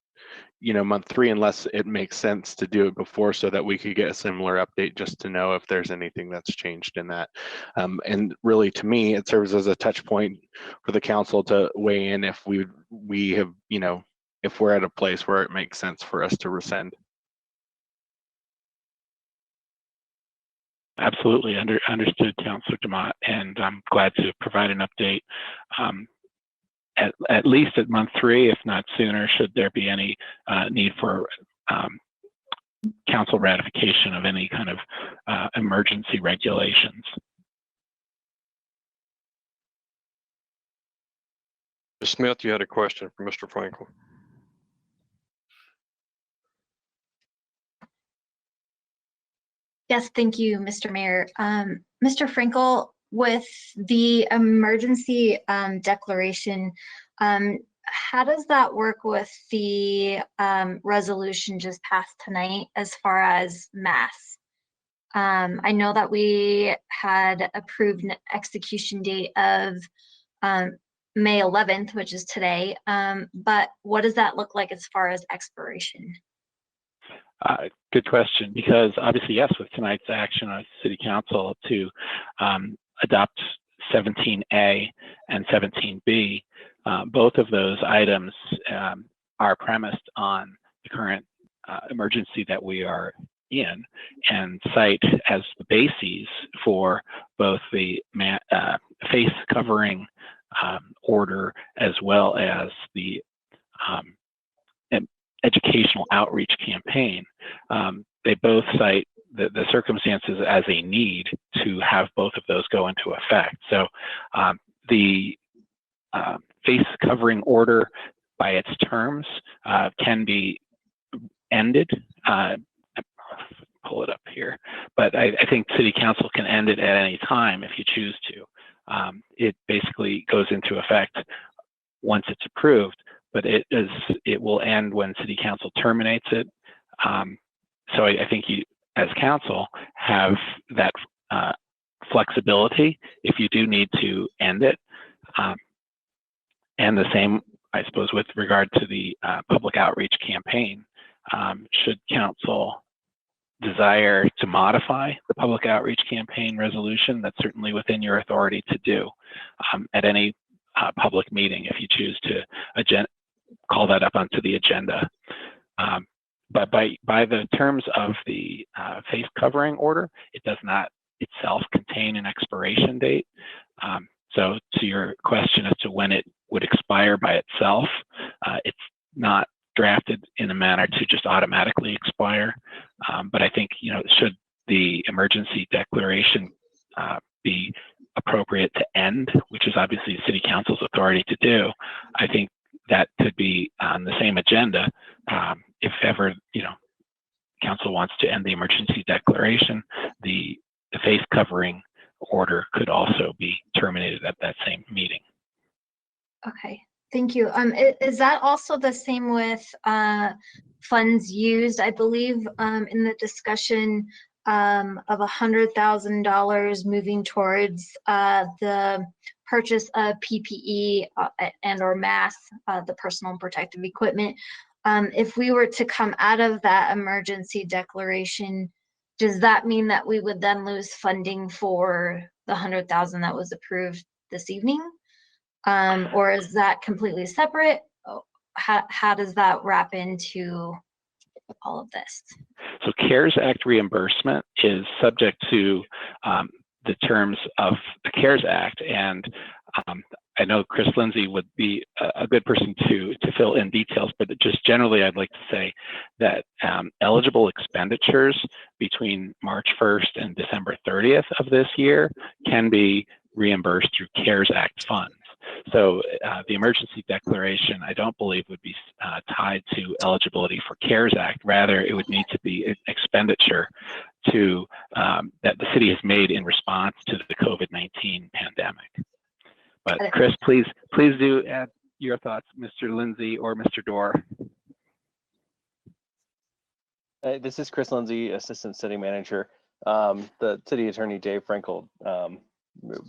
month 3, unless it makes sense to do it before, so that we could get a similar update just to know if there's anything that's changed in that. And really, to me, it serves as a touch point for the council to weigh in if we have, if we're at a place where it makes sense for us to rescind. Absolutely understood, Councilor Demott, and I'm glad to provide an update at least at month 3, if not sooner, should there be any need for council ratification of any kind of emergency regulations. Ms. Smith, you had a question for Mr. Frankel. Yes, thank you, Mr. Mayor. Mr. Frankel, with the emergency declaration, how does that work with the resolution just passed tonight as far as masks? I know that we had approved an execution date of May 11th, which is today, but what does that look like as far as expiration? Good question, because obviously, yes, with tonight's action on City Council to adopt 17A and 17B, both of those items are premised on the current emergency that we are in and cite as the bases for both the face covering order as well as the educational outreach campaign. They both cite the circumstances as a need to have both of those go into effect. So the face covering order by its terms can be ended. Pull it up here, but I think City Council can end it at any time if you choose to. It basically goes into effect once it's approved, but it will end when City Council terminates it. So I think you, as council, have that flexibility if you do need to end it. And the same, I suppose, with regard to the public outreach campaign. Should council desire to modify the public outreach campaign resolution, that's certainly within your authority to do at any public meeting if you choose to call that up onto the agenda. But by the terms of the face covering order, it does not itself contain an expiration date. So to your question as to when it would expire by itself, it's not drafted in a manner to just automatically expire. But I think, should the emergency declaration be appropriate to end, which is obviously City Council's authority to do, I think that could be on the same agenda. If ever, Council wants to end the emergency declaration, the face covering order could also be terminated at that same meeting. Okay, thank you. Is that also the same with funds used? I believe in the discussion of $100,000 moving towards the purchase of PPE and or masks, the personal protective equipment. If we were to come out of that emergency declaration, does that mean that we would then lose funding for the $100,000 that was approved this evening? Or is that completely separate? How does that wrap into all of this? So CARES Act reimbursement is subject to the terms of the CARES Act, and I know Chris Lindsay would be a good person to fill in details, but just generally I'd like to say that eligible expenditures between March 1st and December 30th of this year can be reimbursed through CARES Act funds. So the emergency declaration, I don't believe, would be tied to eligibility for CARES Act. Rather, it would need to be an expenditure to that the city has made in response to the COVID-19 pandemic. But Chris, please do add your thoughts, Mr. Lindsay or Mr. Dorr. This is Chris Lindsay, Assistant City Manager. The City Attorney Dave Frankel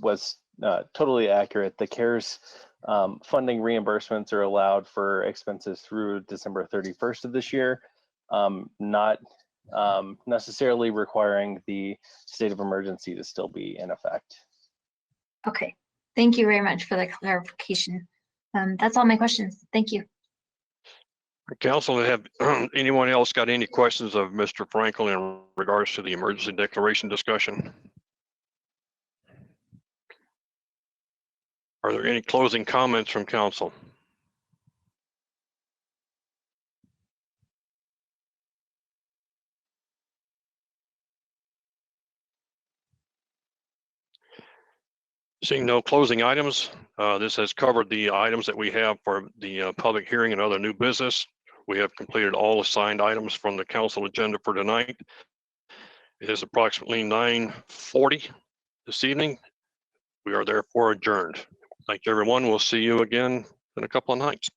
was totally accurate. The CARES funding reimbursements are allowed for expenses through December 31st of this year, not necessarily requiring the state of emergency to still be in effect. Okay, thank you very much for the clarification. That's all my questions. Thank you. Council, have anyone else got any questions of Mr. Frankel in regards to the emergency declaration discussion? Are there any closing comments from council? Seeing no closing items, this has covered the items that we have for the public hearing and other new business. We have completed all assigned items from the council agenda for tonight. It is approximately 9:40 this evening. We are therefore adjourned. Thank you, everyone. We'll see you again in a couple of nights.